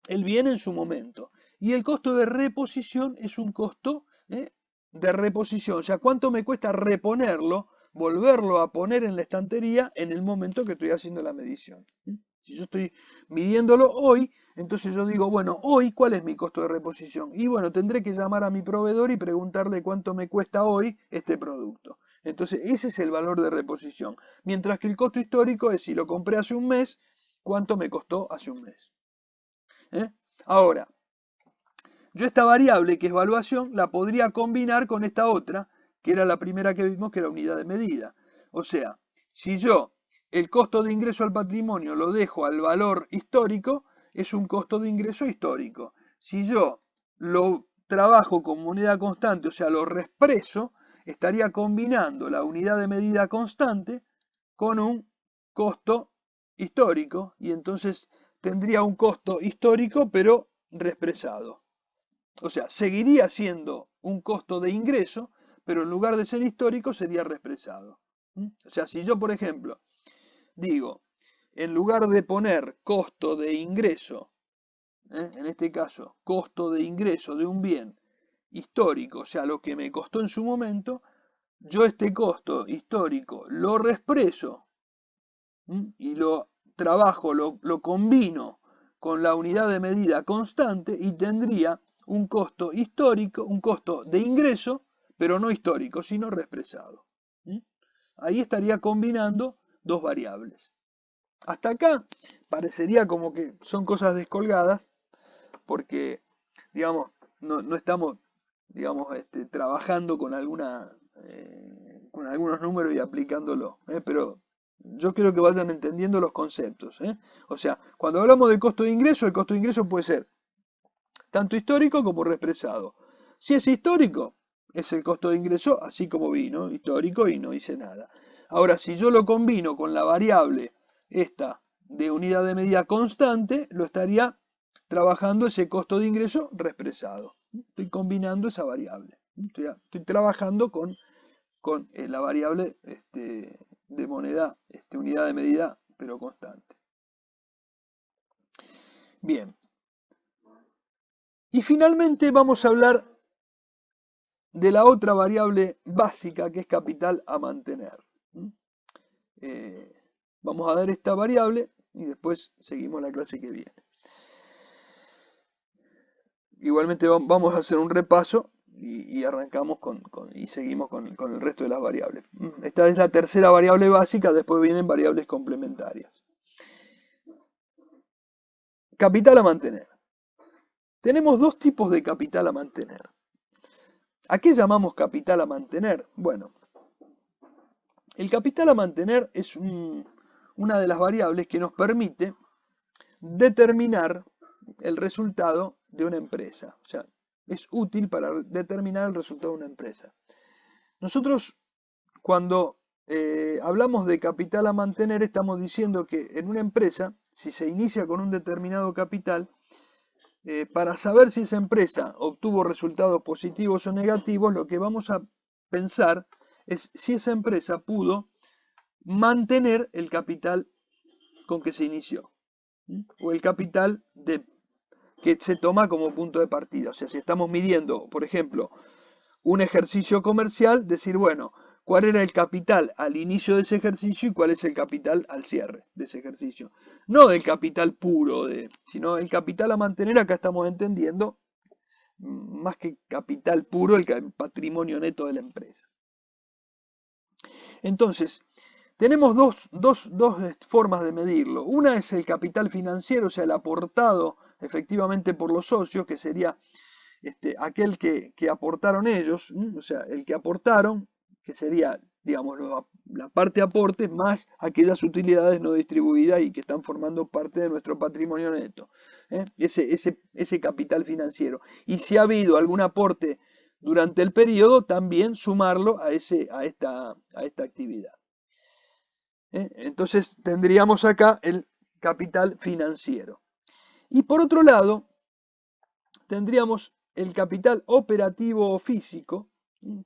el bien en su momento. Y el costo de reposición es un costo de reposición. O sea, ¿cuánto me cuesta reponerlo, volverlo a poner en la estantería en el momento que estoy haciendo la medición? Si yo estoy midiéndolo hoy, entonces yo digo, bueno, hoy, ¿cuál es mi costo de reposición? Y bueno, tendré que llamar a mi proveedor y preguntarle cuánto me cuesta hoy este producto. Entonces, ese es el valor de reposición. Mientras que el costo histórico es si lo compré hace un mes, ¿cuánto me costó hace un mes? Ahora, yo esta variable que es evaluación la podría combinar con esta otra, que era la primera que vimos, que era unidad de medida. O sea, si yo el costo de ingreso al patrimonio lo dejo al valor histórico, es un costo de ingreso histórico. Si yo lo trabajo como unidad constante, o sea, lo reexpreso, estaría combinando la unidad de medida constante con un costo histórico, y entonces tendría un costo histórico pero reexpresado. O sea, seguiría siendo un costo de ingreso, pero en lugar de ser histórico sería reexpresado. O sea, si yo, por ejemplo, digo, en lugar de poner costo de ingreso, en este caso, costo de ingreso de un bien histórico, o sea, lo que me costó en su momento, yo este costo histórico lo reexpreso y lo trabajo, lo combino con la unidad de medida constante y tendría un costo histórico, un costo de ingreso, pero no histórico, sino reexpresado. Ahí estaría combinando dos variables. Hasta acá parecería como que son cosas descolgadas, porque, digamos, no estamos, digamos, trabajando con con algunos números y aplicándolo, pero yo quiero que vayan entendiendo los conceptos. O sea, cuando hablamos del costo de ingreso, el costo de ingreso puede ser tanto histórico como reexpresado. Si es histórico, es el costo de ingreso así como vino, histórico, y no hice nada. Ahora, si yo lo combino con la variable esta de unidad de medida constante, lo estaría trabajando ese costo de ingreso reexpresado. Estoy combinando esa variable. Estoy trabajando con la variable de moneda, unidad de medida, pero constante. Bien. Y finalmente vamos a hablar de la otra variable básica, que es capital a mantener. Vamos a dar esta variable y después seguimos la clase que viene. Igualmente vamos a hacer un repaso y arrancamos y seguimos con el resto de las variables. Esta es la tercera variable básica, después vienen variables complementarias. Capital a mantener. Tenemos dos tipos de capital a mantener. ¿A qué llamamos capital a mantener? Bueno, el capital a mantener es una de las variables que nos permite determinar el resultado de una empresa. O sea, es útil para determinar el resultado de una empresa. Nosotros, cuando hablamos de capital a mantener, estamos diciendo que en una empresa, si se inicia con un determinado capital, para saber si esa empresa obtuvo resultados positivos o negativos, lo que vamos a pensar es si esa empresa pudo mantener el capital con que se inició, o el capital que se toma como punto de partida. O sea, si estamos midiendo, por ejemplo, un ejercicio comercial, decir, bueno, cuál era el capital al inicio de ese ejercicio y cuál es el capital al cierre de ese ejercicio. No del capital puro, sino el capital a mantener. Acá estamos entendiendo, más que capital puro, el patrimonio neto de la empresa. Entonces, tenemos dos formas de medirlo. Una es el capital financiero, o sea, el aportado efectivamente por los socios, que sería aquel que aportaron ellos, o sea, el que aportaron, que sería, digamos, la parte aporte más aquellas utilidades no distribuidas y que están formando parte de nuestro patrimonio neto. Ese capital financiero. Y si ha habido algún aporte durante el periodo, también sumarlo a esta actividad. Entonces tendríamos acá el capital financiero. Y por otro lado, tendríamos el capital operativo o físico,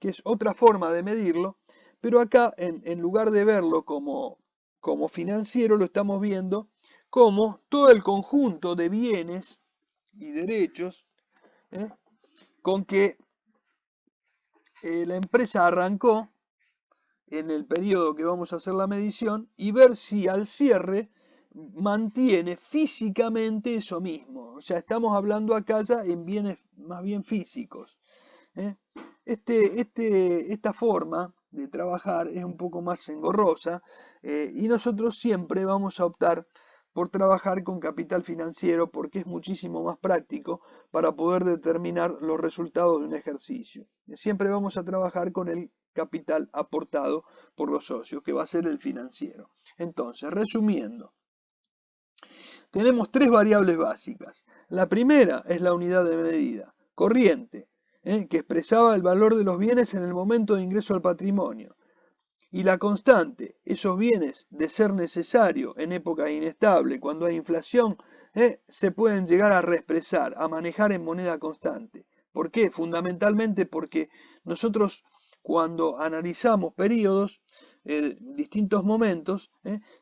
que es otra forma de medirlo, pero acá en lugar de verlo como financiero, lo estamos viendo como todo el conjunto de bienes y derechos con que la empresa arrancó en el periodo que vamos a hacer la medición y ver si al cierre mantiene físicamente eso mismo. O sea, estamos hablando acá ya en bienes más bien físicos. Esta forma de trabajar es un poco más engorrosa y nosotros siempre vamos a optar por trabajar con capital financiero porque es muchísimo más práctico para poder determinar los resultados de un ejercicio. Siempre vamos a trabajar con el capital aportado por los socios, que va a ser el financiero. Entonces, resumiendo, tenemos tres variables básicas. La primera es la unidad de medida, corriente, que expresaba el valor de los bienes en el momento de ingreso al patrimonio. Y la constante, esos bienes, de ser necesario en épocas inestables, cuando hay inflación, se pueden llegar a reexpresar, a manejar en moneda constante. ¿Por qué? Fundamentalmente porque nosotros cuando analizamos periodos, distintos momentos,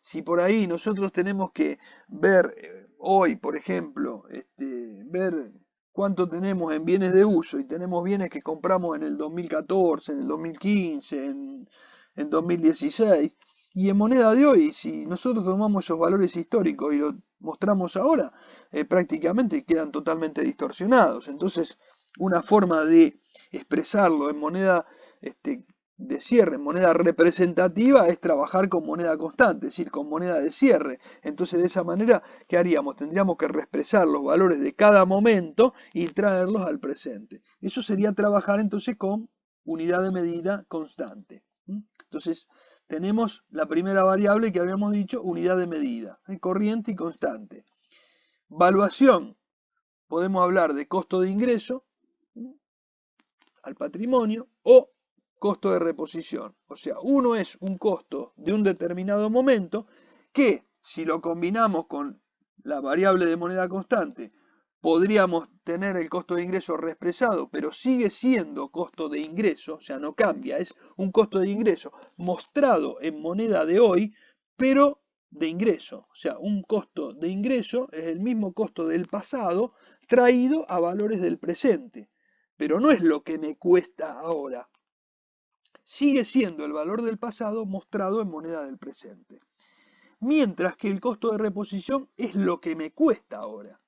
si por ahí nosotros tenemos que ver hoy, por ejemplo, ver cuánto tenemos en bienes de uso y tenemos bienes que compramos en el 2014, en el 2015, en 2016, y en moneda de hoy, si nosotros tomamos esos valores históricos y los mostramos ahora, prácticamente quedan totalmente distorsionados. Entonces, una forma de expresarlo en moneda de cierre, en moneda representativa, es trabajar con moneda constante, es decir, con moneda de cierre. Entonces, de esa manera, ¿qué haríamos? Tendríamos que reexpresar los valores de cada momento y traerlos al presente. Eso sería trabajar entonces con unidad de medida constante. Entonces, tenemos la primera variable que habíamos dicho, unidad de medida, corriente y constante. Valuación, podemos hablar de costo de ingreso al patrimonio o costo de reposición. O sea, uno es un costo de un determinado momento que, si lo combinamos con la variable de moneda constante, podríamos tener el costo de ingreso reexpresado, pero sigue siendo costo de ingreso, o sea, no cambia, es un costo de ingreso mostrado en moneda de hoy, pero de ingreso. O sea, un costo de ingreso es el mismo costo del pasado traído a valores del presente, pero no es lo que me cuesta ahora. Sigue siendo el valor del pasado mostrado en moneda del presente. Mientras que el costo de reposición es lo que me cuesta ahora.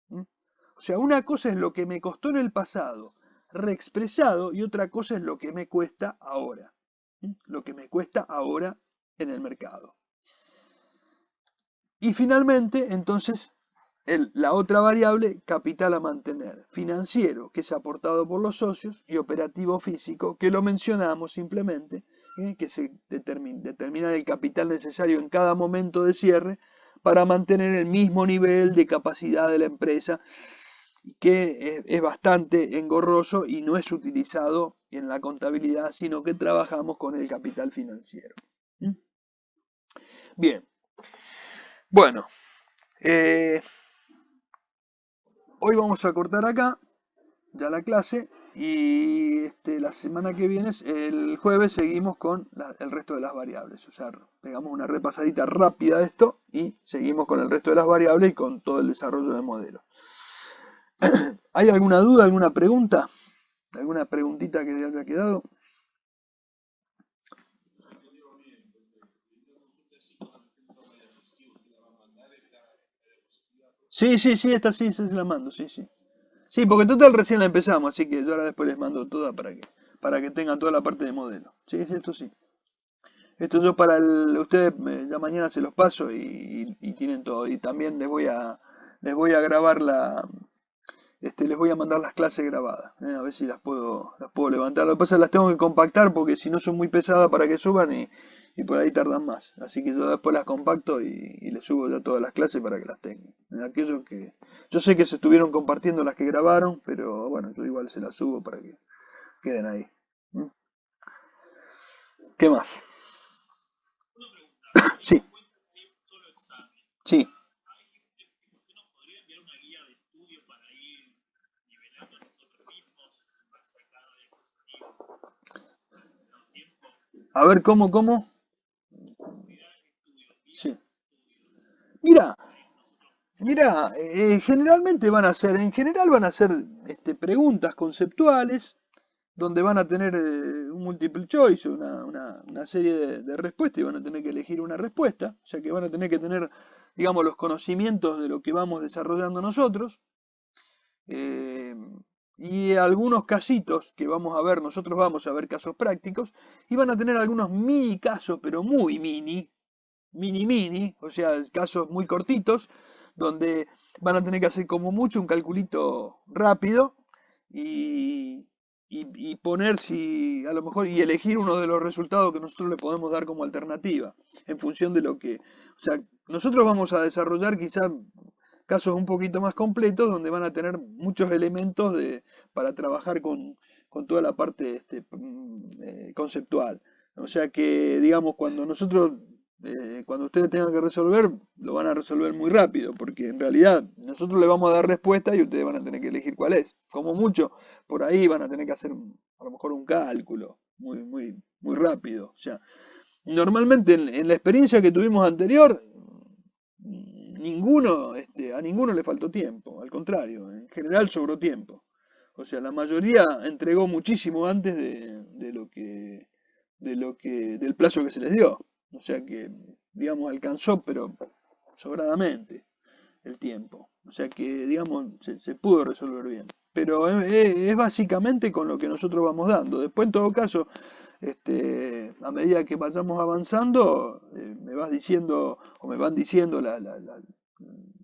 O sea, una cosa es lo que me costó en el pasado, reexpresado, y otra cosa es lo que me cuesta ahora. Lo que me cuesta ahora en el mercado. Y finalmente, entonces, la otra variable, capital a mantener, financiero, que es aportado por los socios, y operativo físico, que lo mencionamos simplemente, que se determina el capital necesario en cada momento de cierre para mantener el mismo nivel de capacidad de la empresa, que es bastante engorroso y no es utilizado en la contabilidad, sino que trabajamos con el capital financiero. Bien, bueno, hoy vamos a cortar acá ya la clase y la semana que viene, el jueves, seguimos con el resto de las variables. O sea, pegamos una repasadita rápida de esto y seguimos con el resto de las variables y con todo el desarrollo del modelo. ¿Hay alguna duda, alguna pregunta? ¿Alguna preguntita que le haya quedado? Sí, sí, sí, esta sí, se la mando, sí, sí. Sí, porque total recién la empezamos, así que yo ahora después les mando toda para que tengan toda la parte de modelo. Sí, sí, esto sí. Esto yo para ustedes ya mañana se los paso y tienen todo. Y también les voy a grabar les voy a mandar las clases grabadas, a ver si las puedo levantar. Lo que pasa es que las tengo que compactar porque si no son muy pesadas para que suban y por ahí tardan más. Así que yo después las compacto y les subo ya todas las clases para que las tengan. Aquellos que, yo sé que se estuvieron compartiendo las que grabaron, pero bueno, yo igual se las subo para que queden ahí. ¿Mm? ¿Qué más? Sí, sí. A ver, ¿cómo? Sí. Mira, mira, generalmente en general van a ser preguntas conceptuales donde van a tener un multiple choice, una serie de respuestas y van a tener que elegir una respuesta, o sea que van a tener que tener, digamos, los conocimientos de lo que vamos desarrollando nosotros. eh, y algunos casitos que vamos a ver, nosotros vamos a ver casos prácticos, y van a tener algunos mini casos, pero muy mini, o sea, casos muy cortitos, donde van a tener que hacer como mucho un calculito rápido y, y poner si, a lo mejor, y elegir uno de los resultados que nosotros le podemos dar como alternativa, en función de lo que, o sea, nosotros vamos a desarrollar quizá casos un poquito más completos donde van a tener muchos elementos para trabajar con toda la parte conceptual. O sea que, digamos, cuando ustedes tengan que resolver, lo van a resolver muy rápido, porque en realidad nosotros le vamos a dar respuesta y ustedes van a tener que elegir cuál es. Como mucho, por ahí van a tener que hacer a lo mejor un cálculo muy rápido. O sea, normalmente en la experiencia que tuvimos anterior, a ninguno le faltó tiempo, al contrario, en general sobró tiempo. O sea, la mayoría entregó muchísimo antes del plazo que se les dio. O sea que, digamos, alcanzó, pero sobradamente el tiempo. O sea que, digamos, se pudo resolver bien. Pero es básicamente con lo que nosotros vamos dando. Después, en todo caso, a medida que vayamos avanzando, me vas diciendo o me van diciendo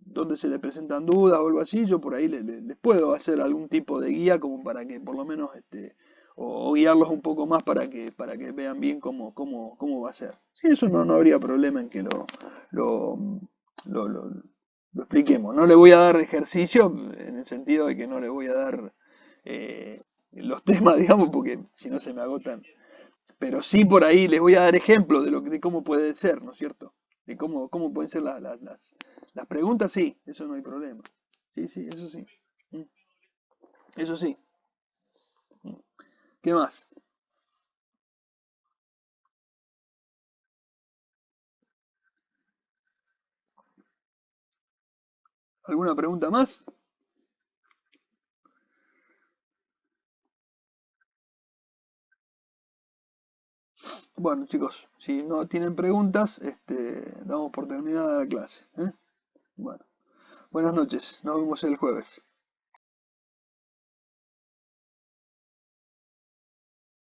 dónde se le presentan dudas o algo así, yo por ahí les puedo hacer algún tipo de guía como para que por lo menos o guiarlos un poco más para que vean bien cómo va a ser. Sí, eso no habría problema en que lo, lo, lo- lo expliquemos. No le voy a dar ejercicio en el sentido de que no le voy a dar los temas, digamos, porque si no se me agotan. Pero sí por ahí les voy a dar ejemplos de cómo puede ser, ¿no es cierto? De cómo pueden ser las preguntas, sí, eso no hay problema. Sí, sí, eso sí. Mm, Eso sí. Mm. ¿Qué más? ¿Alguna pregunta más? Bueno, chicos, si no tienen preguntas, damos por terminada la clase. ¿Eh? Bueno, buenas noches. Nos vemos el jueves.